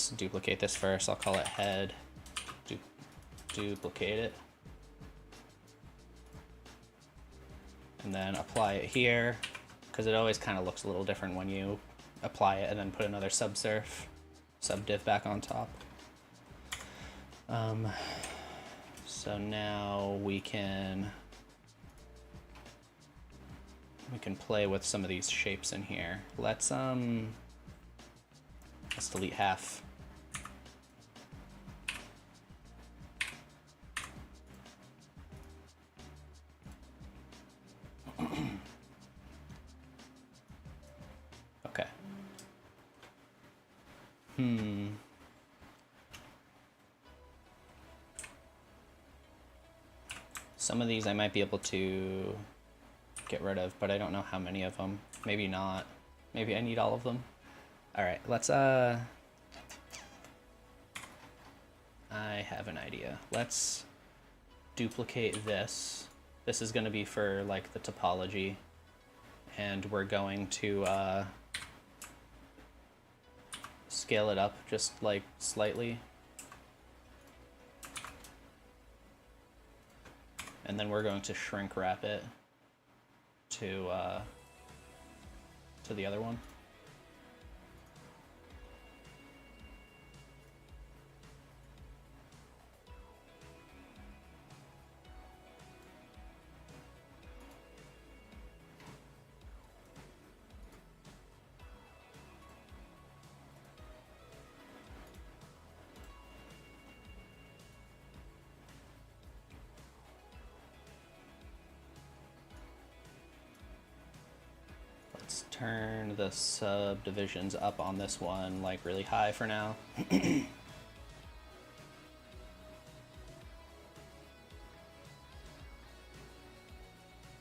Speaker 1: duplicate this first. I'll call it head. Duplicate it. And then apply it here, because it always kind of looks a little different when you apply it and then put another subdiv back on top. So now we can play with some of these shapes in here. Let's delete half. Okay. Some of these I might be able to get rid of, but I don't know how many of them. Maybe not. Maybe I need all of them. All right, let's I have an idea. Let's duplicate this. This is going to be for like the topology, and we're going to scale it up just like slightly. And then we're going to shrink wrap it to the other one. Let's turn the subdivisions up on this one like really high for now.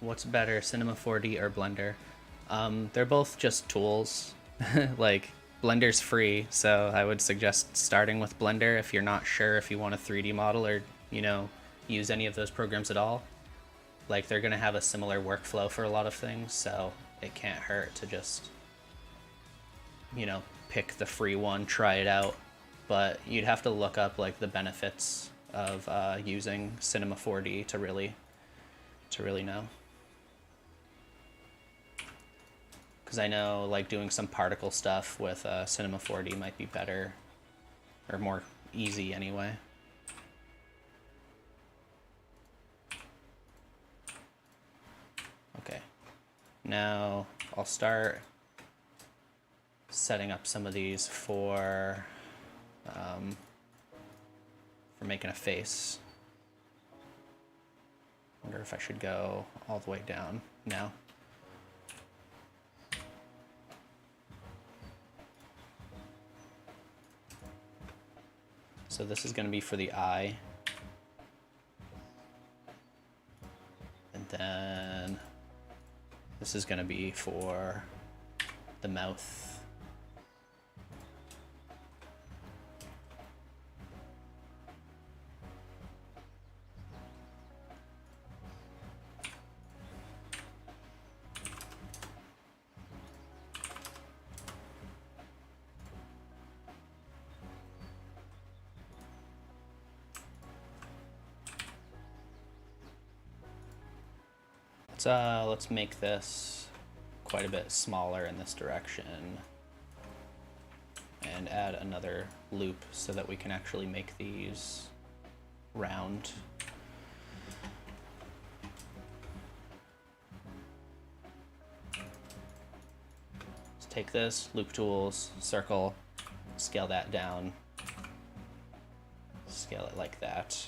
Speaker 1: What's better, Cinema 4D or Blender? They're both just tools. Like, Blender's free, so I would suggest starting with Blender if you're not sure if you want a 3D model or, you know, use any of those programs at all. Like, they're gonna have a similar workflow for a lot of things, so it can't hurt to just, you know, pick the free one, try it out. But you'd have to look up like the benefits of using Cinema 4D to really know. Because I know like doing some particle stuff with Cinema 4D might be better, or more easy anyway. Okay, now I'll start setting up some of these for making a face. Wonder if I should go all the way down now. So this is going to be for the eye. And then this is going to be for the mouth. Let's make this quite a bit smaller in this direction and add another loop so that we can actually make these round. Let's take this, loop tools, circle, scale that down, scale it like that.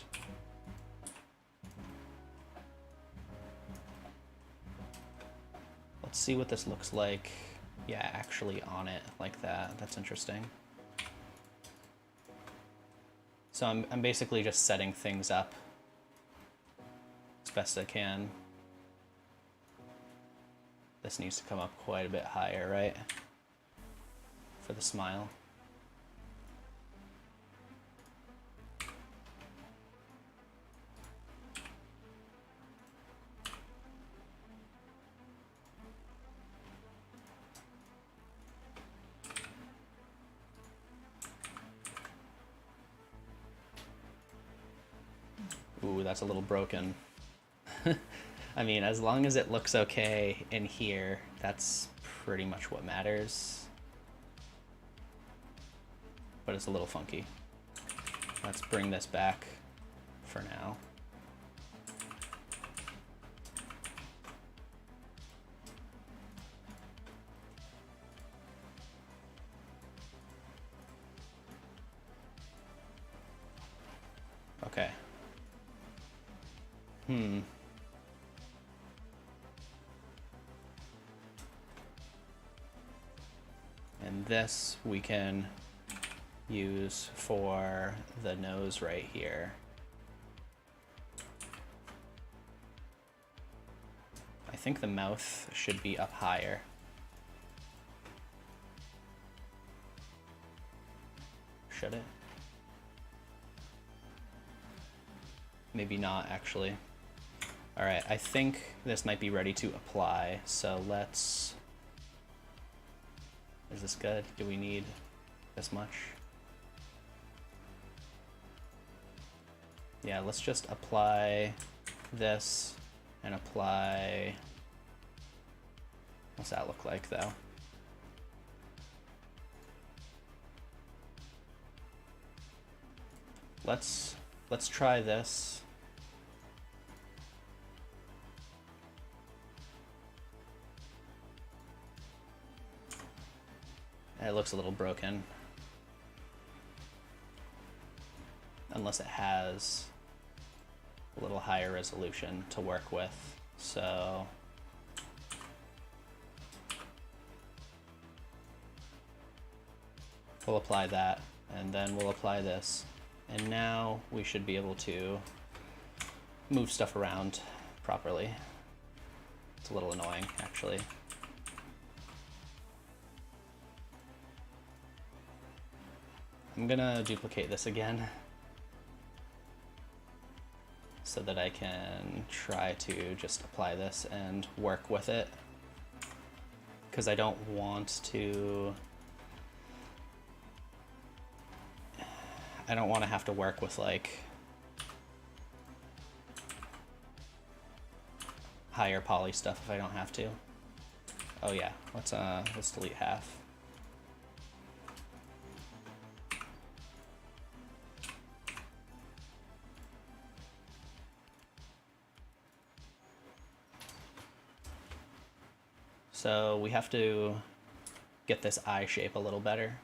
Speaker 1: Let's see what this looks like. Yeah, actually on it like that. That's interesting. So I'm basically just setting things up as best I can. This needs to come up quite a bit higher, right? For the smile. Ooh, that's a little broken. I mean, as long as it looks okay in here, that's pretty much what matters. But it's a little funky. Let's bring this back for now. Okay. And this we can use for the nose right here. I think the mouth should be up higher. Should it? Maybe not, actually. All right, I think this might be ready to apply, so let's... Is this good? Do we need this much? Yeah, let's just apply this and apply... What's that look like, though? Let's try this. It looks a little broken. Unless it has a little higher resolution to work with. So we'll apply that, and then we'll apply this. And now we should be able to move stuff around properly. It's a little annoying, actually. I'm gonna duplicate this again so that I can try to just apply this and work with it, because I don't want to have to work with like higher poly stuff if I don't have to. Oh yeah, let's delete half. So we have to get this eye shape a little better.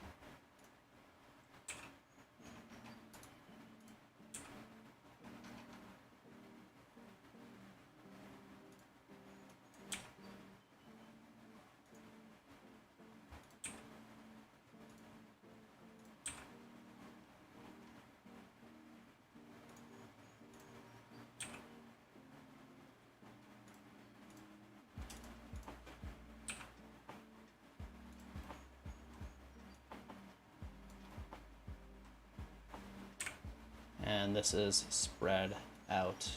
Speaker 1: And this is spread out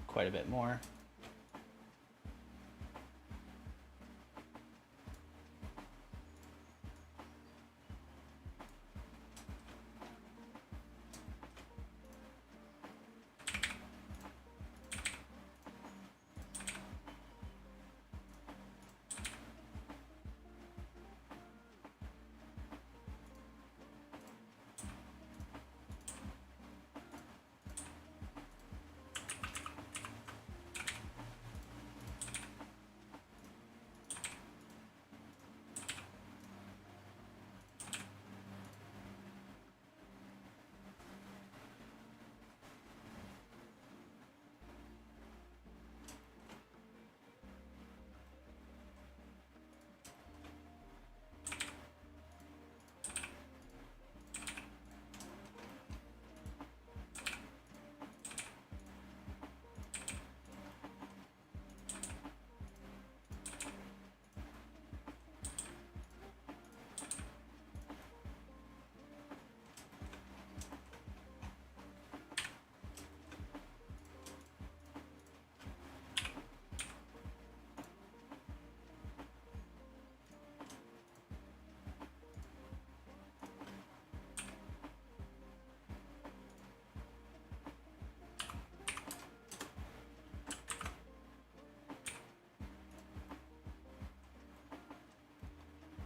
Speaker 1: quite a bit more.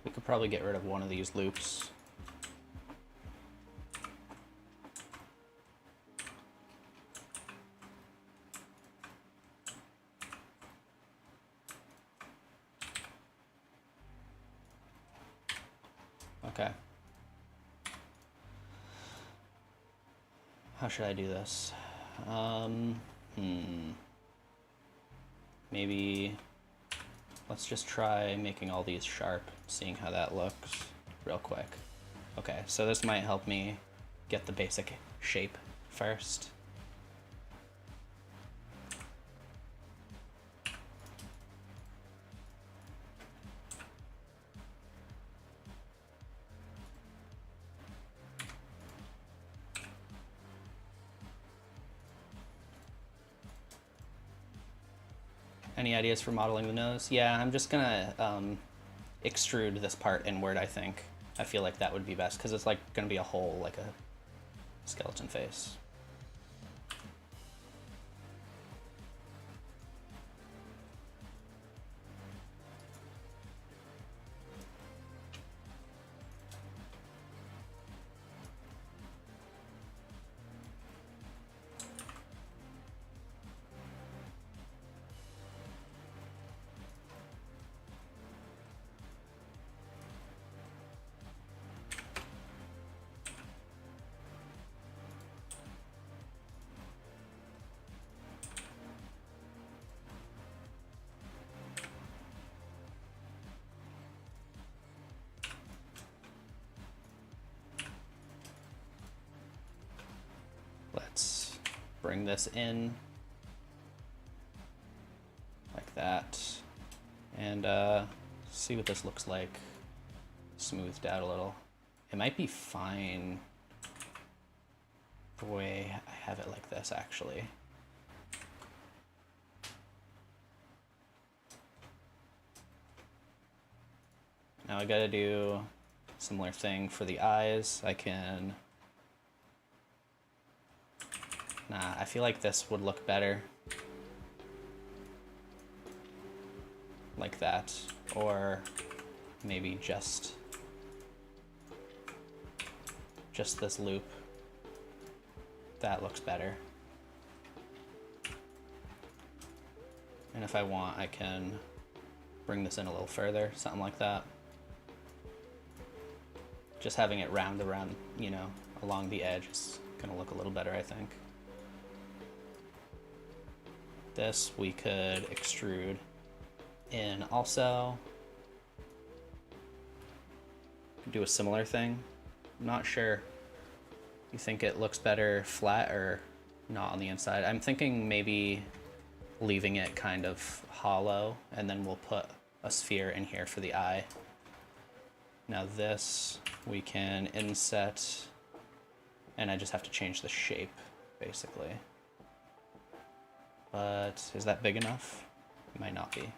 Speaker 1: We could probably get rid of one of these loops. Okay. How should I do this? Maybe let's just try making all these sharp, seeing how that looks real quick. Okay, so this might help me get the basic shape first. Any ideas for modeling the nose? Yeah, I'm just gonna extrude this part inward, I think. I feel like that would be best, because it's like gonna be a hole, like a skeleton face. Let's bring this in like that and see what this looks like smoothed out a little. It might be fine the way I have it like this, actually. Now I gotta do a similar thing for the eyes. I can... Nah, I feel like this would look better like that, or maybe just this loop. That looks better. And if I want, I can bring this in a little further, something like that. Just having it round around, you know, along the edge is gonna look a little better, I think. This we could extrude in also. Do a similar thing. I'm not sure. You think it looks better flat or not on the inside? I'm thinking maybe leaving it kind of hollow, and then we'll put a sphere in here for the eye. Now this we can inset, and I just have to change the shape basically. But is that big enough? It might not be.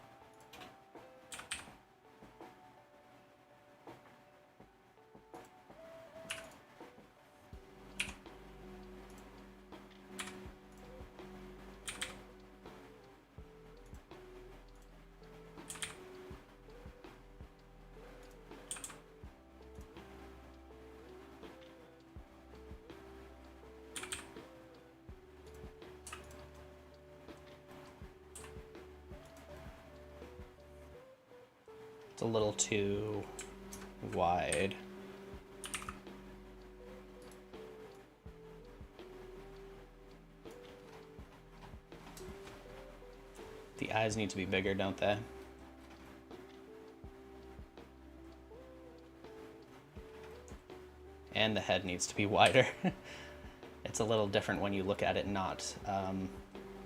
Speaker 1: It's a little too wide. The eyes need to be bigger, don't they? And the head needs to be wider. It's a little different when you look at it not,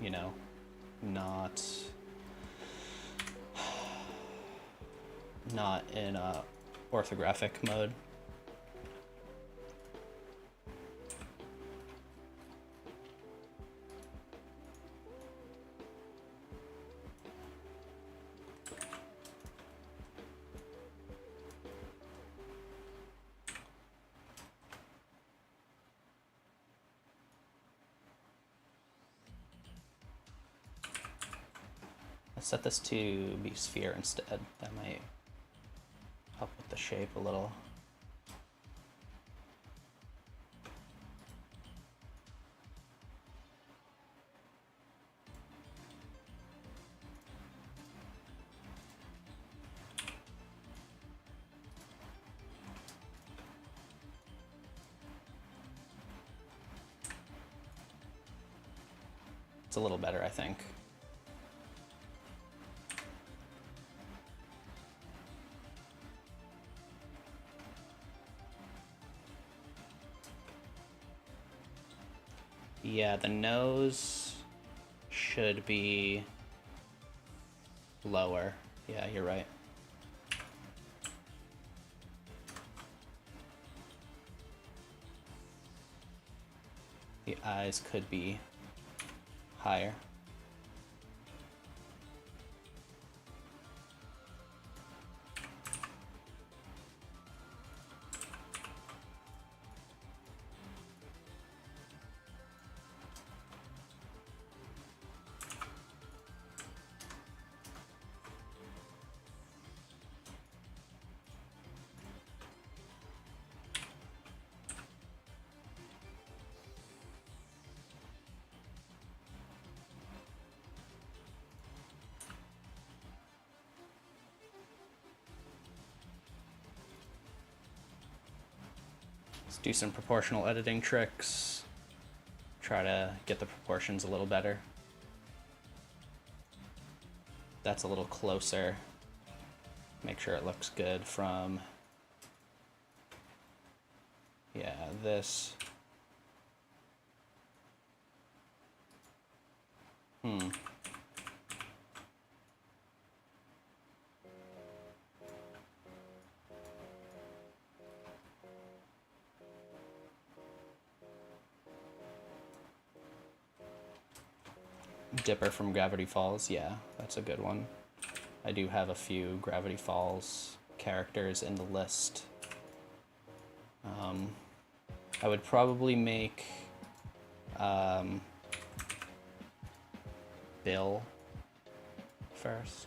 Speaker 1: you know, not in a orthographic mode. Let's set this to be sphere instead. That might help with the shape a little. It's a little better, I think. Yeah, the nose should be lower. Yeah, you're right. The eyes could be higher. Let's do some proportional editing tricks. Try to get the proportions a little better. That's a little closer. Make sure it looks good from, yeah, this. Dipper from Gravity Falls, yeah, that's a good one. I do have a few Gravity Falls characters in the list. I would probably make Bill first.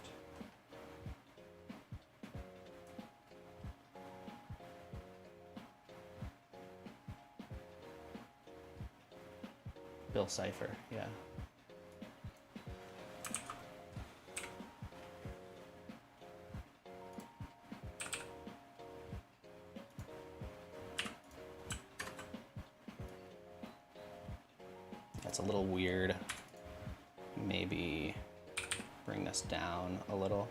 Speaker 1: Bill Cipher, yeah. That's a little weird. Maybe bring this down a little.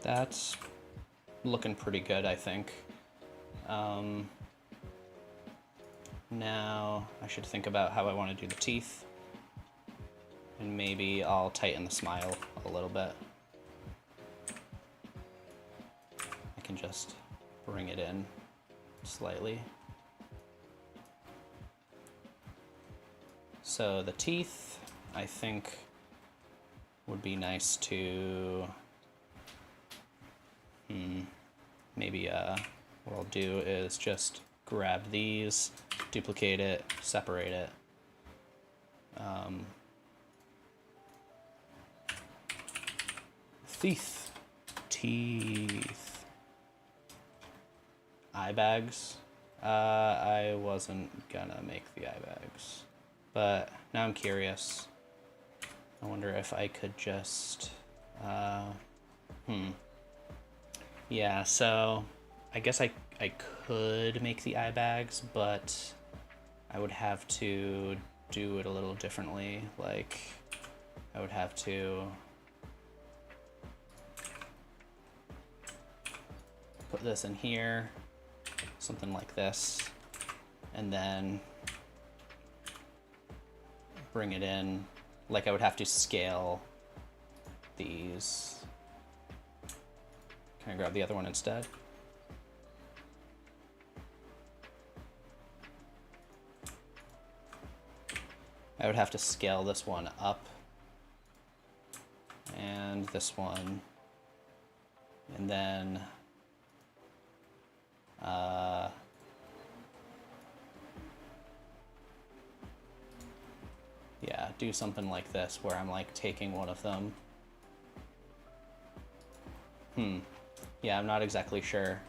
Speaker 1: That's looking pretty good, I think. Now I should think about how I want to do the teeth. And maybe I'll tighten the smile a little bit. I can just bring it in slightly. So the teeth, I think, would be nice to maybe what I'll do is just grab these, duplicate it, separate it. Teeth. Eye bags. I wasn't gonna make the eye bags, but now I'm curious. I wonder if I could just, yeah, so I guess I could make the eye bags, but I would have to do it a little differently. Like, I would have to put this in here, something like this, and then bring it in. Like, I would have to scale these. Can I grab the other one instead? I would have to scale this one up and this one, and then yeah, do something like this where I'm like taking one of them. Yeah, I'm not exactly sure.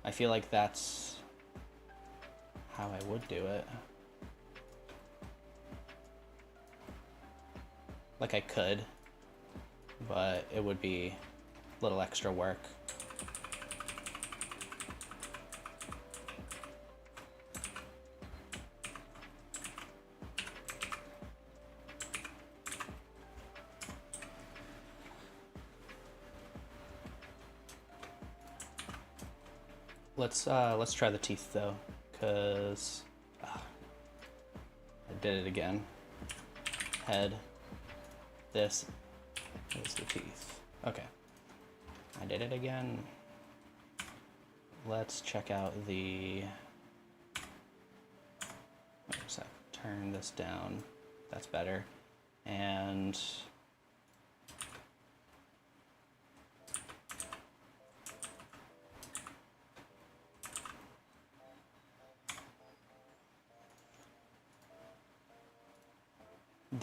Speaker 1: I feel like that's how I would do it. Like, I could, but it would be a little extra work. Let's try the teeth though, cause I did it again. Head. This is the teeth. Okay, I did it again. Let's check out the. Wait a sec. Turn this down. That's better. And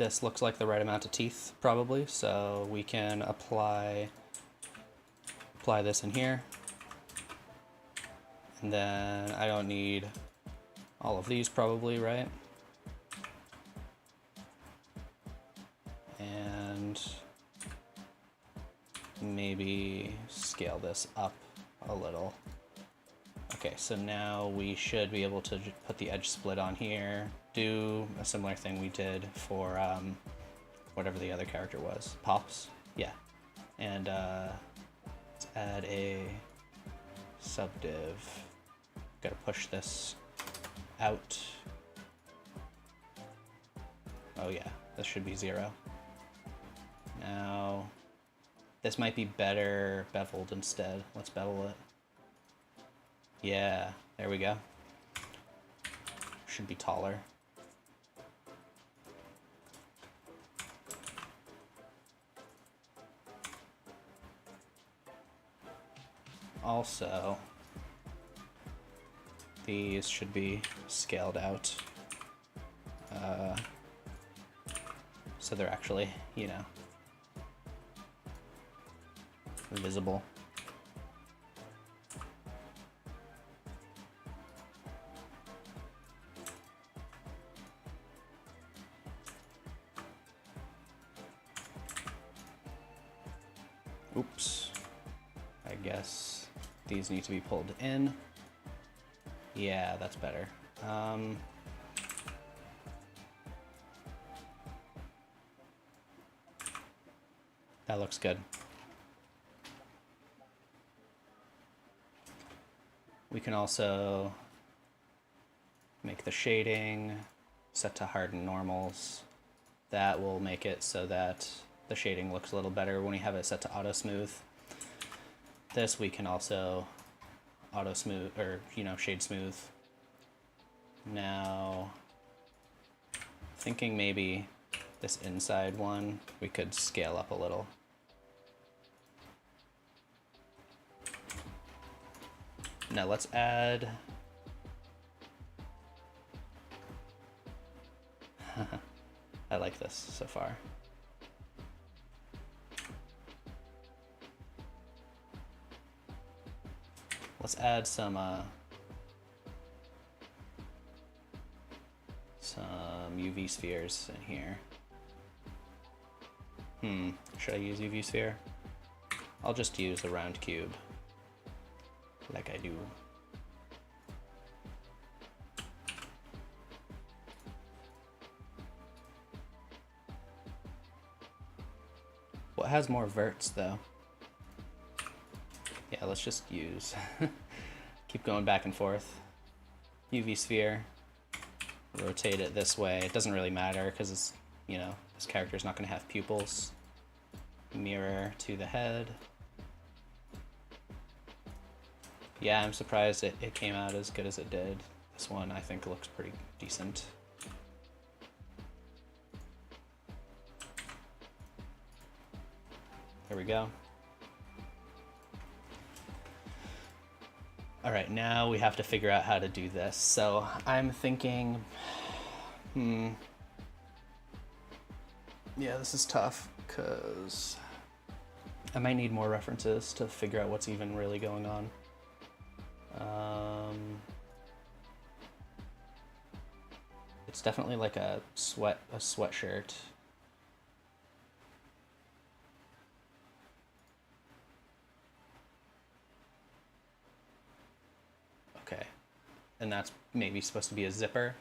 Speaker 1: this looks like the right amount of teeth, probably, so we can apply this in here. And then I don't need all of these, probably, right? And maybe scale this up a little. Okay, so now we should be able to put the edge split on here, do a similar thing we did for whatever the other character was, Pops, yeah. And let's add a subdiv. Gotta push this out. Oh yeah, this should be 0. Now, this might be better beveled instead. Let's bevel it. Yeah, there we go. Should be taller. Also, these should be scaled out. So they're actually, you know, visible. Oops. I guess these need to be pulled in. Yeah, that's better. That looks good. We can also make the shading set to harden normals. That will make it so that the shading looks a little better when we have it set to auto smooth. This we can also auto smooth, or you know, shade smooth. Now, thinking maybe this inside one we could scale up a little. Now let's add I like this so far. Let's add some UV spheres in here. Should I use UV sphere? I'll just use a round cube, like I do. What has more verts though? Yeah, let's just use, keep going back and forth. UV sphere, rotate it this way. It doesn't really matter because it's, you know, this character's not going to have pupils. Mirror to the head. Yeah, I'm surprised it came out as good as it did. This one I think looks pretty decent. There we go. All right, now we have to figure out how to do this. So I'm thinking, yeah, this is tough because I might need more references to figure out what's even really going on. It's definitely like a sweatshirt. Okay, and that's maybe supposed to be a zipper.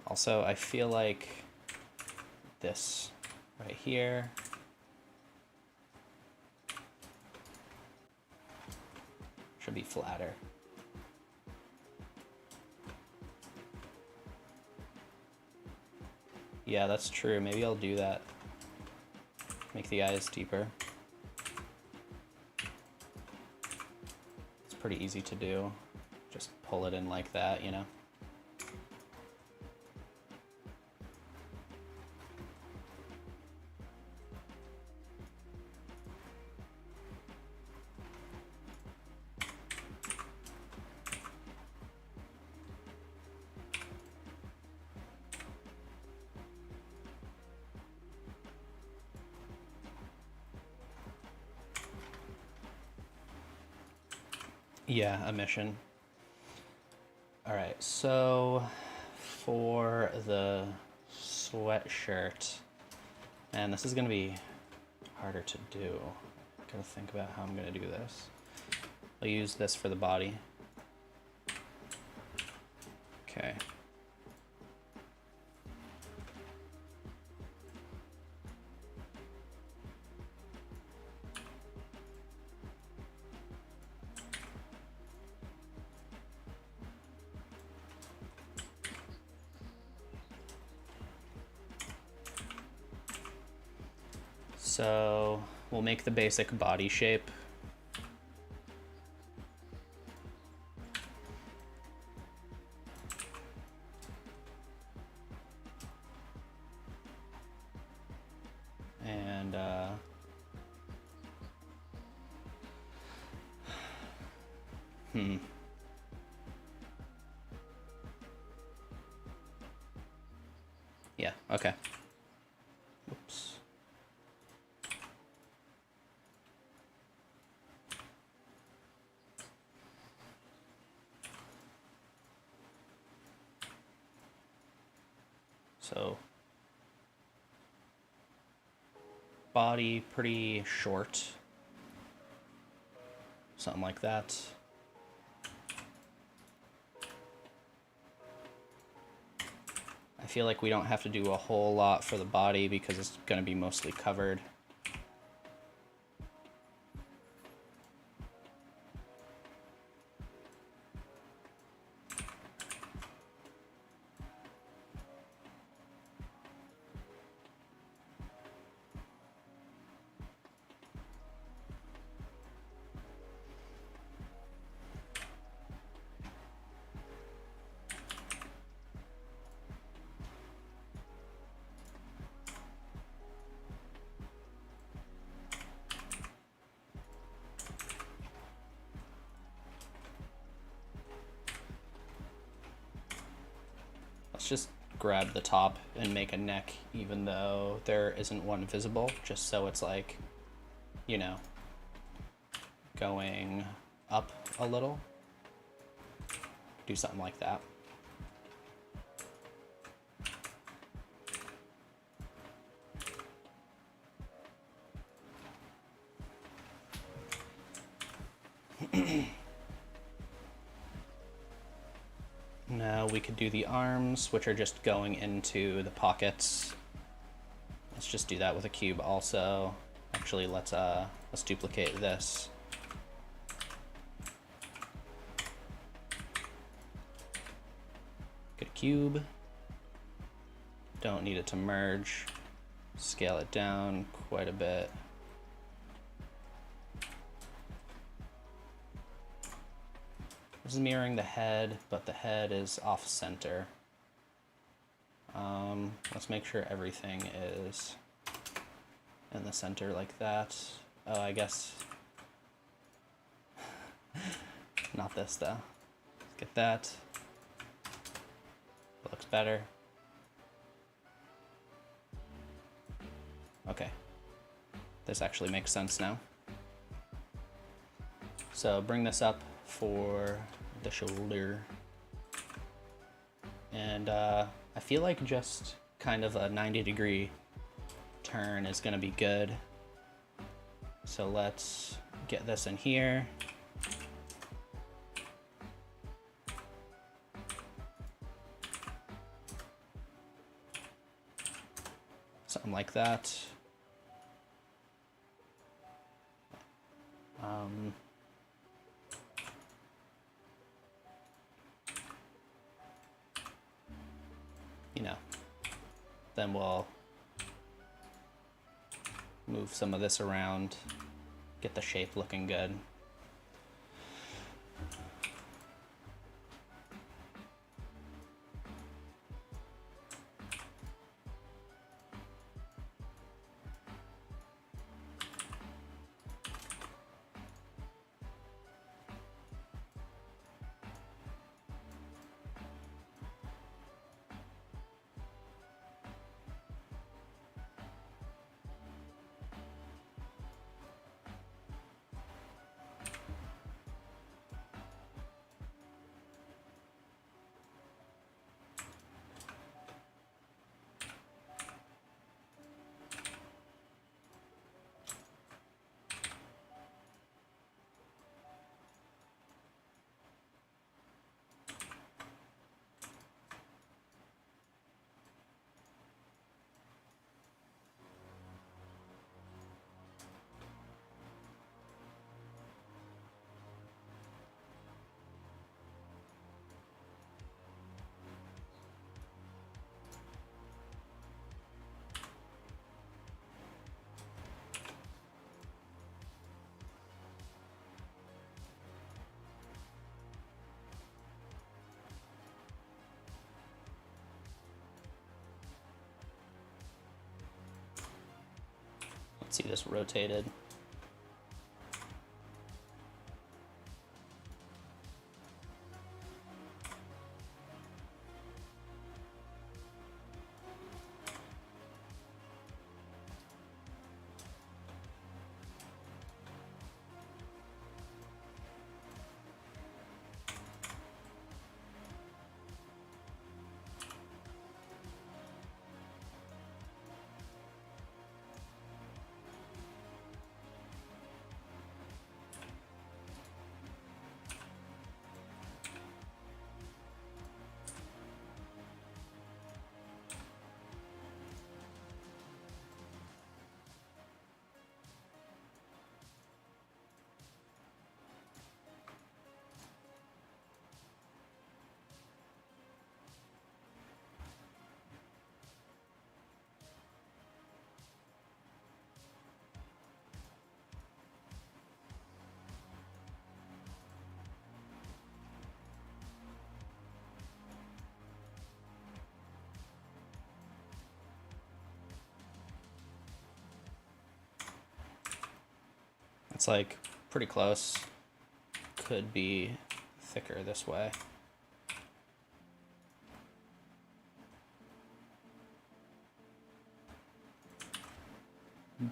Speaker 1: Also, I feel like this right here should be flatter. Yeah, that's true. Maybe I'll do that. Make the eyes deeper. It's pretty easy to do. Just pull it in like that, you know? Yeah, emission. All right, so for the sweatshirt, and this is gonna be harder to do. Gotta think about how I'm gonna do this. I'll use this for the body. Okay. So we'll make the basic body shape. And yeah, okay. Oops. So body pretty short, something like that. I feel like we don't have to do a whole lot for the body because it's going to be mostly covered. Let's just grab the top and make a neck even though there isn't one visible, just so it's like, you know, going up a little. Do something like that. Now we could do the arms, which are just going into the pockets. Let's just do that with a cube also. Actually, let's duplicate this. Get a cube. Don't need it to merge. Scale it down quite a bit. This is mirroring the head, but the head is off center. Let's make sure everything is in the center like that. Oh, I guess not this though. Let's get that. That looks better. Okay, this actually makes sense now. So bring this up for the shoulder, and I feel like just kind of a 90-degree turn is going to be good. So let's get this in here. Something like that. You know, then we'll move some of this around, get the shape looking good. see this rotated. It's like pretty close. Could be thicker this way.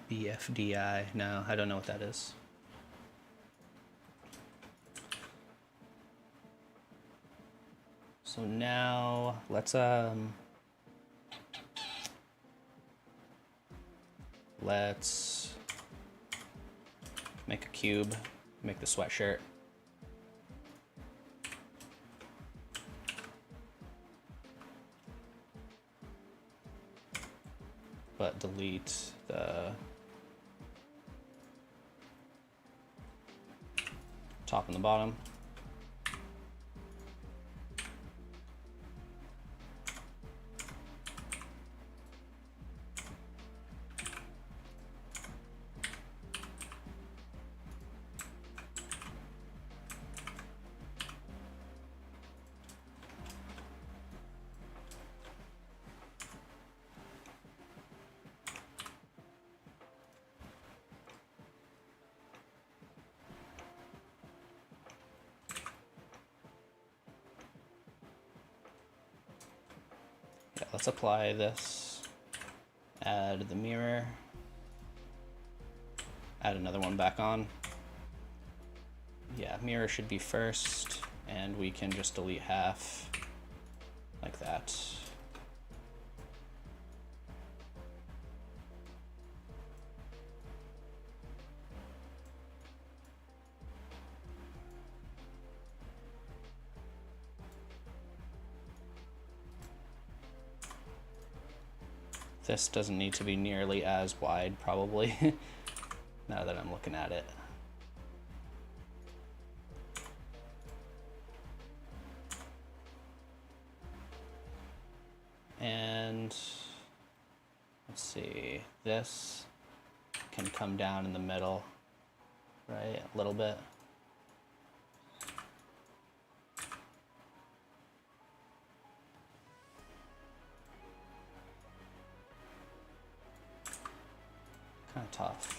Speaker 1: BFDI, no, I don't know what that is. So now let's make a cube, make the sweatshirt. But delete the top and the bottom. Let's apply this, add the mirror, add another one back on. Yeah, mirror should be first, and we can just delete half like that. This doesn't need to be nearly as wide, probably, now that I'm looking at it. And let's see, this can come down in the middle, right, a little bit. Kind of tough.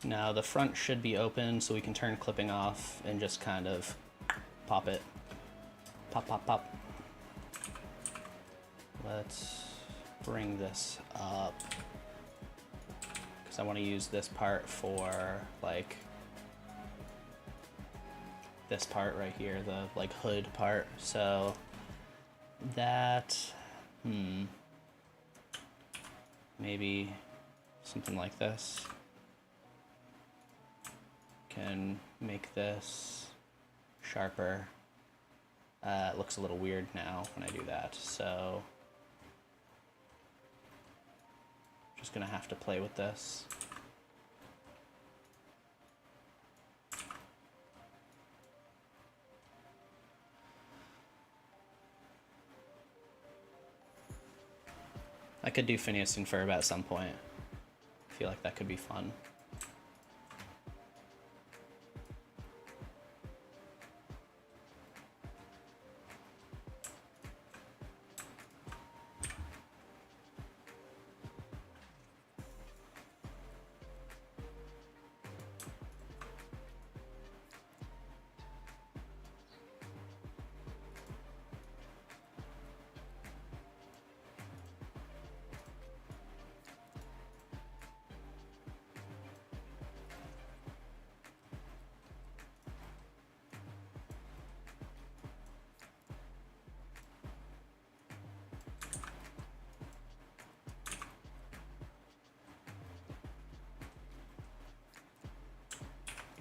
Speaker 1: Now the front should be open, so we can turn clipping off and just kind of pop it. Pop, pop, pop. Let's bring this up, because I want to use this part for, like, this part right here, the, like, hood part. So that, maybe something like this. Can make this sharper. It looks a little weird now when I do that, so just gonna have to play with this. I could do finessing fur at some point. I feel like that could be fun.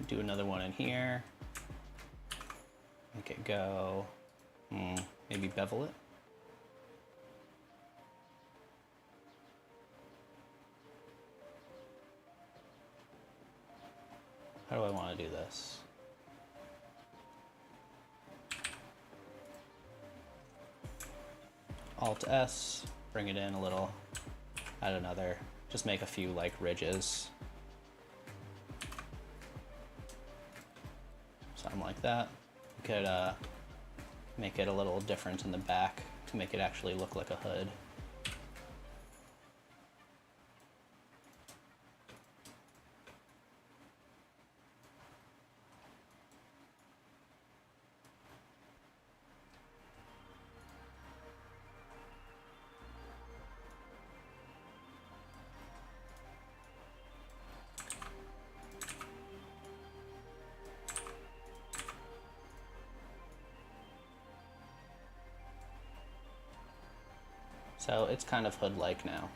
Speaker 1: Do another one in here. Make it go. Maybe bevel it. How do I want to do this? Alt S, bring it in a little, add another, just make a few like ridges. Something like that. You could make it a little different in the back to make it actually look like a hood. So it's kind of hood-like now.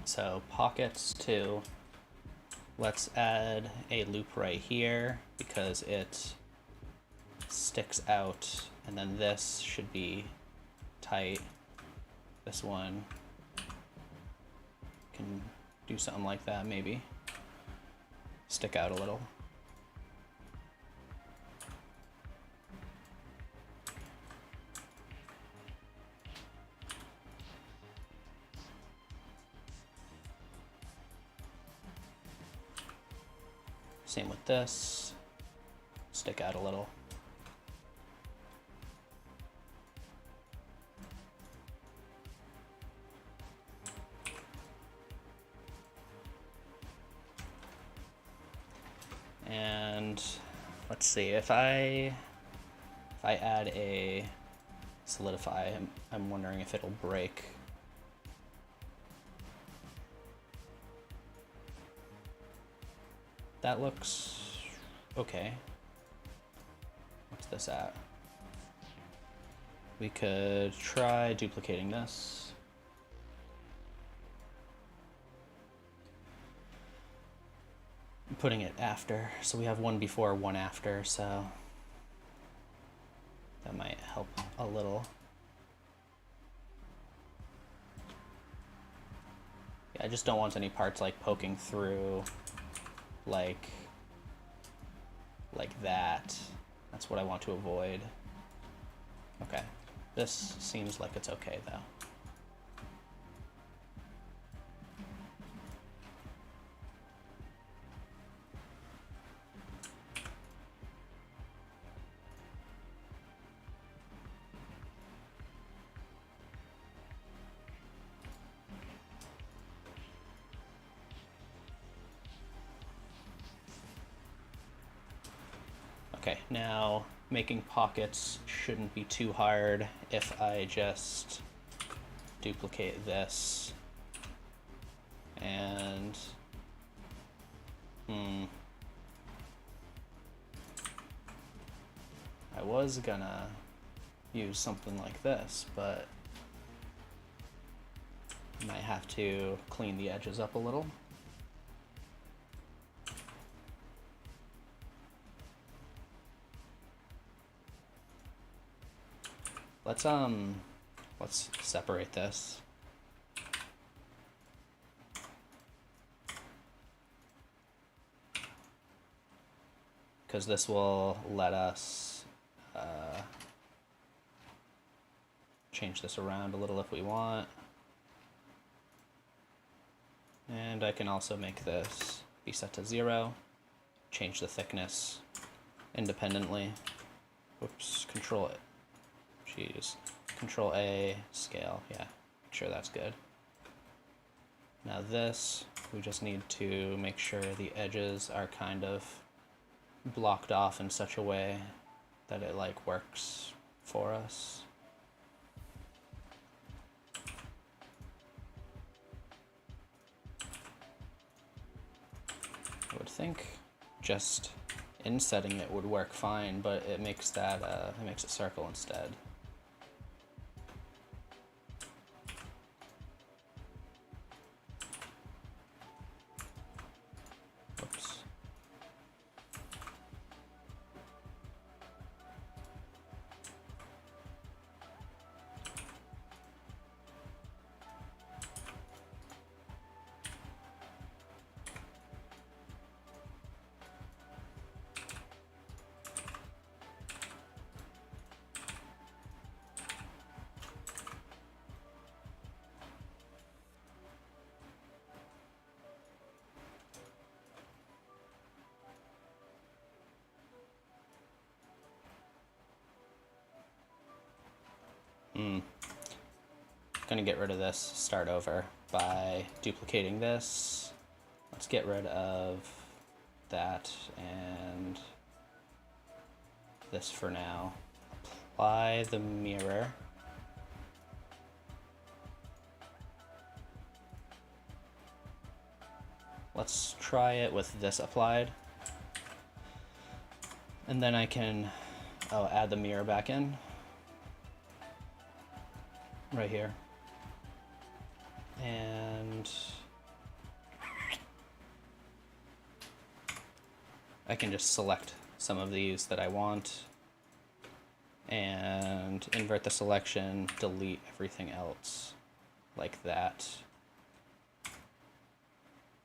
Speaker 1: So pockets too. Let's add a loop right here because it sticks out, and then this should be tight. This one can do something like that, maybe. Stick out a little. Same with this, stick out a little. And let's see, if I add a solidify, I'm wondering if it'll break. That looks okay. What's this at? We could try duplicating this. Putting it after, so we have one before, one after, so that might help a little. I just don't want any parts like poking through like that. That's what I want to avoid. Okay, this seems like it's okay though. Okay, now making pockets shouldn't be too hard if I just duplicate this and I was gonna use something like this, but I might have to clean the edges up a little. Let's separate this. Because this will let us change this around a little if we want. And I can also make this be set to 0, change the thickness independently. Whoops, control it. Jeez. Control A, scale, yeah, make sure that's good. Now this, we just need to make sure the edges are kind of blocked off in such a way that it like works for us. I would think just insetting it would work fine, but it makes that it makes it circle instead. Whoops. Gonna get rid of this, start over by duplicating this. Let's get rid of that and this for now. Apply the mirror. Let's try it with this applied. And then I can add the mirror back in. Right here. And I can just select some of these that I want and invert the selection, delete everything else like that.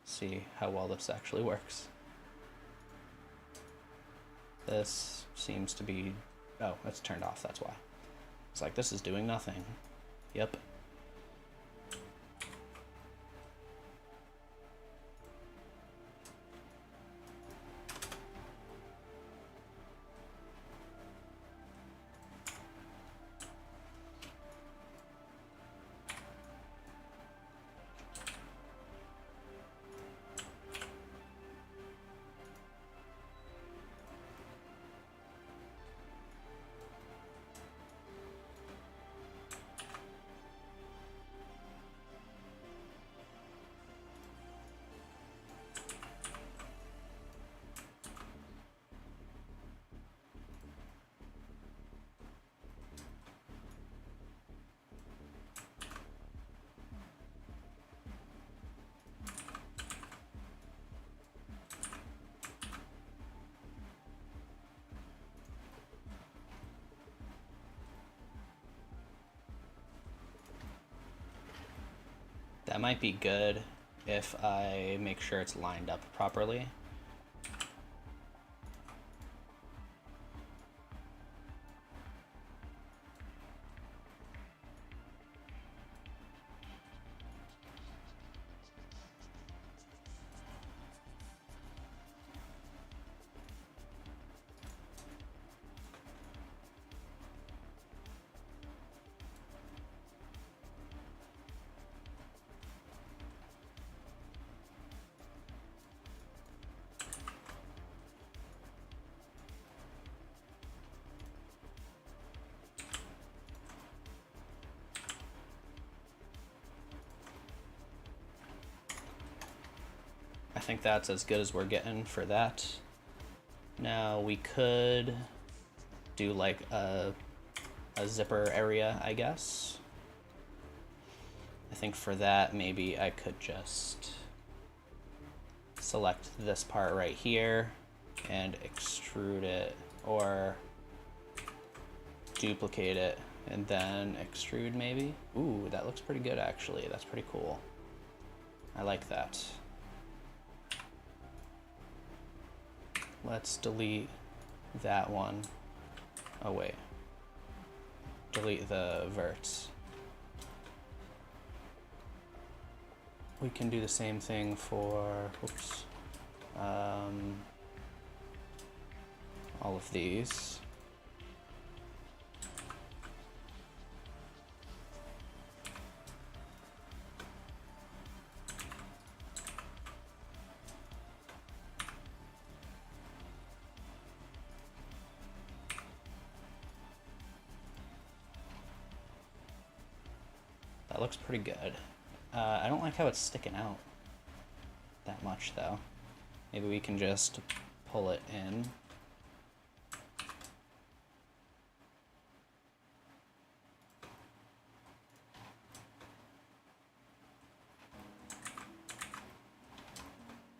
Speaker 1: See how well this actually works. This seems to be, oh, it's turned off, that's why. It's like, this is doing nothing. Yep. That might be good if I make sure it's lined up properly. I think that's as good as we're getting for that. Now we could do like a zipper area, I guess. I think for that, maybe I could just select this part right here and extrude it, or duplicate it and then extrude maybe. Ooh, that looks pretty good actually. That's pretty cool. I like that. Let's delete that one. Oh wait. Delete the verts. We can do the same thing for, oops, all of these. That looks pretty good. I don't like how it's sticking out that much though. Maybe we can just pull it in.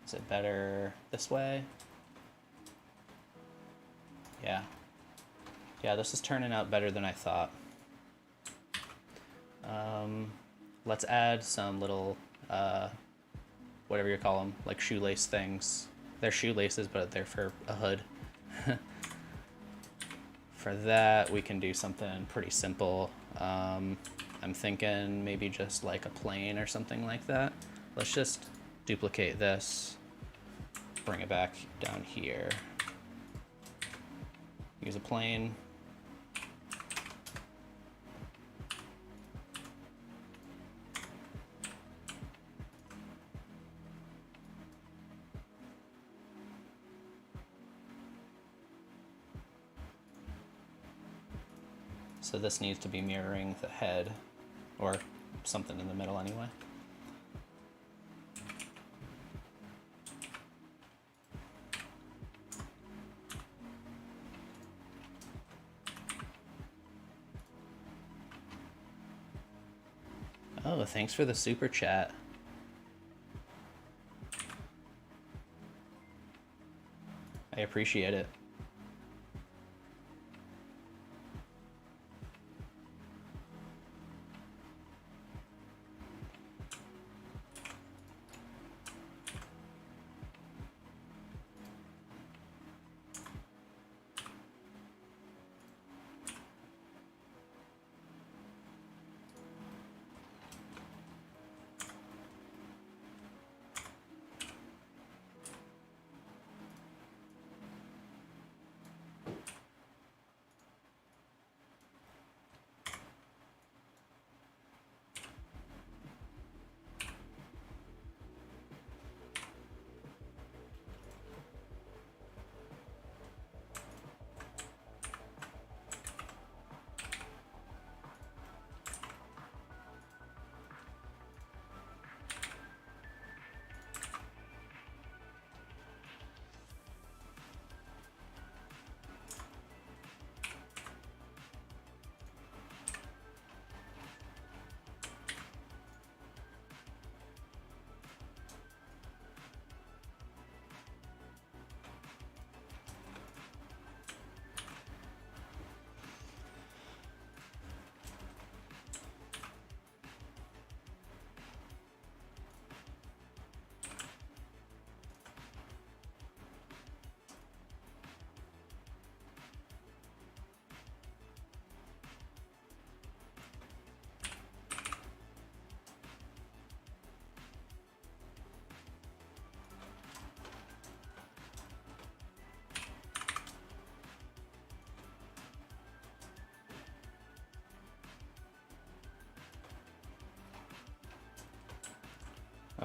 Speaker 1: Is it better this way? Yeah. Yeah, this is turning out better than I thought. Let's add some little, whatever you call them, like shoelace things. They're shoelaces, but they're for a hood. For that, we can do something pretty simple. I'm thinking maybe just like a plane or something like that. Let's just duplicate this, bring it back down here. Use a plane. So this needs to be mirroring the head, or something in the middle anyway. Oh, thanks for the super chat. I appreciate it.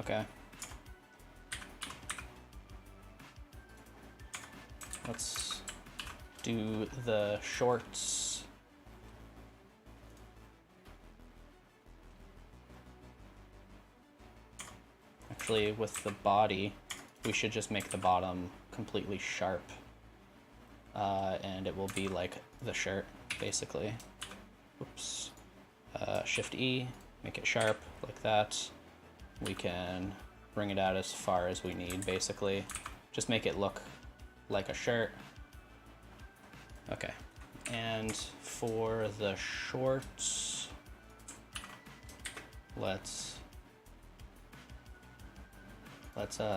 Speaker 1: Okay. Let's do the shorts. Actually, with the body, we should just make the bottom completely sharp. And it will be like the shirt, basically. Oops. Shift E, make it sharp like that. We can bring it out as far as we need, basically. Just make it look like a shirt. Okay. And for the shorts, let's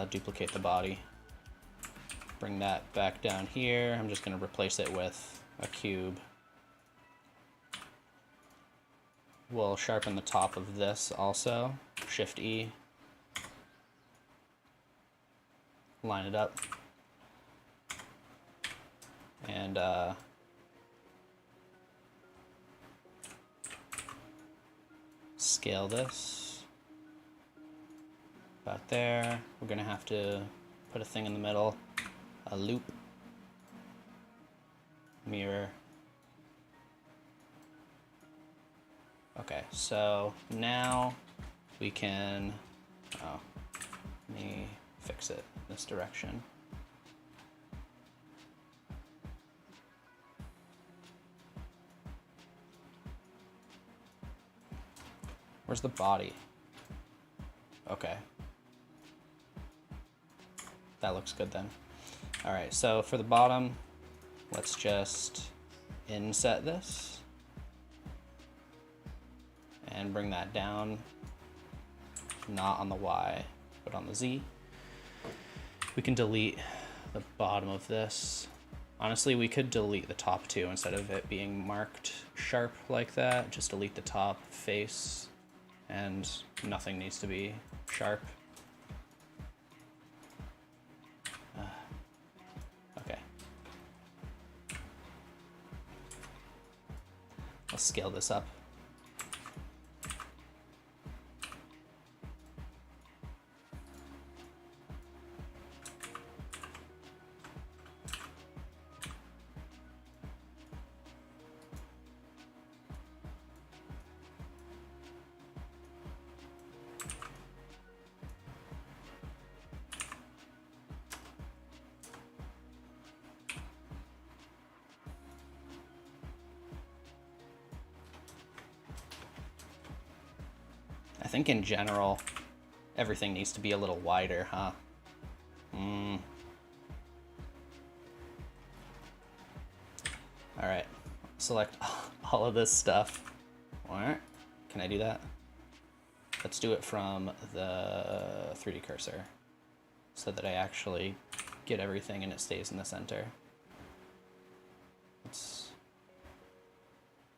Speaker 1: duplicate the body. Bring that back down here. I'm just going to replace it with a cube. We'll sharpen the top of this also. Shift E. Line it up. And scale this. About there. We're going to have to put a thing in the middle. A loop. Mirror. Okay, so now we can, let me fix it this direction. Where's the body? Okay. That looks good then. All right, so for the bottom, let's just inset this and bring that down, not on the Y, but on the Z. We can delete the bottom of this. Honestly, we could delete the top too instead of it being marked sharp like that. Just delete the top face and nothing needs to be sharp. Okay. Let's scale this up. I think in general, everything needs to be a little wider, huh? All right, select all of this stuff. All right, can I do that? Let's do it from the 3D cursor so that I actually get everything and it stays in the center. It's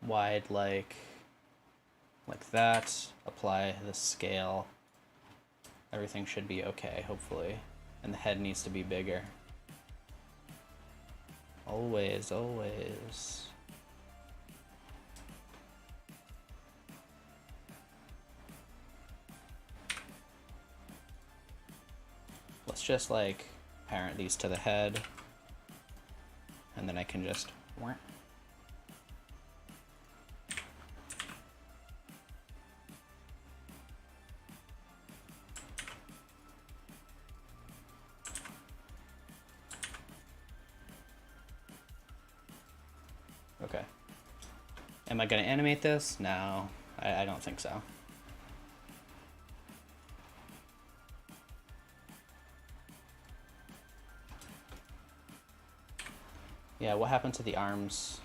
Speaker 1: wide like that. Apply the scale. Everything should be okay, hopefully. And the head needs to be bigger. Always, always. Let's just like parent these to the head. And then I can just okay. Am I going to animate this? No, I don't think so. Yeah, what happened to the arms?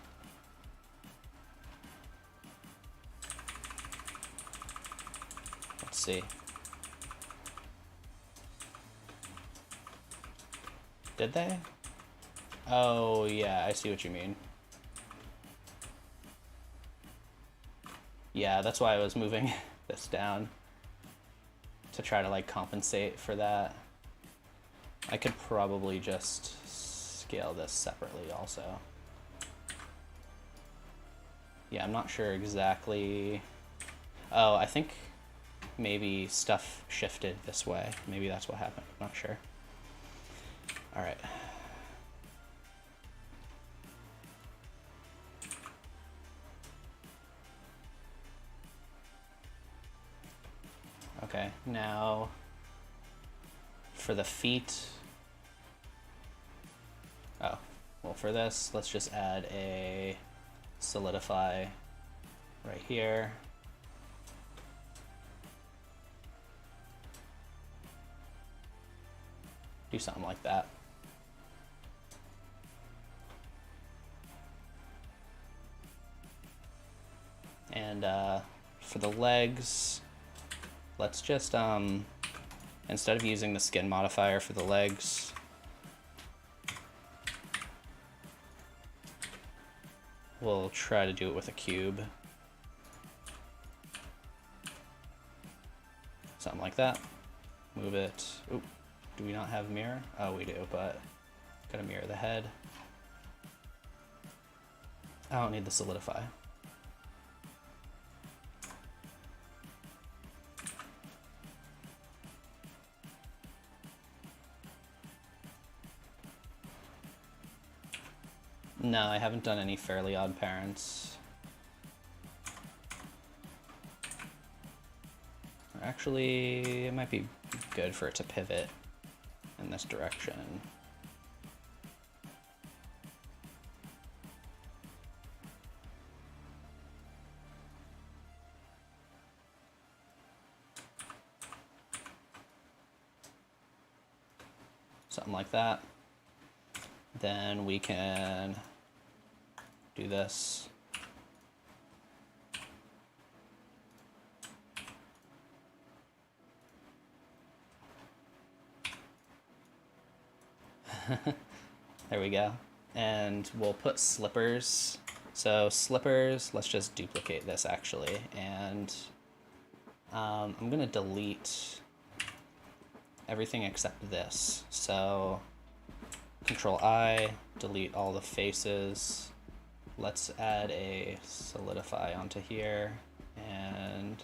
Speaker 1: Let's see. Did they? Oh, yeah, I see what you mean. Yeah, that's why I was moving this down, to try to like compensate for that. I could probably just scale this separately also. Yeah, I'm not sure exactly. Oh, I think maybe stuff shifted this way. Maybe that's what happened. I'm not sure. All right. Okay, now for the feet. Oh, well, for this, let's just add a solidify right here. Do something like that. And for the legs, let's just, instead of using the skin modifier for the legs, we'll try to do it with a cube. Something like that. Move it. Oop. Do we not have a mirror? Oh, we do, but gotta mirror the head. I don't need the solidify. No, I haven't done any Fairly Odd Parents. Actually, it might be good for it to pivot in this direction. Something like that. Then we can do this. There we go. And we'll put slippers. So slippers, let's just duplicate this actually. And I'm gonna delete everything except this. So Control I, delete all the faces. Let's add a solidify onto here, and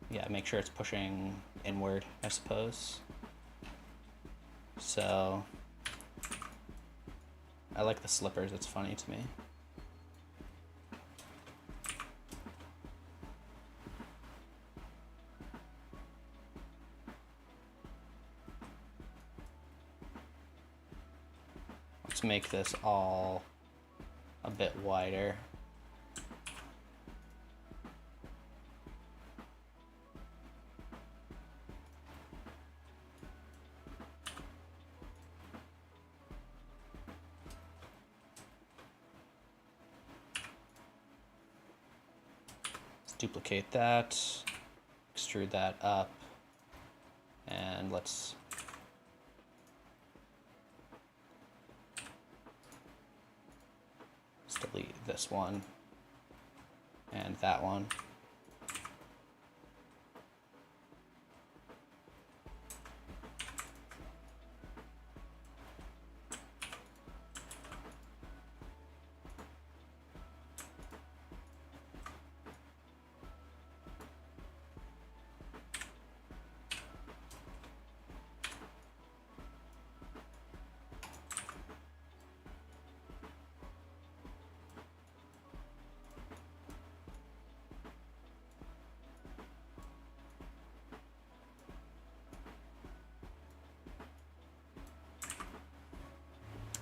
Speaker 1: yeah, make sure it's pushing inward, I suppose. So I like the slippers, it's funny to me. Let's make this all a bit wider. Let's duplicate that, extrude that up, and let's delete this one and that one.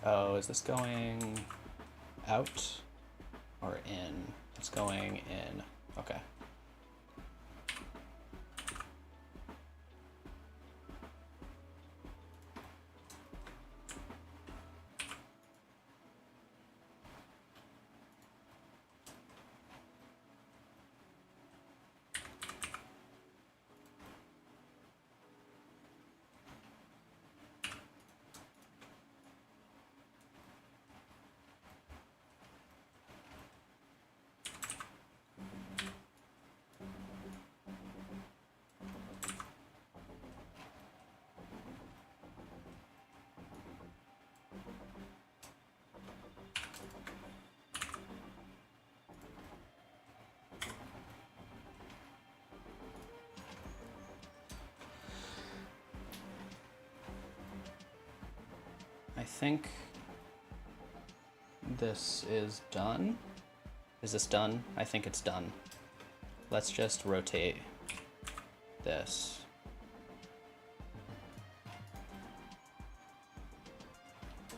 Speaker 1: Oh, is this going out or in? It's going in. Okay. think this is done. Is this done? I think it's done. Let's just rotate this.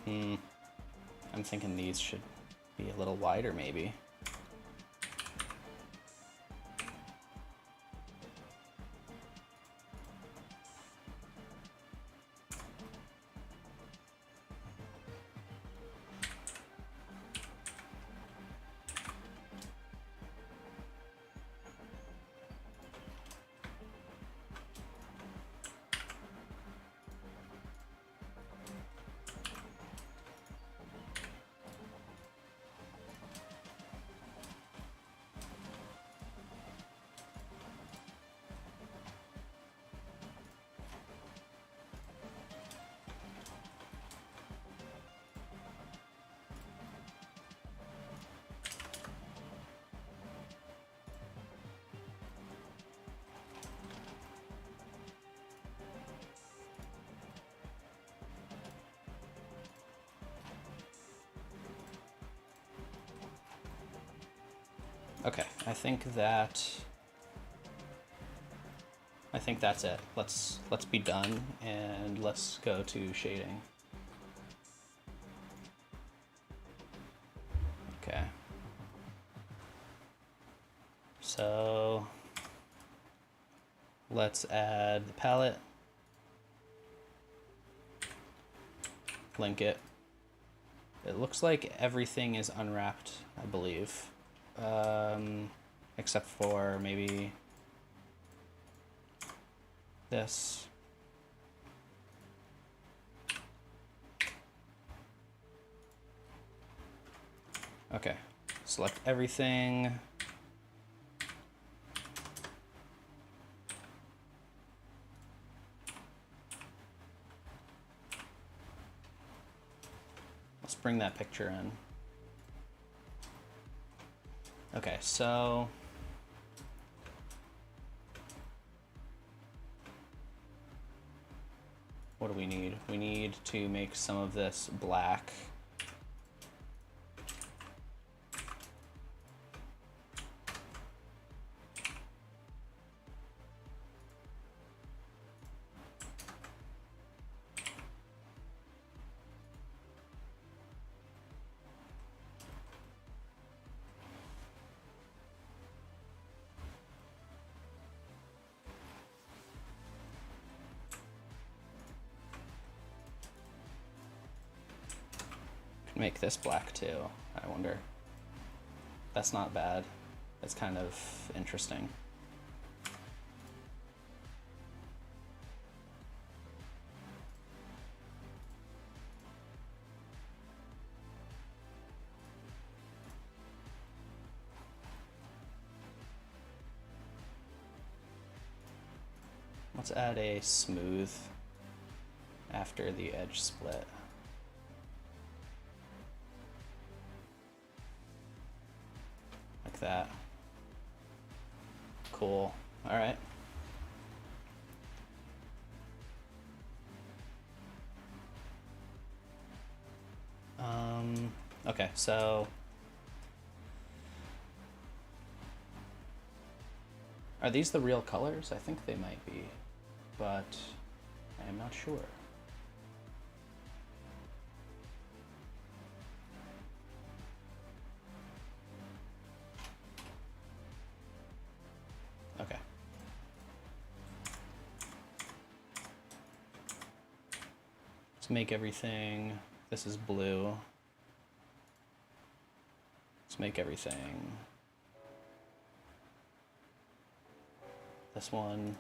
Speaker 1: I'm thinking these should be a little wider maybe. Okay, I think that's it. Let's be done and let's go to shading. Okay. So let's add the palette. Link it. It looks like everything is unwrapped, I believe. Except for maybe this. Okay, select everything. Let's bring that picture in. Okay, so what do we need? We need to make some of this black. Make this black too, I wonder. That's not bad. It's kind of interesting. Let's add a smooth after the edge split. That. Cool. All right. Okay, so are these the real colors? I think they might be, but I am not sure. Okay. Let's make everything, this is blue. Let's make everything. This one.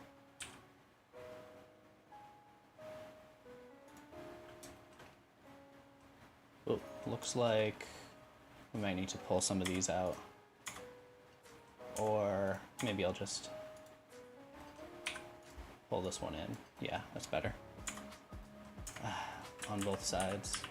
Speaker 1: Oh, looks like we might need to pull some of these out. Or maybe I'll just pull this one in. Yeah, that's better. On both sides.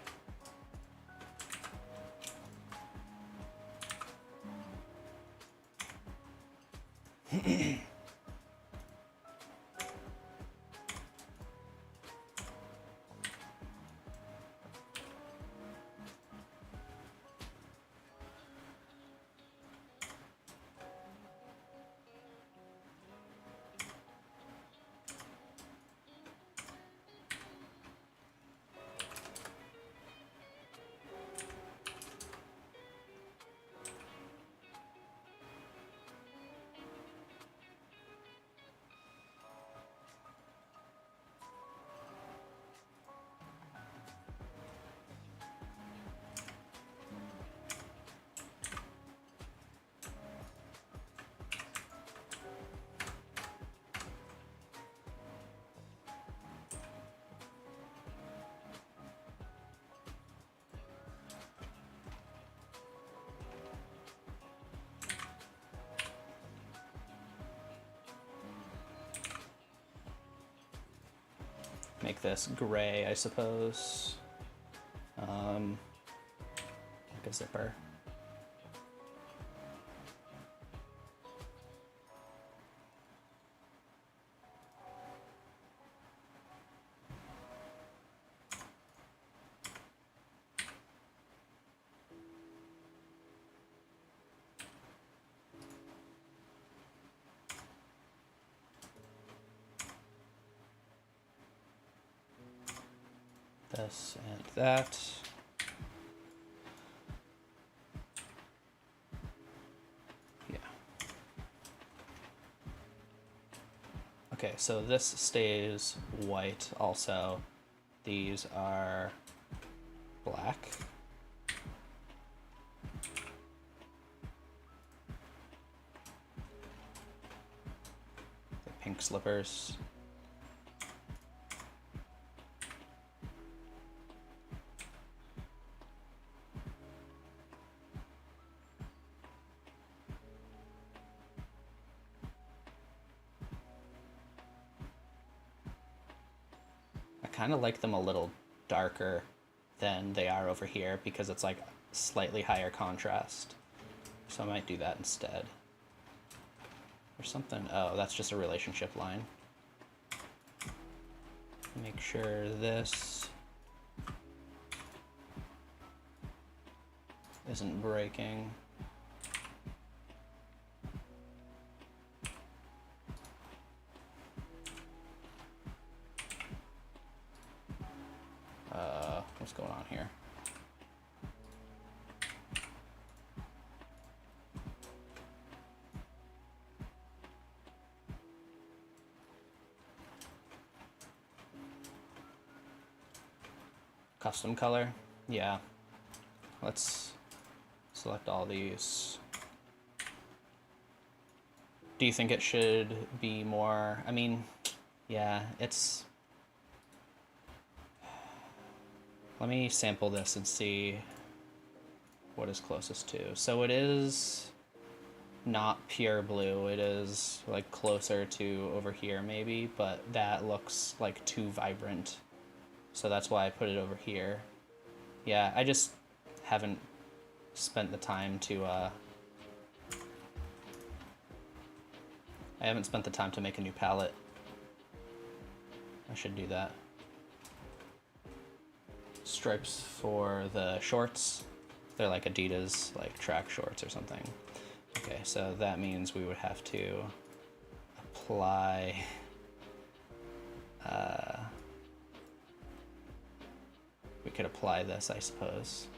Speaker 1: make this gray, I suppose. Like a zipper. This and that. Yeah. Okay, so this stays white also. These are black. The pink slippers. Kind of like them a little darker than they are over here because it's like slightly higher contrast. So I might do that instead. Or something. Oh, that's just a relationship line. Make sure this isn't breaking. What's going on here? Custom color? Yeah. Let's select all these. Do you think it should be more? I mean, yeah, it's... Let me sample this and see what is closest to. So it is not pure blue. It is like closer to over here maybe, but that looks like too vibrant. So that's why I put it over here. Yeah, I just haven't spent the time to make a new palette. I should do that. Stripes for the shorts. They're like Adidas, like track shorts or something. Okay, so that means we would have to apply we could apply this, I suppose.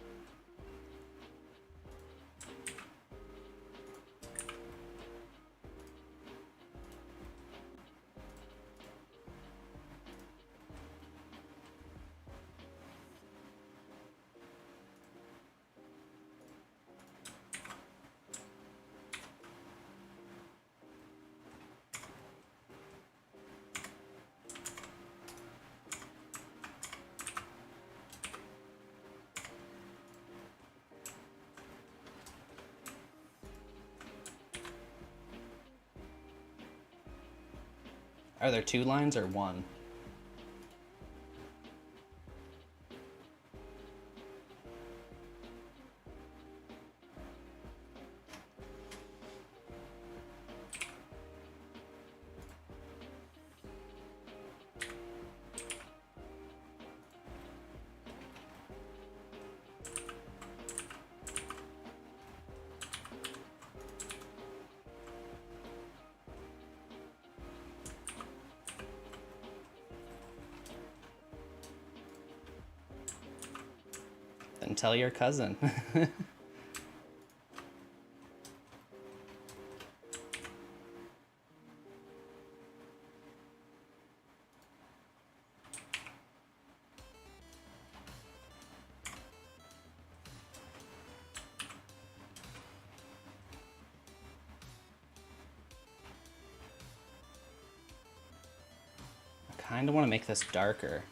Speaker 1: Are there 2 lines or 1? Then tell your cousin. I kind of want to make this darker.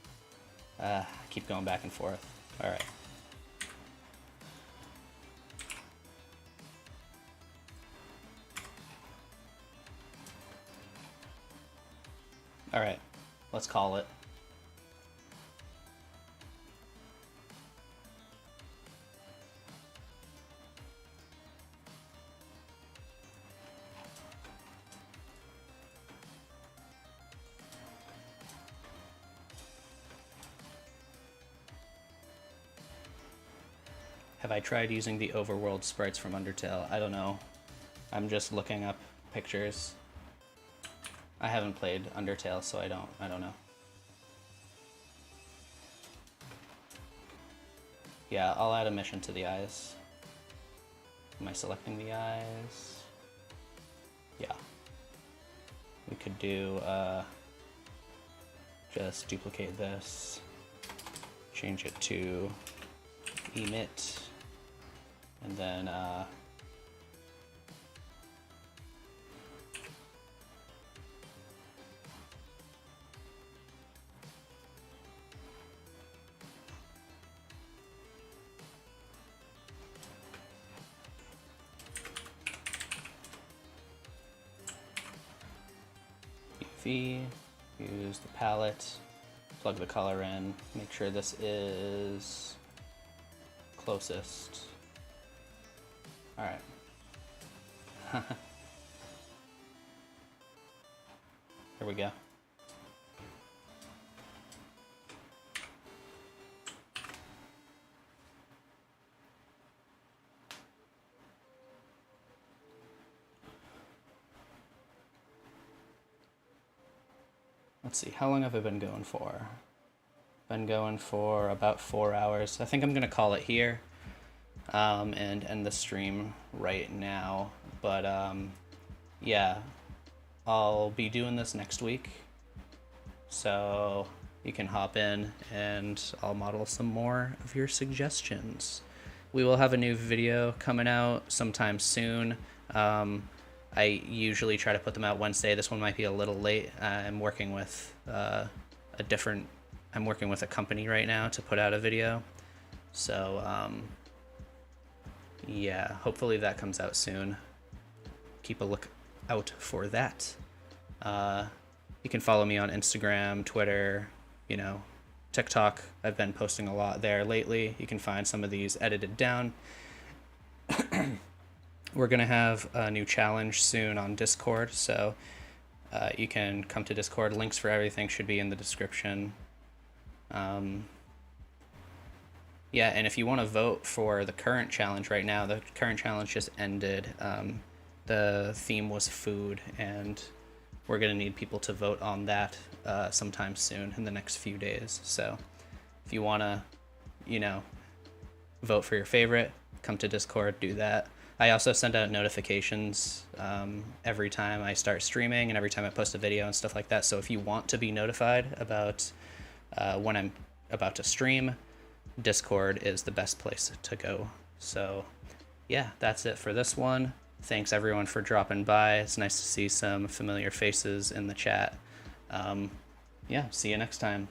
Speaker 1: I keep going back and forth. All right. All right, let's call it. Have I tried using the overworld sprites from Undertale? I don't know. I'm just looking up pictures. I haven't played Undertale, so I don't know. Yeah, I'll add a mission to the eyes. Am I selecting the eyes? Yeah. We could do, just duplicate this, change it to emit, and then, use the palette, plug the color in, make sure this is closest. All right. Here we go. Let's see, how long have I been going for? Been going for about 4 hours. I think I'm gonna call it here and end the stream right now. But yeah, I'll be doing this next week. So you can hop in and I'll model some more of your suggestions. We will have a new video coming out sometime soon. I usually try to put them out Wednesday. This one might be a little late. I'm working with a company right now to put out a video. So yeah, hopefully that comes out soon. Keep a look out for that. You can follow me on Instagram, Twitter, you know, TikTok. I've been posting a lot there lately. You can find some of these edited down. We're going to have a new challenge soon on Discord, so you can come to Discord. Links for everything should be in the description. Yeah, and if you want to vote for the current challenge right now, the current challenge just ended. The theme was food, and we're going to need people to vote on that sometime soon in the next few days. So if you want to, you know, vote for your favorite, come to Discord, do that. I also send out notifications every time I start streaming and every time I post a video and stuff like that. So if you want to be notified about when I'm about to stream, Discord is the best place to go. So yeah, that's it for this one. Thanks everyone for dropping by. It's nice to see some familiar faces in the chat. Yeah, see you next time.